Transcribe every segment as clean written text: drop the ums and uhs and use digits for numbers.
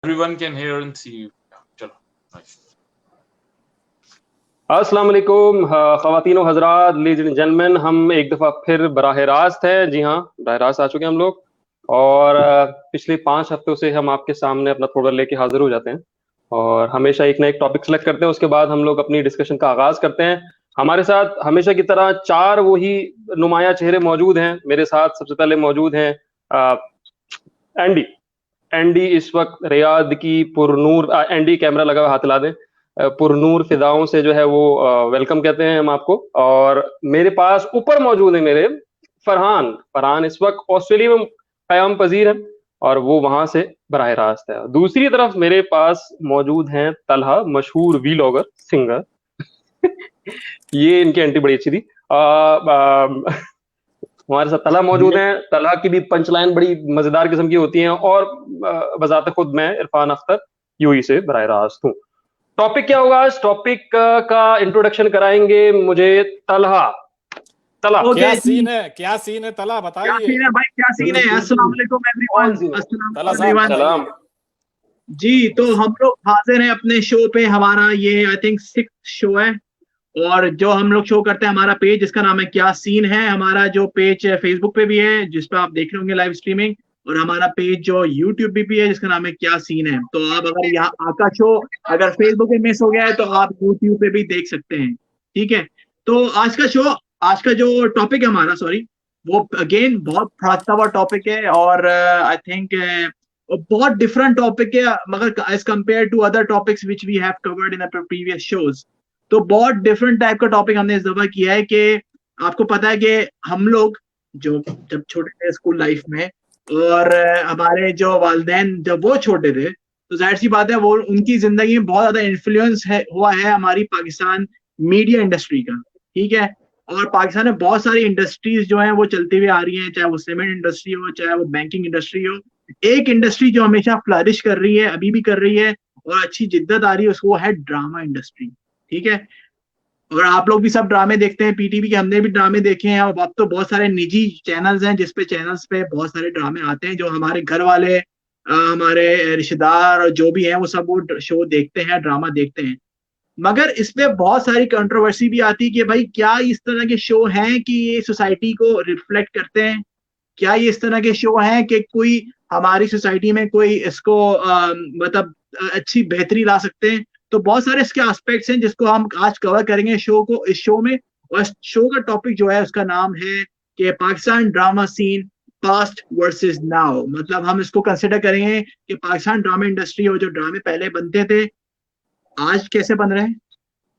Everyone can hear and see you. चलो, nice. अस्सलाम वालेकुम ख़वातीनो हज़रात, लेडीज़ एंड जेंटलमैन, हम एक दफ़ा फिर बराह रास्त है। जी हाँ, बराह रास्त आ चुके हैं हम लोग। और पिछले 5 हफ्तों से हम आपके सामने अपना प्रोग्राम लेके हाजिर हो जाते हैं और हमेशा एक ना एक टॉपिक सेलेक्ट करते हैं। उसके बाद हम लोग अपनी डिस्कशन का आगाज़ करते हैं। हमारे साथ हमेशा की तरह 4 वही नुमायाँ चेहरे मौजूद हैं। मेरे साथ सबसे पहले मौजूद हैं एंडी। एंडी इस वक्त रियाद की पुरनूर एंडी कैमरा लगा हुआ, हाथ हिला दें। पुरनूर फिजाओं से जो है वो वेलकम कहते हैं हम आपको। और मेरे पास ऊपर मौजूद है मेरे फरहान। फरहान इस वक्त ऑस्ट्रेलिया में कयाम पजीर है और वो वहां से बराह रास्त है। दूसरी तरफ मेरे पास मौजूद हैं तलहा, मशहूर वीलॉगर सिंगर। ये इनकी एंट्री बड़ी अच्छी थी। हमारे साथ तलहा मौजूद हैं। तलहा की भी पंचलाइन बड़ी मजेदार किस्म की होती हैं। और बजाते खुद मैं इरफान अख्तर यूएई से बराह रास्त हूँ। टॉपिक क्या होगा आज? टॉपिक का इंट्रोडक्शन कराएंगे मुझे तलहा। तलहा क्या सीन है? क्या सीन है तला, क्या बताइए। सीन है भाई, क्या सीन है? अस्सलाम वालेकुम एवरीवन। अस्सलाम तला साहब एवरीवन। सलाम। जी, तो हम लोग हाजिर हैं अपने शो पे। हमारा ये आई थिंक 6th शो है। और जो हम लोग शो करते हैं, हमारा पेज जिसका नाम है क्या सीन है, हमारा जो पेज फेसबुक पे भी है जिस पे आप देख रहे होंगे लाइव स्ट्रीमिंग, और हमारा पेज जो यूट्यूब पे भी है जिसका नाम है क्या सीन है। तो आप अगर यहाँ आपका शो अगर फेसबुक पे मिस हो गया है तो आप यूट्यूब पे भी देख सकते हैं। ठीक है। तो आज का जो टॉपिक है हमारा, सॉरी, वो अगेन बहुत फड़कता हुआ टॉपिक है। और आई थिंक बहुत डिफरेंट टॉपिक है, मगर as compare to other topics which we have covered in previous shows. तो बहुत डिफरेंट टाइप का टॉपिक हमने इस दफा किया है कि आपको पता है कि हम लोग जो जब छोटे थे स्कूल लाइफ में, और हमारे जो वालिदैन जब वो छोटे थे, तो जाहिर सी बात है वो उनकी जिंदगी में बहुत ज्यादा इन्फ्लुएंस हुआ है हमारी पाकिस्तान मीडिया इंडस्ट्री का। ठीक है। और पाकिस्तान में बहुत सारी इंडस्ट्रीज जो हैं वो चलती हुई आ रही हैं, चाहे वो सीमेंट इंडस्ट्री हो, चाहे वो बैंकिंग इंडस्ट्री हो। एक इंडस्ट्री जो हमेशा फ्लरिश कर रही है, अभी भी कर रही है, और अच्छी जिद्दत आ रही है, उसको है ड्रामा इंडस्ट्री। ठीक है। और आप लोग भी सब ड्रामे देखते हैं, पीटीवी के हमने भी ड्रामे देखे हैं। और अब तो बहुत सारे निजी चैनल्स हैं जिसपे चैनल्स पे बहुत सारे ड्रामे आते हैं, जो हमारे घर वाले, हमारे रिश्तेदार और जो भी हैं वो सब वो शो देखते हैं, ड्रामा देखते हैं। मगर इसमें बहुत सारी कंट्रोवर्सी भी आती है कि भाई क्या इस तरह के शो हैं कि ये सोसाइटी को रिफ्लेक्ट करते हैं? क्या ये इस तरह के शो हैं कि कोई हमारी सोसाइटी में कोई इसको मतलब अच्छी बेहतरी ला सकते हैं? तो बहुत सारे इसके एस्पेक्ट्स हैं जिसको हम आज कवर करेंगे इस शो में। और इस शो का टॉपिक जो है उसका नाम है कि Pakistan drama scene past versus now. मतलब हम इसको कंसिडर करेंगे कि पाकिस्तान ड्रामा इंडस्ट्री और जो ड्रामे पहले बनते थे आज कैसे बन रहे हैं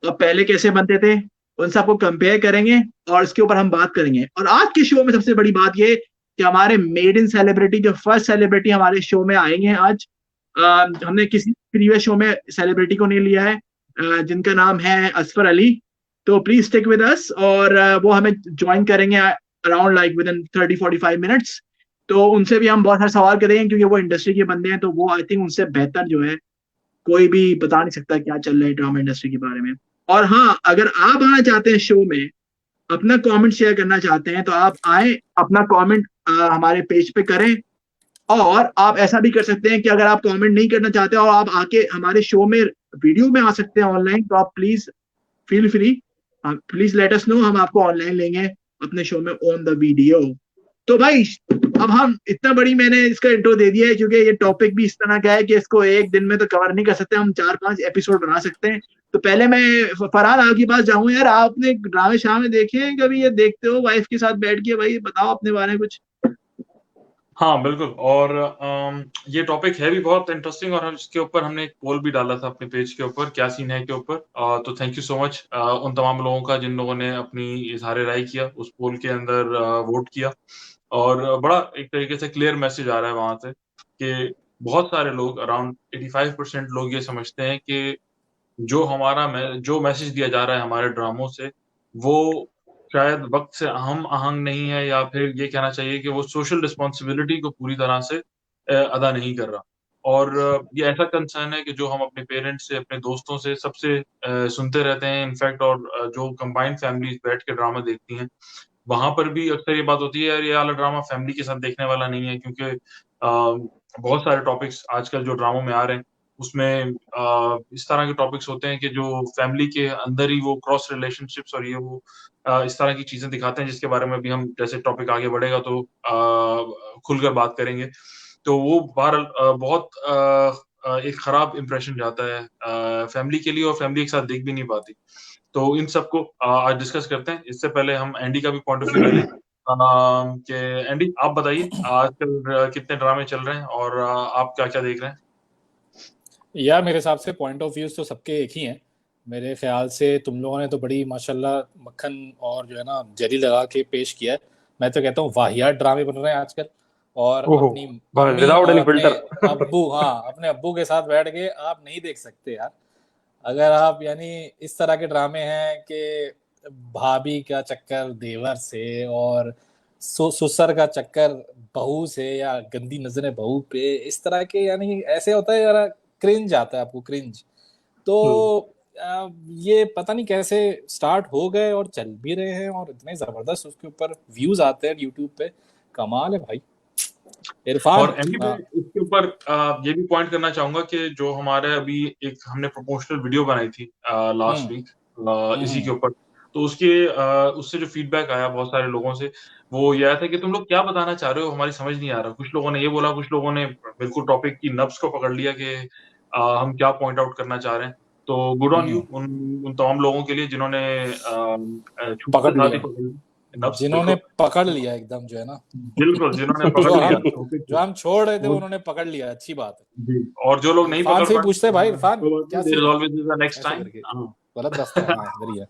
और पहले कैसे बनते थे, उन सबको कंपेयर करेंगे और इसके ऊपर हम बात करेंगे। और आज के शो में सबसे बड़ी बात ये कि हमारे मेड इन सेलिब्रिटी, जो फर्स्ट सेलिब्रिटी हमारे शो में आएंगे आज, हमने किसी प्रीवियस शो में सेलिब्रिटी को नहीं लिया है, जिनका नाम है असफर अली। तो प्लीज स्टिक विद अस। और वो हमें ज्वाइन करेंगे around like with in 30-45 minutes. तो उनसे भी हम बहुत सारे सवाल करेंगे क्योंकि वो इंडस्ट्री के बंदे हैं, तो वो आई थिंक उनसे बेहतर जो है कोई भी बता नहीं सकता क्या चल रहा है ड्रामा इंडस्ट्री के बारे में। और हाँ, अगर आप आना चाहते हैं शो में, अपना कमेंट शेयर करना चाहते हैं, तो आप आए, अपना कमेंट हमारे पेज पे करें। और आप ऐसा भी कर सकते हैं कि अगर आप कमेंट नहीं करना चाहते और आप आके हमारे शो में वीडियो में आ सकते हैं ऑनलाइन, तो आप please feel free, please let us know, हम आपको ऑनलाइन लेंगे अपने शो में ऑन द वीडियो। तो भाई अब हम इतना बड़ी मैंने इसका इंट्रो दे दिया है क्योंकि ये टॉपिक भी इस तरह का है कि इसको एक दिन में तो कवर नहीं कर सकते, हम 4-5 एपिसोड बना सकते हैं। तो पहले मैं फरहान आपके पास जाऊं। यार, आपने ड्रामे शामे देखे हैं कभी? ये देखते हो वाइफ के साथ बैठ के? भाई बताओ अपने बारे में कुछ। हाँ बिल्कुल। और ये टॉपिक है भी बहुत इंटरेस्टिंग और इसके ऊपर हमने एक पोल भी डाला था अपने पेज के ऊपर, क्या सीन है के ऊपर। तो थैंक यू सो मच उन तमाम लोगों का जिन लोगों ने अपनी इजहार राय किया, उस पोल के अंदर वोट किया। और बड़ा एक तरीके से क्लियर मैसेज आ रहा है वहां से कि बहुत सारे लोग, अराउंड 85% लोग ये समझते हैं कि जो मैसेज दिया जा रहा है हमारे ड्रामों से, वो शायद वक्त से हम आहंग नहीं है, या फिर ये कहना चाहिए कि वो सोशल रिस्पॉन्सिबिलिटी को पूरी तरह से अदा नहीं कर रहा। और ये ऐसा कंसर्न है कि जो हम अपने पेरेंट्स से, अपने दोस्तों से, सबसे सुनते रहते हैं इनफैक्ट। और जो कंबाइंड फैमिलीज बैठ के ड्रामा देखती हैं, वहां पर भी अक्सर ये बात होती है, यार ये वाला ड्रामा फैमिली के साथ देखने वाला नहीं है, क्योंकि बहुत सारे टॉपिक्स आजकल जो ड्रामों में आ रहे हैं उसमें इस तरह के टॉपिक्स होते हैं कि जो फैमिली के अंदर ही वो क्रॉस रिलेशनशिप्स और ये वो इस तरह की चीजें दिखाते हैं, जिसके बारे में भी हम जैसे टॉपिक आगे बढ़ेगा तो खुलकर बात करेंगे। तो वो बहरहाल बहुत एक खराब इंप्रेशन जाता है फैमिली के लिए, और फैमिली एक साथ देख भी नहीं पाती। तो इन सबको आज डिस्कस करते हैं। इससे पहले हम एंडी का भी पॉइंट ऑफ व्यू ले लें कि एंडी आप बताइए आजकल कितने ड्रामे चल रहे हैं और आप क्या क्या देख रहे हैं? यार मेरे हिसाब से पॉइंट ऑफ व्यूज तो सबके एक ही हैं। मेरे ख्याल से तुम लोगों ने तो बड़ी माशाल्लाह मक्खन और जो है ना जरी लगा के पेश किया है। मैं तो कहता हूँ वाहियात ड्रामे बन रहे हैं आजकल। और अपनी मम्मी विदाउट और एनी अपने फिल्टर। अब्बू, हाँ अपने अब्बू के साथ बैठ के आप नहीं देख सकते यार। अगर आप यानी इस तरह के ड्रामे हैं कि भाभी का चक्कर देवर से और ससुर का चक्कर बहू से या गंदी नजरें बहू पे, इस तरह के यानी ऐसे होता है यार, क्रिंज आता है आपको, क्रिंज। तो ये पता नहीं कैसे स्टार्ट हो गए और चल भी रहे हैं और इतने जबरदस्त उसके ऊपर व्यूज आते हैं यूट्यूब पे, कमाल है भाई। इरफान और एंडी मैं इसके ऊपर ये भी पॉइंट करना चाहूंगा कि जो हमारे अभी एक हमने प्रमोशनल वीडियो बनाई थी लास्ट वीक इसी के ऊपर, तो उससे जो फीडबैक आया बहुत सारे लोगों से वो यह था कि तुम लोग क्या बताना चाह रहे हो, हमारी समझ नहीं आ रहा। कुछ लोगों ने ये बोला, कुछ लोगों ने बिल्कुल टॉपिक की नब्ज को पकड़ लिया कि हम क्या पॉइंट आउट करना चाह रहे हैं। तो गुड ऑन यू उन तमाम लोगों के लिए जिन्होंने पकड़ लिया एकदम, जो है ना बिल्कुल जिन्होंने पकड़ लिया जो हम छोड़ रहे थे उन्होंने पकड़ लिया, अच्छी बात है जी। और जो लोग नहीं पकड़ पाए पूछते भाई इरफान क्या नेक्स्ट टाइम गलत रास्ता है इधर ही है।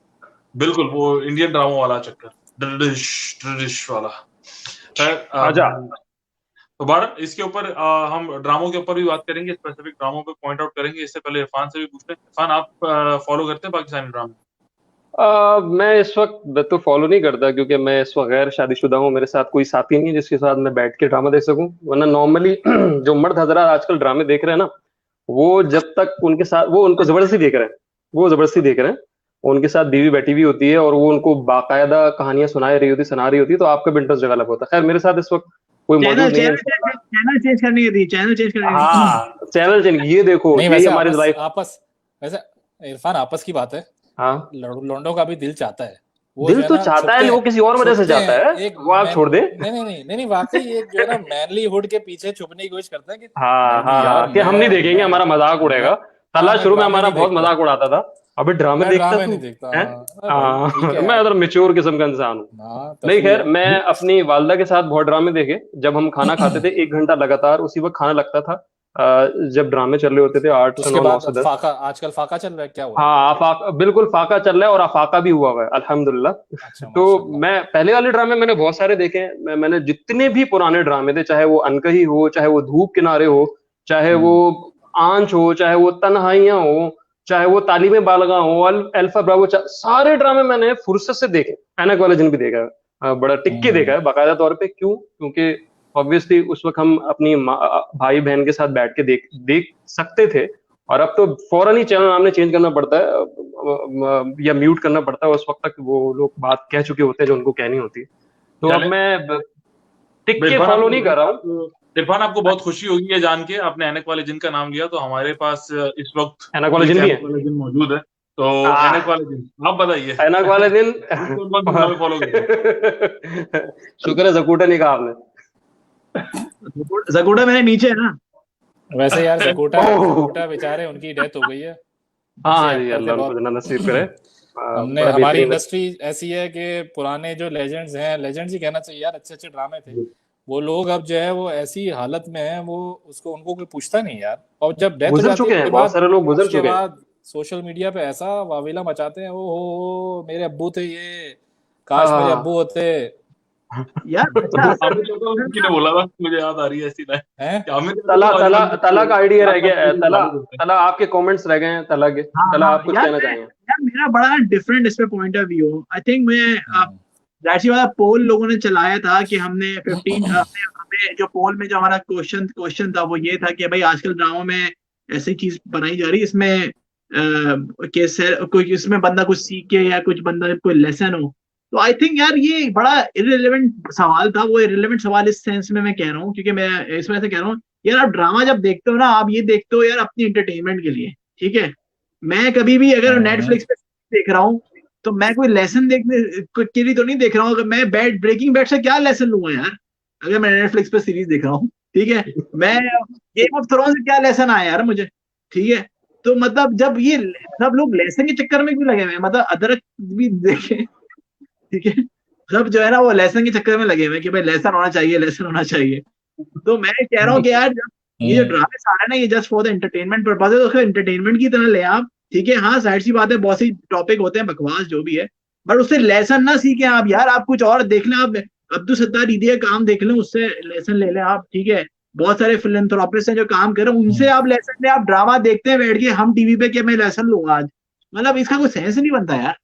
बिल्कुल वो इंडियन ड्रामा वाला चक्कर ट्रेडिश वाला। तो बार इसके ऊपर हम ड्रामों के ऊपर भी बात करेंगे, स्पेसिफिक ड्रामों पे पॉइंट आउट करेंगे। इससे पहले इरफान से भी पूछते हैं, इरफान आप फॉलो करते हैं पाकिस्तानी ड्रामे? मैं इस वक्त तो फॉलो नहीं करता क्योंकि मैं इस वक्त गैर शादीशुदा हूँ। मेरे साथ कोई साथी नहीं है जिसके साथ मैं बैठ के ड्रामा देख सकूं। वरना नॉर्मली जो मर्द हजरात आजकल ड्रामे देख रहे हैं ना, वो जब तक उनके साथ वो उनको जबरदस्ती देख रहे हैं, वो जबरदस्ती देख रहे हैं। उनके साथ बीवी बैठी हुई होती है और वो उनको बाकायदा कहानियां सुना रही होती है, तो आपका भी इंटरेस्ट डेवलप होता है। खैर मेरे साथ इस वक्त कोई मौजूद नहीं है। चैनल चेंज करनी थी, चैनल चेंज करनी। हाँ चैनल चेंज, ये देखो ये हमारी लाइफ आपस वैसे इरफान आपस की बात है। हाँ लौंडों का भी दिल चाहता है, वो दिल तो चाहता है, वो किसी और वजह से चाहता है, वो आप छोड़ दे। नहीं वाकई ये जो है ना मैनलीहुड के पीछे छुपने की कोशिश करता है कि हाँ कि हम नहीं देखेंगे, हमारा मजाक उड़ेगा। तला शुरू में हमारा बहुत मजाक उड़ाता था, अभी ड्रामे देखता तू। मैं अगर मैच्योर किस्म का इंसान हूँ। नहीं खैर, मैं अपनी वालदा के साथ बहुत ड्रामे देखे। जब हम खाना खाते थे 1 घंटा लगातार उसी वक्त खाना लगता था, जब ड्रामे चल रहे होते थे 8 से 9 से 10। आजकल फाका चल रहा है क्या? हाँ बिल्कुल फाका चल रहा है और अफाका भी हुआ है अल्हम्दुलिल्लाह। तो मैं पहले वाले ड्रामे मैंने बहुत सारे देखे हैं। मैंने जितने भी पुराने ड्रामे थे, चाहे वो अनकही हो, चाहे वो धूप किनारे हो, चाहे वो आंच हो, चाहे वो तन्हाइयां हो, चाहे वो तालीमे बालगा हो, अल्फा ब्रावो, सारे ड्रामे मैंने फुर्सत से देखे। ऐनक वाले दिन भी देखा है, बड़ा टिक्के देखा है बाकायदा तौर पे। क्यों? क्योंकि ऑब्वियसली उस वक्त हम अपनी भाई बहन के साथ बैठ के देख सकते थे, और अब तो फौरन ही चैनल हमने चेंज करना पड़ता है या म्यूट करना पड़ता है। उस वक्त तक वो लोग बात कह चुके होते हैं जो उनको कहनी होती है। तो अब मैं टिक्के फॉलो नहीं कर रहा हूँ। इरफान आपको बहुत खुशी होगी ये जान के, आपने ऐनक वाले जिन का नाम लिया, तो हमारे पास इस वक्त ऐनक वाले जिन भी है, मौजूद है। तो ऐनक वाले दिन आप बताइए। ऐनक वाले दिन फॉलो शुक्र है जकूटा नहीं कहा आपने। जकूटा मेरे नीचे है ना। वैसे यार जकूटा बेचारे उनकी डेथ हो गई है। हाँ जी, अल्लाह उनको जन्नत नसीब करे। हमने हमारी इंडस्ट्री ऐसी है कि पुराने जो लेजेंड्स हैं, लेजेंड्स ही कहना चाहिए यार, अच्छे ड्रामे थे, वो लोग अब जो है वो ऐसी हालत में है, वो उनको कोई पूछता नहीं यार। और जब डेथ हो जाती है बहुत सारे लोग गुजर चुके हैं, सोशल मीडिया पे ऐसा वावेला मचाते हैं, ओ मेरे अब्बू थे ये, काश मेरे अब्बू होते यार। किसने बोला था? मुझे याद आ रही है ऐसी लाइन। तला का आइडिया रह गया। तला आपके कमेंट्स रह गए हैं। तला आप कुछ कहना चाहेंगे? यार मेरा बड़ा डिफरेंट इसमें point of view. I think मैं राशि वाला पोल लोगों ने चलाया था कि हमने 15 हमें जो पोल में जो हमारा क्वेश्चन था वो ये था कि भाई आजकल ड्रामों में ऐसी चीज बनाई जा रही है इसमें कोई इसमें बंदा कुछ सीखे या कुछ बंदा कोई लेसन हो। तो आई थिंक यार ये बड़ा इररिलेवेंट सवाल था। वो इररिलेवेंट सवाल इस सेंस में मैं कह रहा हूँ क्योंकि मैं इस वजह से कह रहा हूँ यार आप ड्रामा जब देखते हो ना, आप ये देखते हो यार अपनी एंटरटेनमेंट के लिए, ठीक है। मैं कभी भी अगर नेटफ्लिक्स पे देख रहा हूँ तो मैं कोई लेसन देखने के लिए तो नहीं देख रहा हूँ। अगर मैं ब्रेकिंग बैड से क्या लेसन लूंगा यार, अगर मैं नेटफ्लिक्स पे सीरीज देख रहा हूँ, ठीक है। मैं गेम ऑफ थ्रोन्स से क्या लेसन आया यार मुझे, ठीक है। तो मतलब जब ये सब लोग लेसन के चक्कर में क्यों लगे हुए हैं, मतलब अदरक भी देखे, ठीक है। सब जो है ना वो लेसन के चक्कर में लगे हुए हैं कि भाई लेसन होना चाहिए, लेसन होना चाहिए। तो मैं कह रहा हूँ कि यार ये जो ड्रामे सारे ना ये just for the entertainment purpose है, तो उसको एंटरटेनमेंट की तरह ले आप, ठीक है। हाँ जाहिर सी बात है बहुत सी टॉपिक होते हैं बकवास जो भी है, बट उससे लेसन ना सीखें आप यार, आप कुछ और देख लें, आप अब्दुल सत्तार दीदी का काम देख लें, उससे लेसन ले लें आप, ठीक है। बहुत सारे फिलैंथ्रोपिस्ट हैं जो काम कर रहे हैं, उनसे आप लेसन लें। आप ड्रामा देखते हैं बैठ के, हम टीवी पे क्या मैं लेसन लूंगा आज, मतलब इसका कोई सेंस नहीं बनता यार।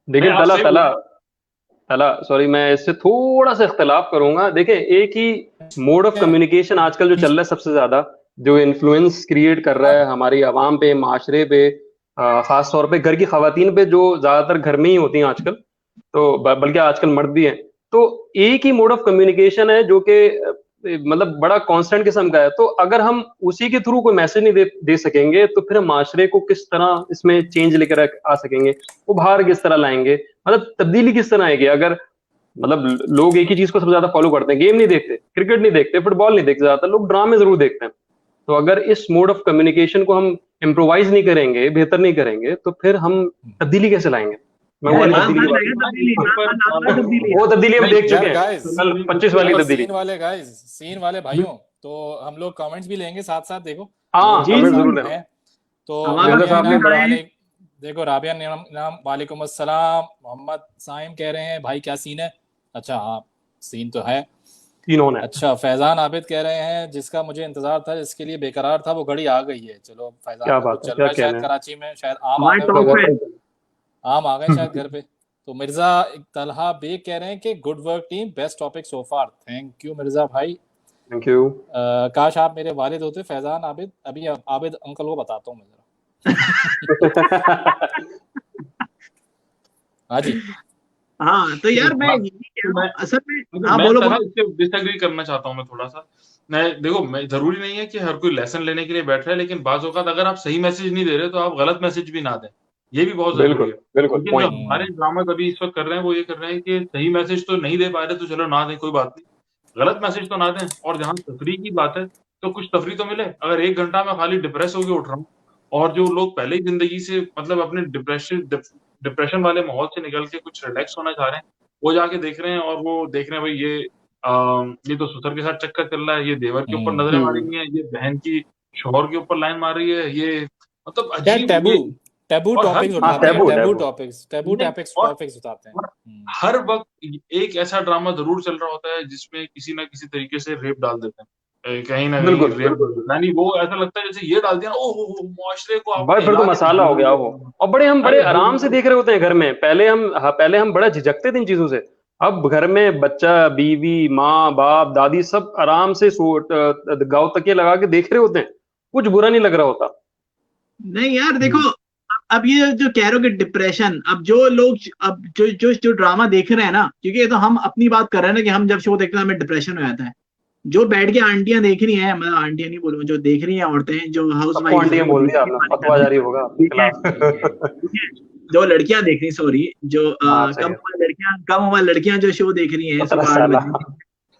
देखिए आप तला सही तला तला सॉरी, मैं इससे थोड़ा सा इख्तलाफ करूंगा। देखें, एक ही मोड ऑफ कम्युनिकेशन आजकल जो चल रहा है सबसे ज्यादा, जो इन्फ्लुएंस क्रिएट कर रहा है हमारी आवाम पे, माशरे पे, खास तौर पे घर की खवातीन पे, जो ज्यादातर घर में ही होती हैं आजकल, तो बल्कि आजकल मर्द भी हैं। तो एक ही मोड ऑफ कम्युनिकेशन है जो कि मतलब बड़ा कांस्टेंट किस्म का है। तो अगर हम उसी के थ्रू कोई मैसेज नहीं दे सकेंगे तो फिर हम माशरे को किस तरह इसमें चेंज लेकर आ सकेंगे, वो बाहर किस तरह लाएंगे, मतलब तब्दीली किस तरह आएगी। अगर मतलब लोग एक ही चीज को सबसे ज्यादा फॉलो करते हैं, गेम नहीं देखते, क्रिकेट नहीं देखते, फुटबॉल नहीं देखते, ज्यादातर लोग ड्रामे जरूर देखते हैं। तो अगर इस मोड ऑफ कम्युनिकेशन को हम इम्प्रोवाइज नहीं करेंगे, बेहतर नहीं करेंगे, तो फिर हम तब्दीली कैसे लाएंगे? मैं वो वाली तब्दीली की बात, वो तब्दीली हम देख चुके हैं कल 25 वाली तब्दीली। सीन वाले भाइयों, तो हम लोग कमेंट्स भी लेंगे साथ साथ, देखो हाँ कमेंट जरूर लेना। तो देखो राबिया नाम वालेकुम अस्सलाम, मोहम्मद साइम कह रहे हैं भाई क्या सीन है। अच्छा हाँ सीन तो है, इन्होंने। अच्छा फैजान आबिद कह रहे हैं जिसका मुझे इंतजार था, जिसके लिए बेकरार था, वो घड़ी आ गई है। चलो फैजान क्या बात चल रहा है शायद कराची में, शायद आम आ गए शायद घर पे। तो मिर्जा तलहा बेग कह रहे हैं कि good work team, best topic so far. Thank you Mirza भाई, थैंक यू। काश आप मेरे वालिद होते फैजान आबिद। अभी आबिद अंकल को बताता हूँ मैं जरा। हाँ जी। हाँ तो यार मैं असल में हाँ बोलो डिसएग्री करना चाहता हूँ मैं थोड़ा सा। मैं देखो, मैं जरूरी नहीं है कि हर कोई लेसन लेने के लिए बैठ रहा है, लेकिन बाज़ औक़ात अगर आप सही मैसेज नहीं दे रहे तो आप गलत मैसेज भी ना दें, ये भी बहुत जरूरी है। बिल्कुल लेकिन जो हमारे ड्रामा अभी इस वक्त कर रहे हैं वो ये कर रहे हैं कि सही मैसेज तो नहीं दे पा रहे तो चलो ना दें, कोई बात नहीं, गलत मैसेज तो ना दें। और जहाँ तफरीह की बात है तो कुछ तफरीह तो मिले। अगर 1 घंटा मैं खाली डिप्रेस होके उठ रहा हूँ और जो लोग पहले ही जिंदगी से मतलब अपने डिप्रेशन वाले माहौल से निकल के कुछ रिलैक्स होना चाह रहे हैं, वो जाके देख रहे हैं और वो देख रहे हैं भाई ये तो ससुर के साथ चक्कर चल रहा है, ये देवर के ऊपर नजरें मारेंगी हैं, ये बहन की शौहर के ऊपर लाइन मार रही है, ये मतलब अजीब टैबू टॉपिक्स उठाते हैं। हर वक्त एक ऐसा ड्रामा जरूर चल रहा होता है जिसमें किसी ना किसी तरीके से रेप डाल देते हैं, कहीं ना कहीं रेप, यानी वो ऐसा लगता है जैसे ये डाल दिया ओह मुआशरे को भाई फिर तो मसाला हो गया वो। और हम बड़े आराम से देख रहे होते हैं घर में। पहले हम बड़ा झिझकते थे इन चीजों से। अब घर में बच्चा, बीवी, माँ बाप, दादी सब आराम से गाँव तकिए लगा के देख रहे होते हैं, कुछ बुरा नहीं लग रहा होता। नहीं यार देखो, अब ये जो कह रहे हो कि डिप्रेशन, अब जो लोग अब जो ड्रामा देख रहे हैं ना, क्योंकि ये तो हम अपनी बात कर रहे हैं ना कि हम जब शो देखते हैं हमें डिप्रेशन हो जाता है। जो बैठ के आंटियां देख रही हैं, मतलब आंटियां नहीं बोलूंगा, जो देख रही हैं औरतें, जो हाउस वाइफ, आंटियां बोल दिया आपने, फतवा जारी होगा जो लड़कियां देख रही, सॉरी, जो कम उम्र लड़कियां जो शो देख रही हैं,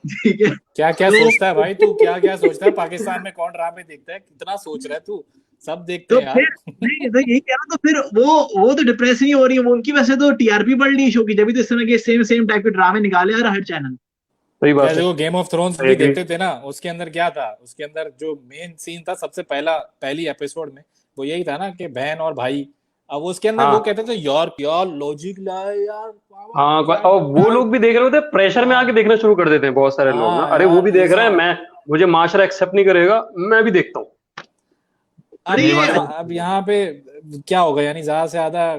ठीक है। क्या सोचता है भाई तू, क्या सोचता है? पाकिस्तान में कौन ड्रामे देखता है? कितना सोच रहा है तू? सब देखते हैं यार। नहीं तो यही कह रहा, तो फिर वो तो डिप्रेस नहीं हो रही है, वो उनकी वजह से तो टीआरपी बढ़ रही है शो की, जब भी तो इस तरह के सेम टाइप के ड्रामे निकाले यार हर चैनल। सही बात है। वो गेम ऑफ थ्रोन्स भी देखते थे ना, उसके अंदर क्या था, उसके अंदर जो मेन सीन था सबसे पहली एपिसोड में, वो यही था ना कि बहन और भाई। अब उसके अंदर वो कहते थे यार क्या लॉजिक लाए यार। हाँ, और वो लोग भी देख रहे होते, प्रेशर में आके देखना शुरू कर देते हैं बहुत सारे लोग ना। अरे वो भी देख रहे हैं, मुझे माशरा एक्सेप्ट नहीं करेगा, मैं भी देखता हूँ। अब यहाँ पे क्या होगा, यानी ज्यादा से ज्यादा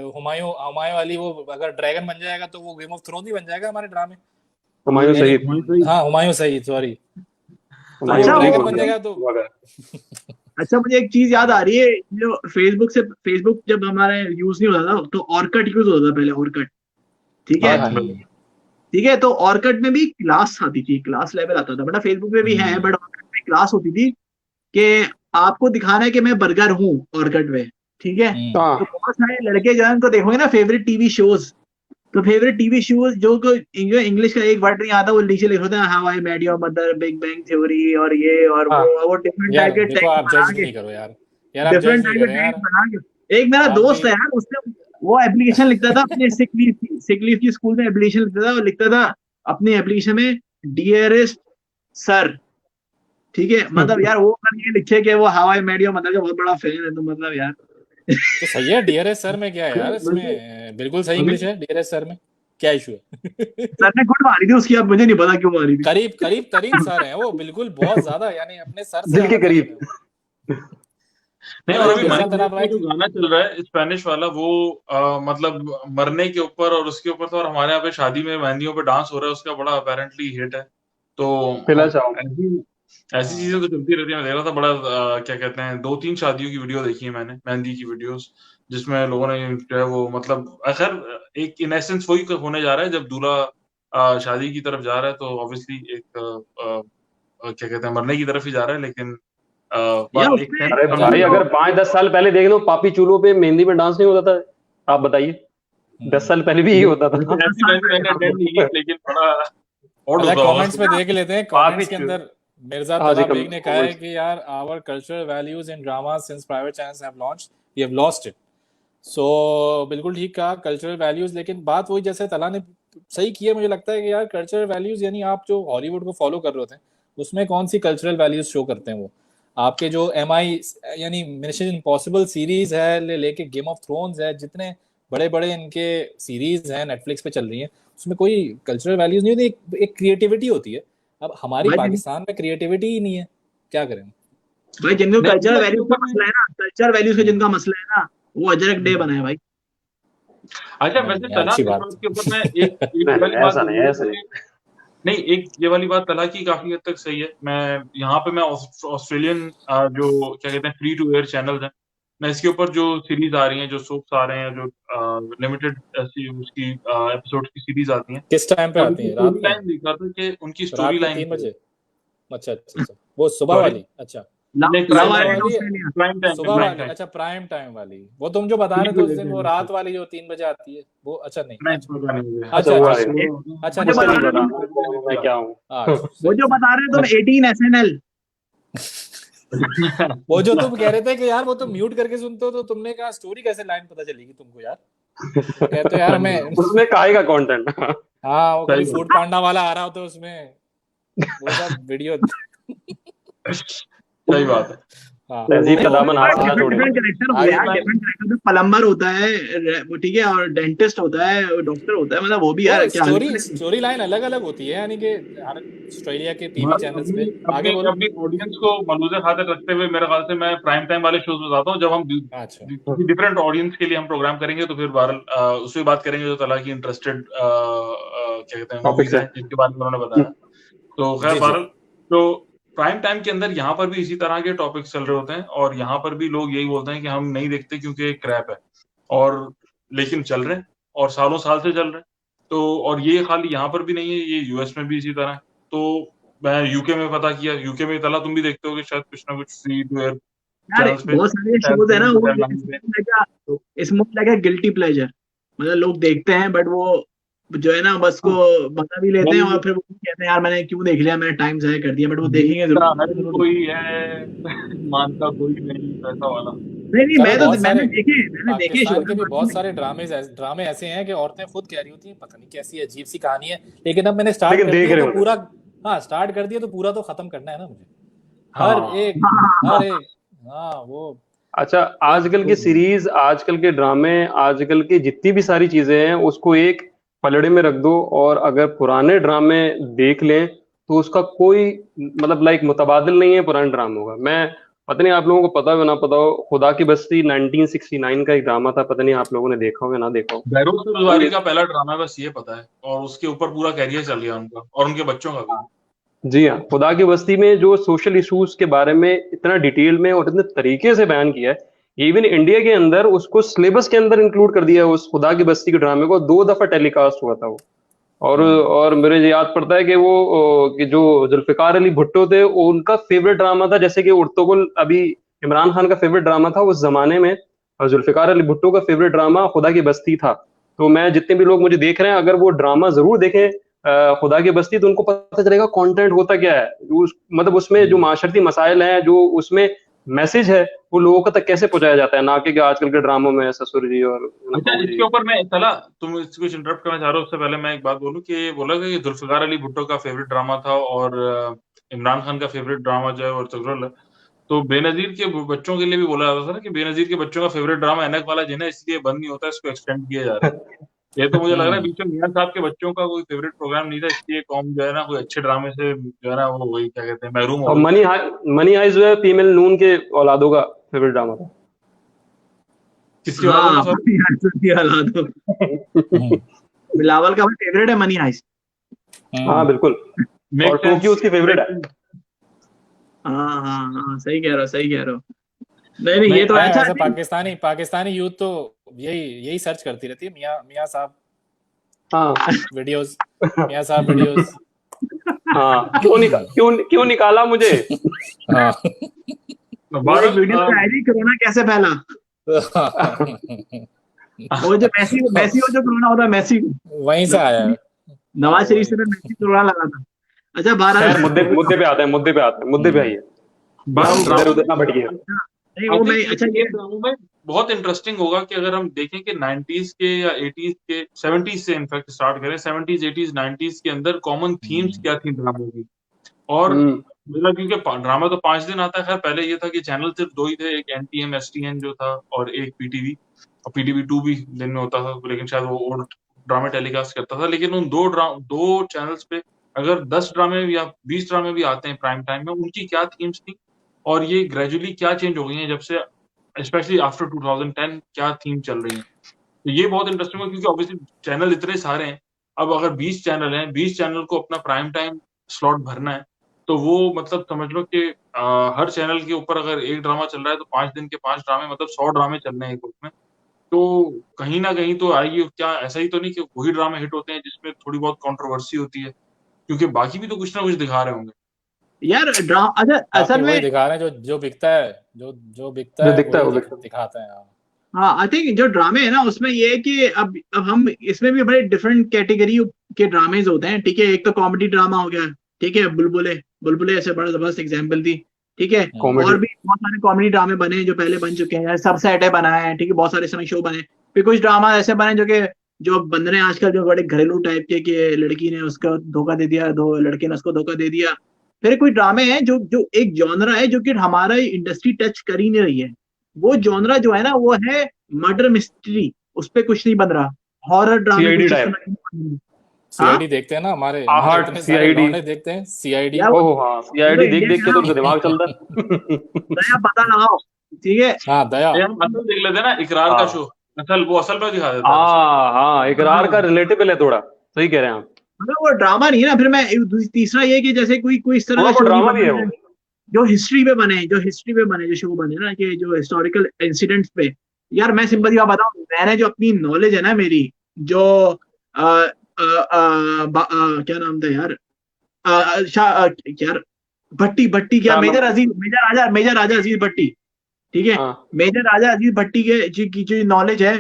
हुमायूं वाली वो अगर ड्रैगन बन जाएगा तो वो गेम ऑफ थ्रोन्स ही बन जाएगा हमारे ड्रामे। हुमायूं सही, सॉरी, ड्रैगन बन जाएगा तो। अच्छा मुझे एक चीज याद आ रही है, जो फेसबुक जब हमारे यूज नहीं होता था तो ऑर्कट यूज होता था पहले, ऑर्कट, ठीक है। तो ऑर्कट में भी क्लास आती थी, क्लास लेवल आता था, बट फेसबुक में भी है, बट ऑर्कट में क्लास होती थी कि आपको दिखाना है कि मैं बर्गर हूँ ऑर्किड में, ठीक है। हाँ तो बहुत सारे लड़के जो है उनको देखोगे ना फेवरेट टीवी शोज, तो फेवरेट टीवी शोज जो को इंग्लिश का एक वर्ड नहीं आता वो नीचे लिख होता है how I met your mother, big bang theory और ये और हाँ वो डिफरेंट यार टाइप के देखो, टैग आप बना जज के, नहीं करो यार, यार आप डिफरेंट जज नहीं टाइप के करो टैग यार। बना के। एक मेरा आप दोस्त भी है यार, उसने वो एप्लीकेशन लिखता था अपने सिक लीव की स्कूल में एप्लीकेशन लिखता था, और लिखता था अपनी एप्लीकेशन में डियरेस्ट सर, ठीक है। मतलब यार वो अगर ये लिखे कि वो how I met your mother का बहुत बड़ा फैन है, तो मतलब यार तो सही है। डीआरएस सर में क्या है यार, वैसे इसमें बिल्कुल सही इंग्लिश है। डीआरएस सर में क्या इशू है? सर ने गुड मारी थी उसकी, अब मुझे नहीं पता क्यों मारी थी। करीब करीब तरीन सर है वो, बिल्कुल बहुत ज्यादा, यानी अपने सर से दिल के ज्यादा करीब है करीब। वो। नहीं, और चलो अभी मिर्जा माइक तलाब का राइट। जो गाना चल रहा है स्पेनिश वाला, वो मतलब मरने के ऊपर और उसके ऊपर था, और हमारे यहाँ पे शादी में मेहंदियों पे डांस हो रहा है उसका, बड़ा अपेरेंटली हिट है। तो पिला चाओ। ऐसी ऐसी चीजें हाँ तो चलती रहती है। मैं देख रहा था बड़ा क्या कहते हैं, 2-3 शादियों की वीडियो देखी है मैंने, मेहंदी की वीडियोस, जिसमें लोगों ने जो है वो मतलब खैर एक इन एसेंस वही होने जा रहा है जब दूल्हा शादी की तरफ जा रहा है, तो ऑब्वियसली एक क्या कहते हैं, मरने की तरफ ही जा रहा है, लेकिन यार बात एक उसमें अरे अच्छा। भाई अगर 5-10 साल पहले देख लो, पापी चूल्हों पे मेहंदी में डांस नहीं होता था, आप बताइए। 10 साल पहले भी यही होता वैसे था। 10 ऐसी साल मैंने अटेंड नहीं की, लेकिन बड़ा ऑड अच्छा, होता होगा कमेंट्स उसको। में देख लेते हैं। पापी कमेंट्स के चूल्हे। अंदर मिर्जा हाँ जी, तला बेग ने कहा है कमेंट्स। कि यार our cultural values in drama since private channels have launched we have lost it. So बिल्कुल ठीक कहा, कल्चरल वैल्यूज। लेकिन बात वही, जैसे तला ने सही किया, मुझे लगता है कि यार कल्चरल वैल्यूज यानी आप जो हॉलीवुड को फॉलो कर रहे होते हैं उसमें कौन सी कल्चरल वैल्यूज शो करते हैं वो। आपके जो MI यानी मिशन इम्पॉसिबल सीरीज है, लेके गेम ऑफ थ्रोन्स है, जितने बड़े बड़े इनके सीरीज हैं नेटफ्लिक्स पे चल रही हैं, उसमें कोई कल्चरल वैल्यूज नहीं होती, एक क्रिएटिविटी होती है। अब हमारी भाई पाकिस्तान में क्रिएटिविटी ही नहीं है, क्या करें। भाई जिनको नहीं, कल्चर इसके वैल्यूज का ऊपर मसला है ना, कल्चर वैल्यूज का हम्म, जिनका मसला है ना, वो अजरक डे हम्म, बनाए भाई। अच्छा, नहीं वैसे नहीं, तला अच्छी इस बात। बात के ऊपर मैं एक एक ये नहीं वाली नहीं, बात ऐसा नहीं, जरूर ऐसा है नहीं। कि नहीं, एक ये वाली बात तला की काफी हद तक सही है। मैं यहाँ पे मैं ऑस्ट्रेलियन जो क्या कहते हैं फ्री टू एयर चैनल्स हैं, मैं इसके ऊपर जो सीरीज आ रही हैं, जो सोप्स आ रहे हैं, जो लिमिटेड ऐसी उसकी एपिसोड की सीरीज आती हैं, किस टाइम पे मैं आती उनकी है, रात स्टोरी में? लाइन देख रहा था कि उनकी स्टोरी रात में लाइन 3 बजे? अच्छा अच्छा अच्छा, वो सुबह सॉरी, वाली? अच्छा, नहीं, लव प्राइम सुबह टाइम आइलैंड वाली, ऑस्ट्रेलिया। प्राइम टाइम पे सुबह प्राइम वाली, टाइम अच्छा प्राइम टाइम वाली। वो तुम जो बता रहे थे 3 उस बजे दिन, से वो लेकर, रात वाली जो 3 बजे आती है वो? अच्छा नहीं, नहीं अच्छा पता नहीं मुझे। अच्छा अच्छा वो अच्छा वाली अच्छा नहीं, अच्छा मुझे अच्छा मुझे बता नहीं अच्छा रहे पता, तुम, मैं क्या हूँ। वो सही जो सही। बता रहे तुम 18 SNL। वो जो तुम कह रहे थे कि यार वो तुम म्यूट करके सुनते हो, तो तुमने कहा स्टोरी कैसे लाइन पता चलेगी तुमको यार? तो कहते हो यार सही हमें। बात उसमें काहेगा कंटेंट। हाँ, वो कभी सही फूड पांडा वाला आ रहा होता है उसमें, वो सब वीडियो। सही बात है। हाँ, तहजीब नहीं, का तो दामन हाथ से ना डिफरेंट छोड़े। डिफरेंट कैरेक्टर होते हैं आगे यार, मैं डिफरेंट कैरेक्टर में प्लम्बर होता है, वो ठीक है, और डेंटिस्ट होता है, डॉक्टर होता है, मतलब वो भी वो यार क्या अलग स्टोरी अलग। स्टोरी लाइन अलग अलग होती है, यानी कि हर ऑस्ट्रेलिया के टीवी भाई चैनल्स अपनी पे। अपनी आगे बोलो। अपनी ऑडियंस को मलूज़े खातिर रखते हुए मेरे ख्याल से मैं प्राइम टाइम वाले शोज बताता हूँ। जब हम अच्छा, किसी डिफरेंट ऑडियंस के लिए हम प्रोग्राम करेंगे तो फिर बहरहाल उसमें बात करेंगे जो तला की इंटरेस्टेड क्या कहते हैं टॉपिक्स मूवीज है। हैं जिनके बारे में उन्होंने बताया। तो खैर जी जी। बहरहाल, तो प्राइम टाइम के अंदर यहाँ पर भी इसी तरह के टॉपिक्स चल रहे होते हैं, और यहाँ पर भी लोग यही बोलते हैं कि हम नहीं देखते क्योंकि क्रैप है, और लेकिन चल रहे हैं और सालों साल से चल रहे हैं। तो और ये खाली यहाँ पर भी नहीं है, ये यूएस में भी इसी तरह है। तो मैं यूके में पता किया, यूके में तला तुम भी देखते होगे शायद कुछ ना कुछ फ्री टू एयर यार चैनल्स पे, बहुत सारे टाइम शोज है ना, 7 वो टाइम 9 पे। तो इसमें लगा गिल्टी प्लेजर, मतलब लोग देखते हैं बट वो जो है ना बस को हाँ, बता भी लेते हैं, नहीं, और फिर वो कहते हैं यार मैंने क्यों देख लिया, मैंने टाइम जाया कर दिया, बट वो देखेंगे देखता जरूर, हर जरूर। कोई है मानता कोई नहीं, वैसा वाला। नहीं नहीं, चलो, बहुत सारे मैंने देखे शो पाकिस्तान है, के भी मानता बहुत नहीं। सारे ड्रामे ऐसे हैं कि औरतें खुद कह रही होती हैं पता नहीं कैसी अजीब सी कहानी है, लेकिन अब मैंने स्टार्ट लेकिन कर देख दिया रहे तो होंगे। पूरा। हाँ, स्टार्ट कर दिया तो पूरा तो खत्म करना है ना मुझे, हर हाँ, एक, हाँ, हर एक। हाँ वो अच्छा, एक। आजकल की सीरीज, आजकल के ड्रामे, आजकल की जितनी भी सारी चीजें हैं उसको एक पलड़े में रख दो, और अगर पुराने ड्रामे देख लें तो उसका कोई मतलब लाइक मुतबादिल नहीं है पुराने ड्रामों का। मैं पता नहीं आप लोगों को पता हो या ना पता हो, खुदा की बस्ती 1969 का एक ड्रामा था, पता नहीं आप लोगों ने देखा हो या ना देखा हो। बहरोज गुलजारी का पहला ड्रामा बस ये पता है, और उसके ऊपर पूरा कैरियर चल गया उनका और उनके बच्चों का भी। जी हाँ, खुदा की बस्ती में जो सोशल इश्यूज के बारे में इतना डिटेल में और इतने तरीके से बयान किया है, इवन इंडिया के अंदर उसको सिलेबस के अंदर इंक्लूड कर दिया है। उस खुदा की बस्ती के ड्रामे को 2 दफा टेलीकास्ट हुआ था वो। और मेरे याद पड़ता है कि कि जो जुल्फिकार अली भुट्टो थे, उनका फेवरेट ड्रामा था, जैसे कि उर्तुगुल अभी इमरान खान का फेवरेट ड्रामा था उस जमाने में, और जुल्फिकार अली भुट्टो का फेवरेट ड्रामा खुदा की बस्ती था। तो मैं, जितने भी लोग मुझे देख रहे हैं, अगर वो ड्रामा जरूर देखें खुदा की बस्ती, तो उनको पता चलेगा कंटेंट होता क्या है, मतलब उसमें जो माशरती मसाइल हैं, जो उसमें मैसेज है, वो लोगों तक कैसे पहुंचाया जाता है, ना कि आजकल के ड्रामों में ससुर जी और अच्छा, इसके ऊपर मैं चला, तुम इसको कुछ इंटरप्ट करना चाह रहे हो, उससे पहले मैं एक बात बोलूं कि ये बोला कि जुल्फिकार अली भुट्टो का फेवरेट ड्रामा था और इमरान खान का फेवरेट ड्रामा जो है वो उर्तुगरुल है। तो बेनजीर के बच्चों के लिए भी बोला जाता था ना कि बेनजीर के बच्चों का फेवरेट ड्रामा एनक वाला जिन्हें, इसलिए बंद नहीं होता, इसको एक्सटेंड किया जा रहा है। ये तो मुझे लग रहा है बीच में मियां साहब के बच्चों का कोई फेवरेट प्रोग्राम नहीं था, इसलिए कौम जो है ना कोई अच्छे ड्रामे से जो है ना वो वही क्या कहते हैं महरूम हो और गई। मनी हाइस्ट जो है फीमेल नून के औलादों का फेवरेट ड्रामा था। किसकी औलादों हाँ, का सर? मनी हाइस्ट की औलाद हो। बिलावल का फेवरेट है मनी हाइस्ट। हाँ बिल्कुल, और टोक्यो उसकी फेवरेट है। हाँ हाँ हाँ, सही कह रहे हो, सही कह रहे हो। नहीं ये तो अच्छा ऐसा पाकिस्तानी यूथ तो यही सर्च करती रहती है, मियां साहब हाँ वीडियोस, मियां साहब वीडियोस। हाँ, क्यों निकाला मुझे। हाँ वो एक वीडियो में आई थी, कोरोना कैसे फैला। वो जो मैसी वो जो कोरोना होता है, मैसी वहीं से आया है। नवाज शरीफ से मैसी कोरोना लगा था। अच्छा, खैर मुद्दे पे आते हैं। इधर उधर ना भटकिए। नहीं वो मैं, अच्छा ये बहुत इंटरेस्टिंग होगा कि अगर हम देखें कि 90s के या 80s के 70s से इनफैक्ट स्टार्ट करें, 70s 80s 90s के अंदर कॉमन थीम्स क्या थी ड्रामों की। और मतलब क्योंकि ड्रामा तो 5 दिन आता है, खैर पहले ये था कि चैनल सिर्फ 2 ही थे, एक NTM STN जो था और एक PTV, और PTV 2 भी दिन में होता था, लेकिन शायद वो ओल्ड ड्रामे टेलीकास्ट करता था। लेकिन उन दो चैनल्स पे अगर 10 ड्रामे या 20 ड्रामे भी आते हैं प्राइम टाइम में, उनकी क्या थीम्स थी और ये ग्रेजुअली क्या चेंज हो गई है जब से, स्पेशली आफ्टर 2010 क्या थीम चल रही है। तो ये बहुत इंटरेस्टिंग है क्योंकि ऑब्वियसली चैनल इतने सारे हैं, अब अगर 20 चैनल हैं, 20 चैनल को अपना प्राइम टाइम स्लॉट भरना है, तो वो मतलब समझ लो कि हर चैनल के ऊपर अगर एक ड्रामा चल रहा है तो 5 दिन के 5 ड्रामे, मतलब 100 ड्रामे चल रहे हैं एक वक्त में। तो कहीं ना कहीं तो आएगी, क्या ऐसा ही तो नहीं कि वही ड्रामे हिट होते हैं जिसमें थोड़ी बहुत कंट्रोवर्सी होती है, क्योंकि बाकी भी तो कुछ ना कुछ दिखा रहे होंगे यार। अच्छा, असल में दिखा रहे हैं जो बिकता है, जो बिकता है वही दिखाते हैं। हाँ, आई थिंक जो ड्रामे है ना उसमें ये है कि अब हम इसमें भी बड़े डिफरेंट कैटेगरी के ड्रामेज होते हैं, ठीक है। एक तो कॉमेडी ड्रामा हो गया, ठीक है, बुलबुले ऐसे बड़ा जबरदस्त एग्जाम्पल थी, ठीक है। और भी बहुत सारे कॉमेडी ड्रामे बने जो पहले बन चुके हैं, सब सेट है बनाए हैं, ठीक है, बहुत सारे समय शो बने। फिर कुछ ड्रामा ऐसे बने जो बन रहे हैं आजकल, जो बड़े घरेलू टाइप के, कि लड़की ने उसको धोखा दे दिया, लड़के ने उसको धोखा दे दिया। फिर कुछ ड्रामे हैं जो एक जॉनरा है जो कि हमारा इंडस्ट्री टच कर ही नहीं रही है। वो जॉनरा जो है ना वो है मर्डर मिस्ट्री, उस पे कुछ नहीं बन रहा। हॉरर ड्रामे कुछ CID देखते हैं ना हमारे इतने सारे लौंडे देखते हैं CID। ओह हाँ, CID देख के तो उनका दिमाग चलता है। दया पता लगाओ, ठीक है। हाँ दया, हम असल देख लेते हैं ना, इकरार का शो, असल में दिखा देता है। हाँ, इकरार का रिलेटेबल है थोड़ा, सही कह रहे हैं आप। मतलब वो ड्रामा नहीं है ना। फिर मैं तीसरा ये कि जैसे कोई इस तरह का शो ड्रामा भी है वो, जो हिस्ट्री पे बने जो शो बने ना, कि जो हिस्टोरिकल इंसिडेंट्स पे। यार मैं सिंपल सी बात बताऊं, मैंने जो अपनी नॉलेज है ना मेरी, जो क्या नाम था यार, यार भट्टी क्या, मेजर राजा अजीज भट्टी, ठीक है। मेजर राजा अजीज भट्टी के जो नॉलेज है।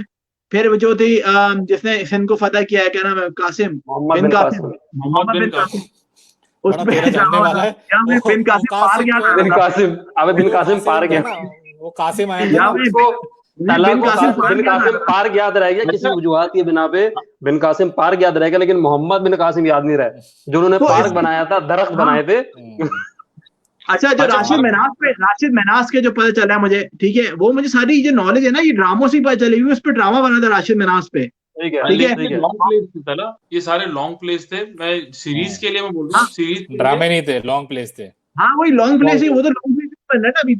फिर जो थी जिसने सिंध को फतह किया है, क्या नाम है, मोहम्मद बिन कासिम। उसमें बिन कासिम पार गया, वो कासिम आया पार याद रह गया किसी वजूहात की बिना पे, बिन कासिम पार्क याद रहेगा, लेकिन मोहम्मद बिन कासिम याद नहीं रहे, जो उन्होंने पार्क बनाया था, दरख्त बनाए थे। अच्छा, जो राशिद मेनास के जो पता चला है मुझे, ठीक है, वो मुझे सारी जो नॉलेज है ना ये ड्रामों से पता चली, उस पर ड्रामा बना था राशिद मेनास पे। ठीक है, लॉन्ग प्लेस था, ये सारे लॉन्ग प्लेस थे। मैं सीरीज के लिए मैं बोल रहा हूँ, सीरीज ड्रामे नहीं थे, लॉन्ग प्लेस थे। हाँ वही लॉन्ग प्लेस है, वो तो लॉन्ग प्लेस बन रहा है अभी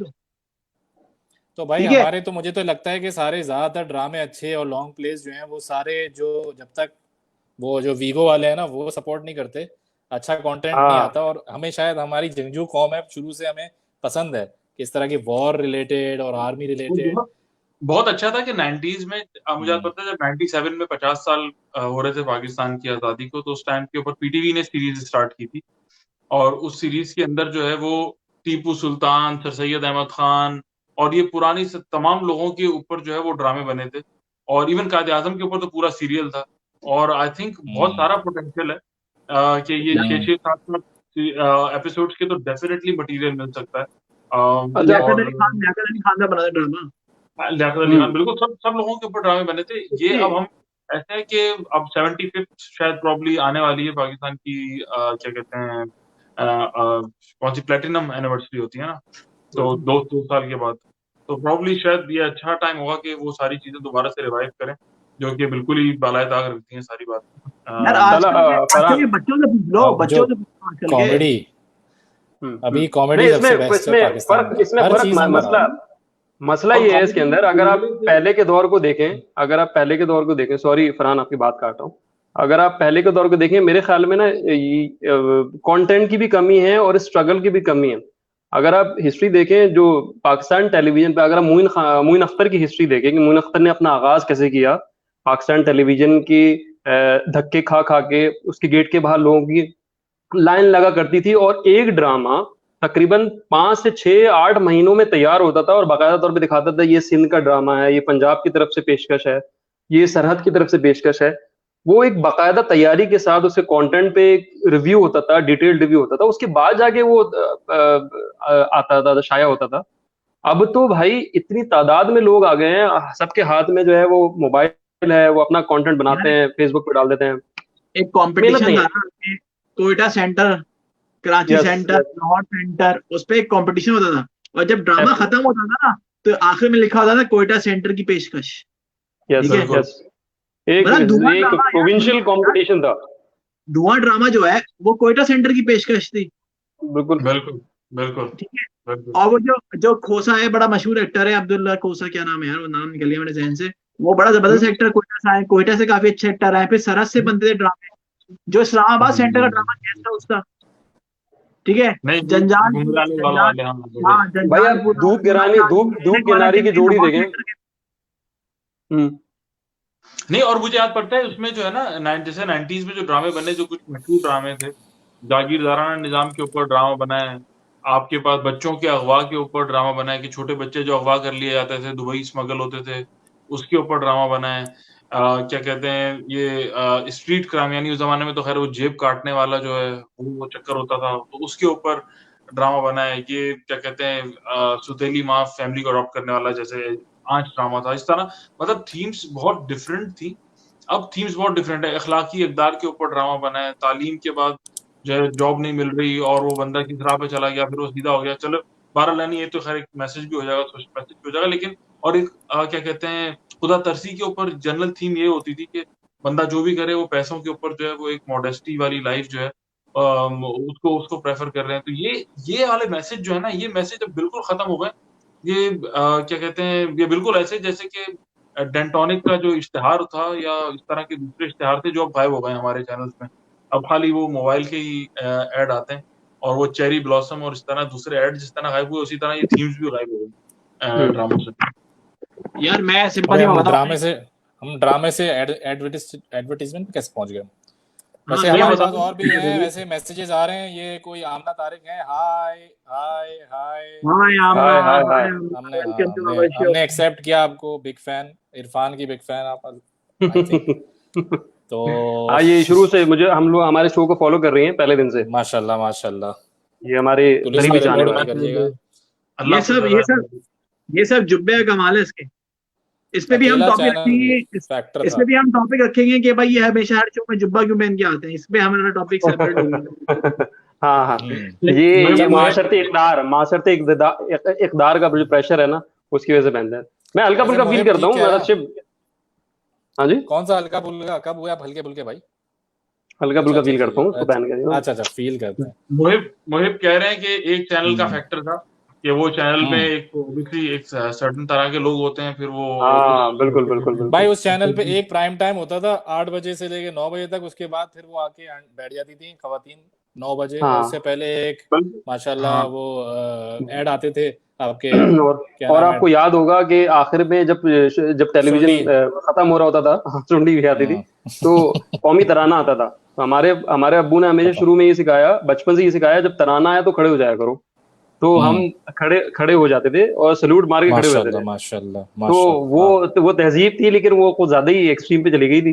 तो भाई हमारे तो मुझे तो लगता है कि सारे ज्यादातर ड्रामे अच्छे और लॉन्ग प्लेस जो हैं वो सारे, जो जब तक वो जो वीगो वाले हैं ना वो सपोर्ट नहीं करते, अच्छा कंटेंट नहीं आता। और हमें शायद हमारी जंगजू कौम है, शुरू से हमें पसंद है कि इस तरह की वॉर रिलेटेड और आर्मी रिलेटेड बहुत अच्छा था कि 90s में मुझे याद पड़ता है जब 97 में 50 साल हो रहे थे पाकिस्तान की आजादी को, तो उस टाइम के ऊपर पीटीवी ने सीरीज स्टार्ट की थी और उस सीरीज के अंदर जो है वो टीपू सुल्तान, सर सैयद अहमद खान और ये पुरानी तमाम लोगों के ऊपर जो है वो ड्रामे बने थे और इवन कायद आजम के ऊपर तो पूरा सीरियल था और आई थिंक बहुत सारा पोटेंशियल है कि ये 6-7 एपिसोड्स के तो डेफिनेटली मटेरियल मिल सकता है। लियाकत और अली खान का बना था ड्रामा। लियाकत अली खान बिल्कुल सब लोगों के ऊपर ड्रामे बने थे। ये अब हम ऐसा है कि अब 75th शायद प्रॉब्ली आने वाली है पाकिस्तान की क्या कहते हैं कौन सी प्लेटिनम एनिवर्सरी होती है ना, तो 2 साल के बाद तो प्रॉब्ली शायद ये अच्छा टाइम होगा कि वो सारी चीजें दोबारा से रिवाइव करें जो कि बिल्कुल ही बालाए दाग रखती हैं सारी बात। यार आजकल के बच्चों से पूछ लो, अब बच्चों जो से पूछो आजकल के। कॉमेडी अभी कॉमेडी नहीं, सबसे बेस्ट है पाकिस्तान में, हर चीज नंबर मसला मसला ये है इसके अंदर। अगर आप पहले के दौर को देखें, सॉरी फरहान आपकी बात काट रहा हूँ, अगर आप पहले के दौर को देखें मेरे ख्याल में ना कंटेंट की भी कमी है और स्ट्रगल की भी कमी है। अगर आप हिस्ट्री देखें जो पाकिस्तान टेलीविजन पे, अगर आप मोइन अख्तर की हिस्ट्री देखें कि मोइन अख्तर ने अपना आगाज कैसे किया पाकिस्तान टेलीविजन की, धक्के खा खा के उसके गेट के बाहर लोगों की लाइन लगा करती थी और एक ड्रामा तकरीबन 5 से 6-8 महीनों में तैयार होता था और बाकायदा तौर पे दिखाता था ये सिंध का ड्रामा है, ये पंजाब की तरफ से पेशकश है, ये सरहद की तरफ से पेशकश है। वो एक बाकायदा तैयारी के साथ उसके कंटेंट पे एक रिव्यू होता था, डिटेल्ड रिव्यू होता था, उसके बाद जाके वो आता था, शाया होता था। अब तो भाई इतनी तादाद में लोग आ गए हैं, सबके हाथ में जो है वो मोबाइल है, वो अपना कंटेंट बनाते हैं, फेसबुक पे डाल देते हैं। एक कंपटीशन था ना, Quetta centre, Karachi centre, Lahore centre, उस पे एक कंपटीशन होता था और जब ड्रामा खत्म होता था ना तो आखिर में लिखा होता था कोयटा सेंटर की पेशकश। एक प्रोविंशियल कंपटीशन था। धुआं ड्रामा जो है वो कोयटा सेंटर की पेशकश थी। बिल्कुल बिल्कुल बिल्कुल ठीक है। और वो जो खोसा है, बड़ा मशहूर एक्टर है, अब्दुल्ला खोसा, क्या नाम है यार, वो नाम निकल गया मेरे जहन से, वो बड़ा जबरदस्त एक्टर कोयटा से है, कोयटा से काफी अच्छे एक्टर आए। फिर सरहद से बनते थे ड्रामे, जो इस्लामाबाद सेंटर का ड्रामा कैसा उसका, ठीक है, जंजाल, धूप किनारी की जोड़ी देखें। नहीं, और मुझे याद पड़ता है उसमें जो है ना जैसे 90s में जो ड्रामे बने, जो कुछ मशहूर ड्रामे थे, जागीरदाराना निजाम के ऊपर ड्रामा बना है, आपके पास बच्चों के अगवा के ऊपर ड्रामा बना है कि छोटे बच्चे जो अगवा कर लिए जाते थे, दुबई स्मगल होते थे, उसके ऊपर ड्रामा बना है। क्या कहते हैं ये स्ट्रीट क्राइम, यानी उस जमाने में तो खैर वो जेब काटने वाला जो है वो चक्कर होता था, तो उसके ऊपर ड्रामा बना है। ये क्या कहते हैं सुतेली माँ फैमिली को अडॉप्ट करने वाला, जैसे आंच ड्रामा था। इस तरह मतलब थीम्स बहुत डिफरेंट थी। अब थीम्स बहुत डिफरेंट है। अखलाकी इकदार के ऊपर ड्रामा बना है, तालीम के बाद जो है जॉब नहीं मिल रही और वो बंदा किस राह पे चला गया, फिर वो सीधा हो गया। चलो बहरहाल ये तो खैर एक मैसेज भी हो जाएगा, सोशल मैसेज भी हो जाएगा, लेकिन और एक क्या कहते हैं खुदा तरसी के ऊपर जनरल थीम ये होती थी कि बंदा जो भी करे वो पैसों के ऊपर जो है वो एक मॉडेस्टी वाली लाइफ जो है उसको प्रेफर कर रहे हैं। तो ये वाले मैसेज जो है ना, ये मैसेज अब बिल्कुल खत्म हो गए। ये क्या कहते हैं, ये बिल्कुल ऐसे जैसे कि डेंटोनिक का जो इश्तिहार था या इस तरह के दूसरे इश्तिहार थे जो अब गायब हो गए हमारे चैनल्स में। अब खाली वो मोबाइल के ही ऐड आते हैं और वो चेरी ब्लॉसम और इस तरह दूसरे ऐड जिस तरह गायब हुए, उसी तरह ये थीम्स भी गायब हो गए ड्रामों से। यार मैं सिंपली हम ड्रामे से एडवर्टाइजमेंट कैसे पहुंच गए? वैसे हमारे पास और भी है, वैसे मैसेजेस आ रहे हैं। ये कोई आमना तारिक है, हाय हाय हाय हाय, हमने एक्सेप्ट किया आपको, बिग फैन, इरफान की बिग फैन आप। तो ये शुरू से हमारे शो को फॉलो कर रही हैं पहले दिन से, माशाल्लाह माशाल्लाह। ये हमारे करीबी जाने वाले, ये सब जुब्बे का कमाल है इसके। इस पे भी हम टॉपिक रखेंगे, इस पे भी हम टॉपिक रखेंगे कि भाई ये हमेशा हर शो में जुब्बा क्यों पहन के आते हैं। इस पे हमारा टॉपिक सेपरेट होगा। हाँ ये माशरती इक़दार का जो प्रेशर है ना, उसकी वजह से पहनते हैं। मैं हल्का फुल्का फील करता हूँ। हाँ जी, कौन सा हल्का फुल्का? कब हुआ हल्के फुल्के भाई? हल्का फुल्का फील करता हूँ पहन के। अच्छा फील करते हैं। मुहिब कह रहे हैं कि एक चैनल का फैक्टर था कि वो चैनल पे एक सर्टेन तरह के लोग होते हैं, फिर वो बिल्कुल भाई उस चैनल पे एक प्राइम टाइम होता था 8 बजे से लेके 9 बजे तक, उसके बाद फिर वो आके बैठ जाती थी खवातीन 9 बजे। हाँ। उससे पहले एक माशाल्लाह हाँ। वो ऐड आते थे आपके क्या और नाम है? आपको याद होगा कि आखिर में जब टेलीविजन सुंडी। खत्म हो रहा होता था, सुंडी भी आती थी, हाँ। तो कौमी तराना आता था। तो हमारे अब्बू ने हमें शुरू में ये सिखाया, बचपन से ये सिखाया, जब तराना आया तो खड़े हो जाया करो। तो हम खड़े हो जाते थे और सैल्यूट मार के खड़े हो जाते माशाल्लाह थे। माशाल्लाह तो माशाल्लाह। वो तहजीब थी, लेकिन वो कुछ ज्यादा ही एक्सट्रीम पे चली गई थी।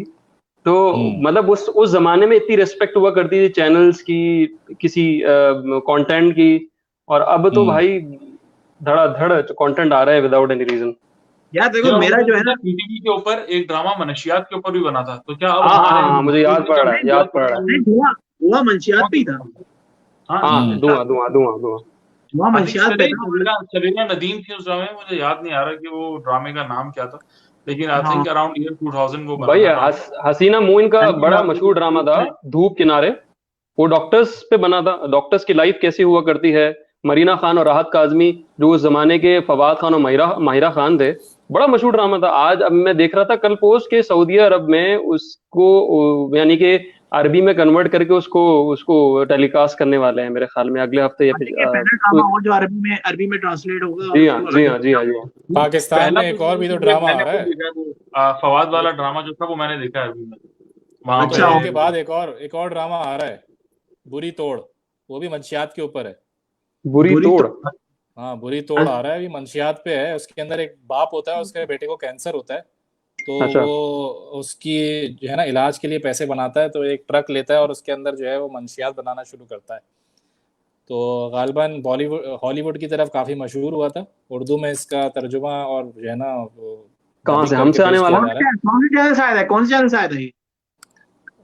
तो मतलब उस जमाने में इतनी रिस्पेक्ट हुआ करती थी चैनल्स की, किसी कंटेंट की। और अब तो भाई धड़ाधड़ कंटेंट आ रहा है विदाउट एनी रीजन। यार देखो मेरा जो है ना, पीटीवी के ऊपर एक ड्रामा मनशियात के ऊपर भी बना था, तो क्या अब हाँ हमारे हाँ, मुझे याद पड़ रहा है, याद पड़ रहा है। नहीं, धुआं मंशियात पे ही था। हाँ, धुआं धुआं धुआं धुआं। धुआं मंशियात पे था। शबीना नदीम थी उस ड्रामे में, मुझे याद नहीं आ रहा कि वो ड्रामे का नाम क्या था, लेकिन आई हाँ थिंक अराउंड ईयर 2000 वो बना भाई था ड्रामा। हसीना मोइन का बड़ा मशहूर ड्रामा था, धूप किनारे। वो डॉक्टर्स पे बना था, डॉक्टर्स की लाइफ कैसी हुआ करती है। मरीना खान और राहत काजमी, जो उस जमाने के फवाद खान और माहिरा खान थे, बड़ा मशहूर ड्रामा था। आज अब मैं देख रहा था कल पोस्ट के सऊदी अरब में उसको यानी कि अरबी में कन्वर्ट करके उसको टेलीकास्ट करने वाले हैं मेरे ख्याल में अगले हफ्ते या पहला ड्रामा हो जो अरबी में ट्रांसलेट होगा। जी हाँ जी हाँ जी हाँ जी हाँ। पाकिस्तान में एक और भी तो ड्रामा आ रहा है। फवाद वाला ड्रामा जो था वो मैंने देखा है अभी में। वहां अच्छा। के बाद एक और ड्रामा आ रहा है, बुरी तोड़। वो भी मंशियात के ऊपर है। बुरी तोड़। हाँ, बुरी तोड़ आ रहा है, अभी मंशियात पे है। उसके अंदर एक बाप होता है, उसके बेटे को कैंसर होता है, तो अच्छा। वो उसकी जो है ना इलाज के लिए पैसे बनाता है, तो एक ट्रक लेता है और उसके अंदर जो है वो मंशियात बनाना शुरू करता है। तो गालिबन हॉलीवुड की तरफ काफी मशहूर हुआ था। उर्दू में इसका तर्जुमा और जो है ना कहाँ से हमसे आने वाला? कौन सी चैनल से आया था ये?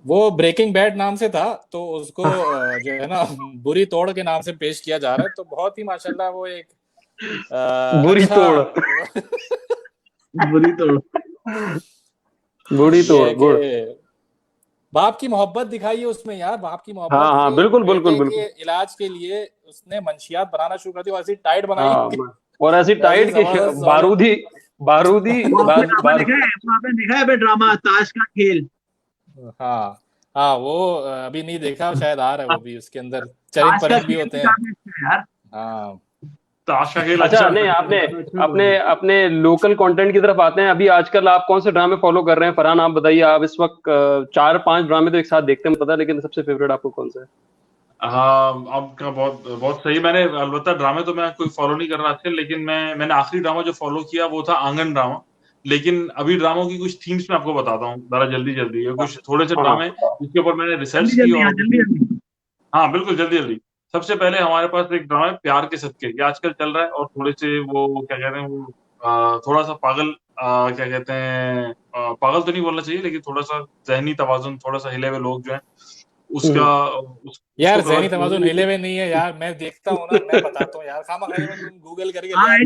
वो ब्रेकिंग बैड नाम से था, तो उसको जो है ना बुरी तोड़ के नाम से पेश किया जा रहा है। तो बहुत ही माशाल्लाह वो एक बुरी तोड़। बुरी तोड़। बुरी तोड़ गुड़। बाप की मोहब्बत दिखाई है उसमें यार, बाप की मोहब्बत। हाँ बिल्कुल बिल्कुल बिल्कुल। इलाज के लिए उसने मंशियात बनाना शुरू कर दी, ऐसी टाइट बनाई। और ऐसी टाइट के बारूदी देखा है ड्रामा ताश का खेल? हाँ वो अभी नहीं देखा, शायद आ रहा है वो भी। उसके अंदर चरित परत भी होते हैं। हाँ ताश का खेल। अच्छा नहीं, अपने लोकल कंटेंट की तरफ आते हैं। अभी आजकल आप कौन से ड्रामे फॉलो कर रहे हैं? फरहान आप बताइए। आप इस वक्त 4-5 ड्रामे तो एक साथ देखते हैं पता, लेकिन सबसे फेवरेट आपको कौन सा है? हाँ आपका बहुत बहुत सही। मैंने अलबत्ता ड्रामे तो मैं कोई फॉलो नहीं कर रहा आजकल, लेकिन मैंने आखिरी ड्रामा जो फॉलो किया वो था आंगन ड्रामा। लेकिन अभी ड्रामों की कुछ थीम्स मैं आपको बताता हूँ जरा जल्दी। ये कुछ थोड़े से ड्रामे जिसके ऊपर मैंने रिसर्च की। और हाँ बिल्कुल जल्दी। सबसे पहले हमारे पास एक ड्रामा है प्यार के सदके, ये आजकल चल रहा है। और थोड़े से वो क्या कहते हैं, वो थोड़ा सा पागल, क्या कहते हैं, पागल तो नहीं बोलना चाहिए, लेकिन थोड़ा सा जहनी तवाजुन थोड़ा सा हिले हुए लोग जो है उसका यार ज़हनी तवाज़ुन हिले हुए नहीं है यार। मैं देखता हूँ ना, मैं बताता हूँ यार, खामखा तुम गूगल करके यार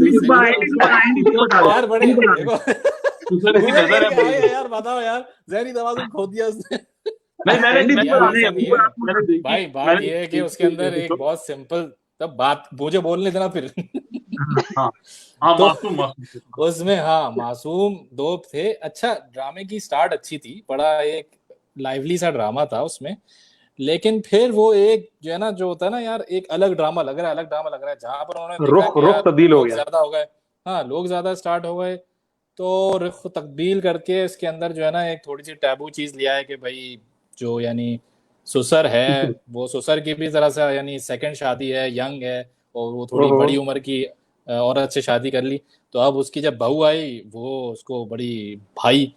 बड़े देखो यार बताओ यार, ज़हनी तवाज़ुन खो दिया उसने। भाई बात ये है कि उसके अंदर एक बहुत सिंपल, तब बात मुझे बोलने देना फिर। तो उसमें मासूम दो थे। अच्छा ड्रामे की स्टार्ट अच्छी थी, बड़ा एक लाइवली सा ड्रामा था उसमें। लेकिन फिर वो एक जो है ना, जो होता है ना यार, एक अलग ड्रामा लग रहा है, जहां पर उन्होंने रुख तब्दील हो गया, ज्यादा हो गए। हाँ, लोग ज्यादा स्टार्ट हो गए, तो रुख तब्दील करके इसके अंदर जो है ना एक थोड़ी सी टैबू चीज लिया है कि भाई जो यानी ससुर है, वो ससुर की भी जरा सा यानी सेकंड शादी है, यंग है, और वो थोड़ी बड़ी उम्र की औरत से शादी कर ली। तो अब उसकी जब बहू आई, वो उसको बड़ी भाई,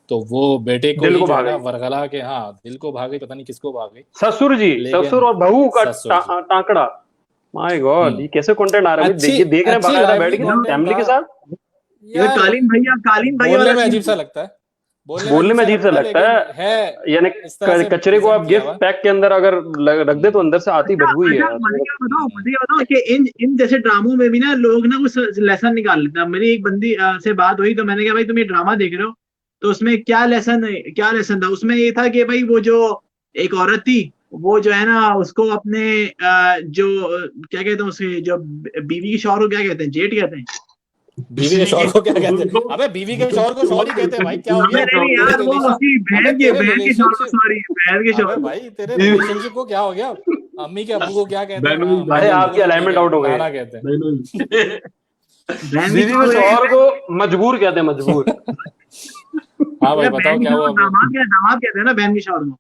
तो वो बेटे को ही जो है वरगला के दिल को भाग गई, पता नहीं किसको भाग गई। ससुर और बहू का टांकड़ा। माय गॉड, ये कैसे कंटेंट आ रहा है? देख रहे हैं बाकायदा बैठ के फैमिली के साथ। कालीन भैया बोलने में अजीब सा लगता है, बोलने में अजीब सा लगता है। यानी कचरे को आप गिफ्ट पैक के अंदर अगर रख दे तो अंदर से आती बदबू ही है। मुझे बताओ कि इन जैसे ड्रामों में भी ना लोग ना कुछ लेसन निकाल लेते हैं। मेरी एक बंदी से बात हुई, तो मैंने कहा भाई तुम ये ड्रामा देख रहे हो तो उसमें क्या लेसन था? उसमें ये था कि भाई वो जो एक औरत थी, वो जो है ना उसको अपने जो क्या कहते हैं, उसके जो बीवी के शौहर को क्या कहते हैं, जेठ कहते हैं। बीवी के शौहर को क्या कहते हैं? अबे बीवी के शौहर को शौहर ही कहते हैं भाई, क्या हो गया? नहीं यार, वो उसकी बहन के शौहर, सॉरी बहन के शौहर। भाई तेरे रिलेशनशिप को क्या हो गया? अम्मी के अब्बू को क्या कहते हैं? बहनोई, अरे आपकी अलाइनमेंट आउट हो गई। नाना कहते हैं। बहनोई। बहन दीदी को शौहर को मजबूर कहते हैं, मजबूर। हाँ भाई बताओ क्या हुआ? दामाद कहते हैं ना बहन के शौहर को।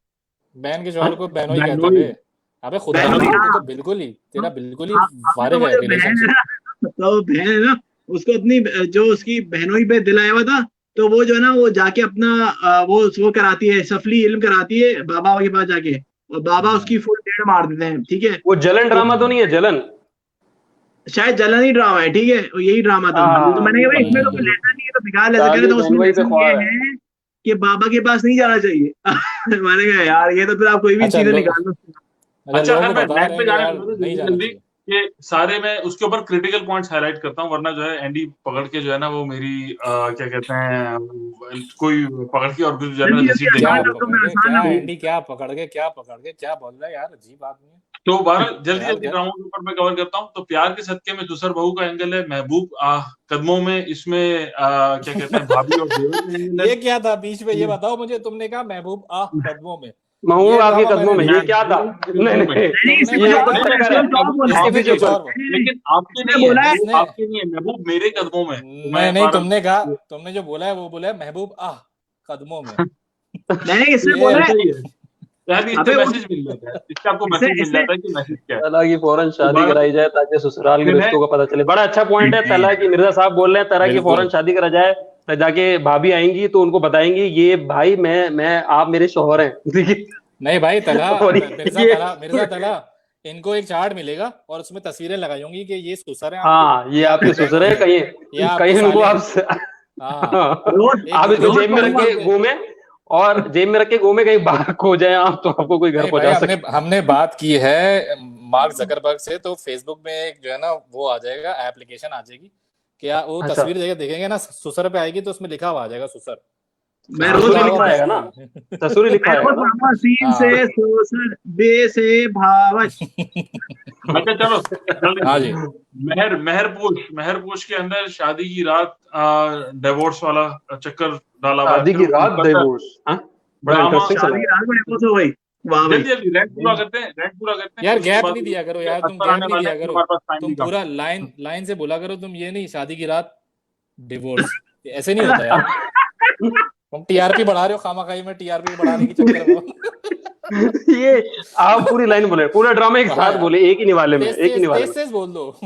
बहन के शौहर को बहनोई कहते बहनोई। हैं। अबे खुदा बहनोई, का हाँ। तो बिल्कुल ही तेरा बिल्कुल ही अब फारिग तो है वो जो बहन है रिलेशनशिप। ना, तो बहन है ना, उसको अपनी जो उसकी बहनोई पे दिल आया हुआ था, तो वो जो है ना वो जाके अपना वो कराती है, सफली इल्म कराती है बाबा के पास जाके, और बाबा उसकी फुल डेढ़ मार देते हैं। ठीक है, वो जलन ड्रामा तो नहीं है? जलन शायद जलन ही ड्रामा है। ठीक है, और यही ड्रामा था। तो मैंने कहा भाई इसमें तो कुछ ऐसा नहीं है, तो बिगाड़ ऐसा करे, तो उसमें बहनोई पे lesson ख्वाब ये है कि बाबा के पास नहीं जाना चाहिए। मैंने कहा यार ये तो फिर आप कोई भी अच्छा चीजें लो, निकाल लो। अच्छा लोगों खैर को मैं बता नेट रहे पे हैं कि जाने यार वाला था नहीं जल्दी जाना जल्दी चाहिए। कि सारे मैं उसके ऊपर क्रिटिकल पॉइंट्स हाईलाइट करता हूँ, वरना जो है एंडी पकड़ के जो है ना वो मेरी क्या कहते हैं कोई पकड़ के और कुछ जो है ना जल्दी घसीट जल्दी देगा क्या आसान मेरे लफ्जों ऊपर। में, पकड़ के आसान क्या लफ्जों एंडी क्या पकड़ के क्या बोल रहा है यार? अजीब आदमी है। तो बहरहाल जल्दी ख्याल जल्दी कर। ड्रामों के ऊपर मैं कवर करता हूँ। तो प्यार के सदके में दूसर बहू का एंगल है, महबूब कदमों में इसमें क्या कहते हैं भाभी और देवर का एंगल ये है। क्या था बीच में? ये बताओ मुझे, तुमने कहा महबूब कदमों में, महबूब ये आपके ड्रामा कदमों में, मैंने ये क्या था? कदमों नहीं में। नहीं, नहीं, इसमें तुमने ये कुछ कहा और इसके बोला, पहले, इसमें कुछ और बोला। इसके इसमें पीछे कुछ और कुछ। बोला। लेकिन आपके इसने नहीं है, बोला है, महबूब इसने आपके नहीं है, महबूब मेरे कदमों में। तो मैं नहीं, बार तुमने कहा, तुमने जो बोला है वो बोला है महबूब कदमों में। नहीं इसने ये बोला है, ऐसा ही है यार, इससे अबे मैसेज मिल जाता है, इससे आपको इससे मैसेज मिल इससे जाता है कि मैसेज क्या है। तला की फौरन तो शादी कराई जाए ताकि ससुराल के फिर है रिश्तों का पता चले। बड़ा अच्छा पॉइंट है तला की। मिर्जा साहब बोल रहे हैं तला की फौरन बिल्कुल शादी करा जाए, तो जाके भाभी आएंगी तो उनको बताएंगी ये भाई मैं आप मेरे शौहर हैं। ठीक है? नहीं भाई तला, और मिर्जा तला इनको एक चार्ट मिलेगा और उसमें तस्वीरें लगाई होंगी कि ये ससुर है हाँ ये आपके ससुर है, कहीं ये आपके कहीं इनको साले आप हाँ रोज आप इसको रोज जेब में रख के घूमे, और जेब में रख के घूमे, कहीं बाहर खो जाए आप तो आपको कोई घर नहीं भाई, पहुंचा हमने सके। हमने बात की है मार्क जकरबर्ग से, तो फेसबुक में एक जो है ना वो आ जाएगा, एप्लीकेशन आ जाएगी, क्या वो अच्छा। तस्वीर देखेंगे ना ससुर पे आएगी तो उसमें लिखा हुआ आ जाएगा ससुर। मैं हाँ, रोज ससुरी जाओ लिखा आएगा ना, बहनोई। ससुरी लिखा मैं आएगा रोज ना। मामा सीन हाँ। से सोसर बे से भावच। अच्छा चलो जल्दी हाँ जी। मेहरपोश के अंदर शादी की रात डिवोर्स वाला चक्कर डाला हुआ है। शादी की फिर रात मुकद्दर डिवोर्स, बड़ा ड्रामा। इंटरेस्टिंग चला शादी है। रात में डिवोर्स हो गई, वाह भाई। जल्दी जल्दी रैंक पूरा करते हैं, रैंक पूरा करते हैं, यार फिर उसके गैप बाद नहीं दिया करो यार, तुम अख्तर गैप आने नहीं वाले दिया हैं, फिर करो, हमारे पास टाइम तुम भी कम। पूरा लाइन लाइन से बोला करो, तुम ये नहीं शादी की रात डिवोर्स, ऐसे नहीं होता यार। तुम टीआरपी बढ़ा रहे हो खामाखाई में, टीआरपी बढ़ाने के चक्कर में। ये आप पूरी लाइन बोले, पूरा ड्रामा एक साथ बोले, एक ही निवाले में, एक ही निवाले में। तेज बोल दो।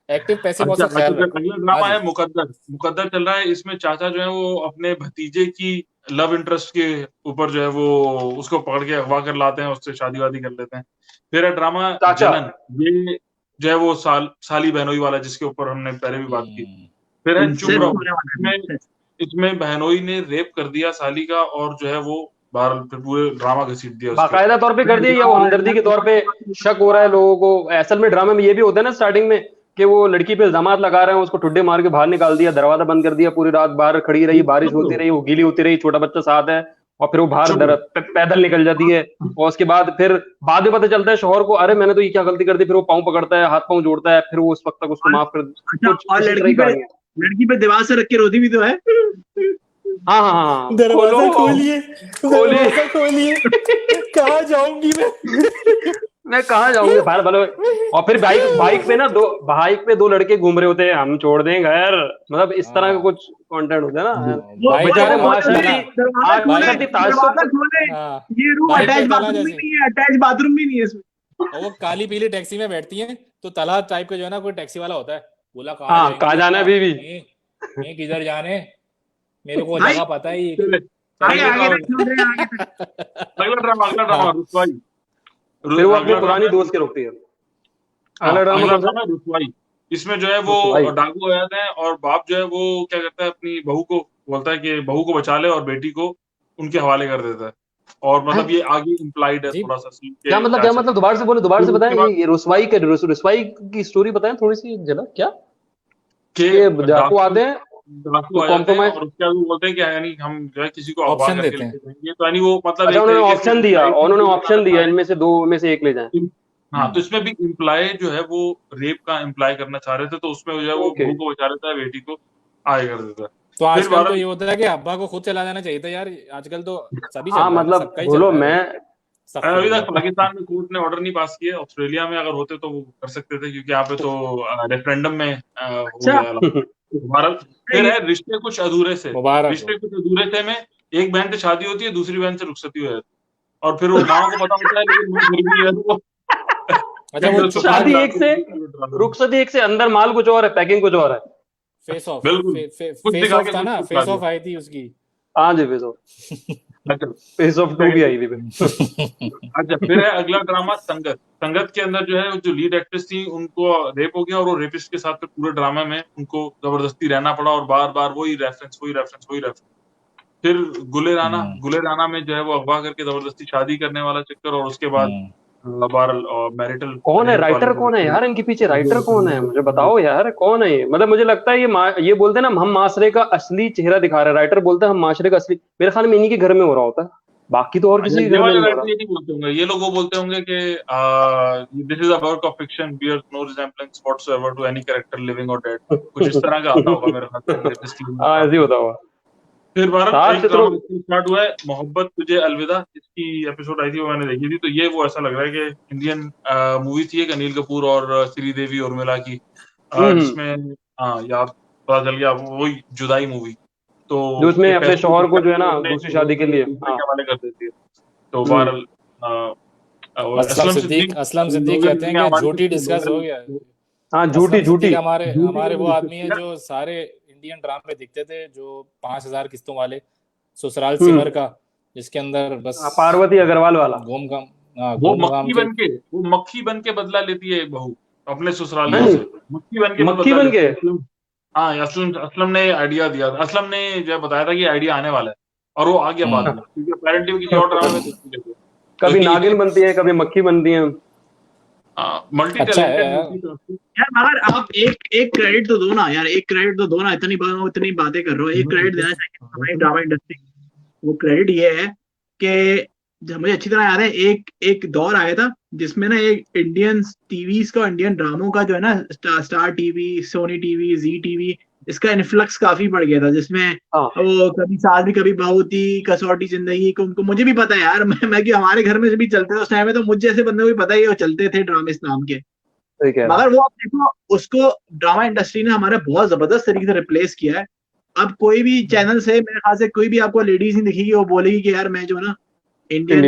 एक्टिव पैसिव अच्छा का ख्याल अच्छा, रखो। अगला हाँ ड्रामा जी। है मुकद्दर चल रहा है। इसमें चाचा जो है वो अपने भतीजे की लव इंटरेस्ट के ऊपर जो है वो उसको पकड़ के अगवा कर लाते हैं, उससे शादी वादी कर लेते हैं। फिर है ड्रामा चाचा। जलन, ये जो है वो साली बहनोई वाला जिसके ऊपर हमने पहले भी बात की। फिर है चुप इंसेस्ट रहो, होने वाला है। इसमें बहनोई ने रेप कर दिया साली का, और जो है वो बाहर फिर पूरे ड्रामा घसीट दिया उसके बाकायदा तौर पे कर दिया, या वो हमदर्दी के तौर पे शक हो रहा है लोगों को? असल में ड्रामे में ये भी होता है ना स्टार्टिंग में कि वो लड़की पे इल्जामात लगा रहे हैं, उसको ठुड्डे मार के बाहर निकाल दिया, दरवाजा बंद कर दिया, पूरी रात बाहर खड़ी रही, बारिश होती रही, वो गीली होती रही, छोटा बच्चा साथ है, और फिर वो बाहर पैदल निकल जाती है। और उसके बाद फिर बाद में पता चलता है शौहर को, अरे मैंने तो ये क्या गलती कर दी। फिर वो पाँव पकड़ता है, हाथ पाँव जोड़ता है, फिर वो उस वक्त तक उसको माफ कर। अच्छा, कुछ और इसी तरह की कहानी है। लड़की पे दीवार से रख के रोती भी तो है। हाँ हाँ हाँ, दरवाजा खोलिए। दरवाजा खोलिए, कहाँ जाऊंगी मैं कहाँ जाऊंगी बाहर भले। और फिर बाइक पे दो लड़के घूम रहे होते हैं, हम छोड़ दें घर, मतलब इस तरह का कुछ कंटेंट होता है ना। बेचारे दरवाजा खोले, ये रूम अटैच बाथरूम भी नहीं है, अटैच बाथरूम भी नहीं है इसमें। और वो काली पीली टैक्सी में बैठती हैं, तो तला टाइप का जो है ना कोई टैक्सी वाला होता है, बोला कहाँ जाना है बीवी, किधर जाने, मेरे को जगह पता है। अगला ड्रामा रुसवाई। फिर वो अपने पुरानी दोस्त के रोकती है। अगला ड्रामा रुसवाई। इसमें जो है वो डाकू हो जाते हैं, और बाप जो है वो क्या करता है, अपनी बहू को बोलता है कि बहू को बचा ले, और बेटी को उनके हवाले कर देता है। और मतलब ये आगे इम्प्लाइड है थोड़ा सा सीन। क्या मतलब दोबारा से बोले, दोबारा से बताएं। ये रुसवाई की स्टोरी बताएं थोड़ी सी झलक। क्या डाकू आते हैं, डाकू आते हैं, और उसके बाद वो बोलते हैं कि यानी हम जो है किसी को ऑप्शन देते हैं, तो यानी वो मतलब उन्होंने ऑप्शन दिया इनमें से दो में से एक ले जाएं। हाँ, तो इसमें भी इम्प्लाई जो है वो रेप का इम्प्लाई करना चाह रहे थे, तो उसमें जो है वो बहू को बचा लेता है, बेटी को आगे कर देता है। तो आजकल तो ये होता है कि अब्बा को खुद चला जाना चाहिए था यार, आजकल तो सभी हाँ मतलब बोलो, मैं अभी तक पाकिस्तान में कोर्ट ने ऑर्डर नहीं पास किया। ऑस्ट्रेलिया में अगर होते तो वो कर सकते थे, क्योंकि यहाँ पे तो रेफरेंडम में हो अच्छा। गया भारत। फिर है रिश्ते कुछ अधूरे से, मुबारक रिश्ते कुछ अधूरे से में एक बहन से शादी होती है, दूसरी बहन से रुखसती हो जाती है, और फिर वो माँ को पता होता है लेकिन वो फिर भी है वो अच्छा वो शादी एक से, रुखसती एक से, अंदर माल कुछ और है, पैकिंग कुछ और है। फेस ऑफ, बिल्कुल फेस ऑफ था ना, फेस ऑफ आई थी उसकी। हाँ जी, फेस ऑफ, फेस ऑफ 2 भी आई थी अच्छा फिर है अगला ड्रामा संगत। संगत के अंदर जो है जो लीड एक्ट्रेस थी उनको रेप हो गया, और वो रेपिस्ट के साथ फिर पूरे ड्रामा में उनको जबरदस्ती रहना पड़ा, और बार बार वही रेफरेंस। फिर गुले राना में जो है वो अगवा करके जबरदस्ती शादी करने वाला चक्कर, और उसके बाद मैरिटल। कौन है राइटर, कौन है यार इनके पीछे, राइटर कौन है मुझे बताओ यार, कौन है ये? मतलब मुझे लगता है ये बोलते हैं ना हम माशरे का असली चेहरा दिखा रहे हैं, राइटर बोलते हैं हम माशरे का असली, मेरे ख्याल में इन्हीं के घर में हो रहा होता है, बाकी तो और किसी के घर में नहीं हो रहा। ये नहीं बोलते होंगे, ये लोग वो बोलते होंगे कि this is a work of fiction, bears no resemblance whatsoever to any character living और डेड, कुछ इस तरह का आता होगा मेरे ख्याल से। हाँ ऐसे ही होता होगा। फिर भारत स्टार्ट हुआ है मोहब्बत तुझे अलविदा, इसकी एपिसोड आई थी वो मैंने देखी थी। तो ये वो ऐसा लग रहा है कि इंडियन मूवी थी एक, अनिल कपूर और श्रीदेवी उर्मिला की, जिसमें यार पता चल गया वही जुदाई मूवी, तो जो उसमें अपने शौहर को जो है ना दूसरी शादी के लिए हवाले कर देती है। तो बहरहाल असलम सिद्दीक कहते हैं कि झूठी डिस्कस हो गया। हाँ झूठी हमारे वो आदमी है जो सारे इंडियन ड्रामे दिखते थे जो 5000 किस्तों वाले, ससुराल सिमर का, जिसके अंदर बस पार्वती अग्रवाल वाला वो मक्खी बन के बदला लेती है एक बहू अपने ससुराल से, मक्खी बन के हाँ असलम ने आइडिया दिया था, असलम ने जो बताया था कि आइडिया आने वाला है, और वो आ गया बाद में, क्योंकि अपेरेंटली किसी और ड्रामे में कभी नागिन बनती है, कभी मक्खी बनती है। मल्टी अच्छा टैलेंटेड यार मगर आप एक क्रेडिट तो दो ना यार, एक क्रेडिट तो दो ना, इतनी बातें कर रहे हो, एक क्रेडिट देना चाहिए हमारी ड्रामा इंडस्ट्री। वो क्रेडिट ये है कि मुझे अच्छी तरह याद है एक दौर आया था जिसमें ना एक इंडियन टीवीज का, इंडियन ड्रामों का जो है ना, स्टार टीवी, सोनी टीवी, जी टीवी, इसका इन्फ्लक्स काफी बढ़ गया था, जिसमें वो कभी सास भी कभी बहू थी, कसौटी जिंदगी को मुझे भी पता है यार, मैं कि हमारे घर में भी चलते थे उस टाइम में, तो मुझे जैसे बंदे को भी पता है वो चलते थे ड्रामे इस नाम के। मगर वो आप देखो उसको ड्रामा इंडस्ट्री ने हमारे बहुत जबरदस्त तरीके से रिप्लेस किया है। अब कोई भी चैनल से मेरे ख्याल से कोई भी आपको लेडीज नहीं दिखेगी वो बोलेगी कि यार मैं जो ना इंडियन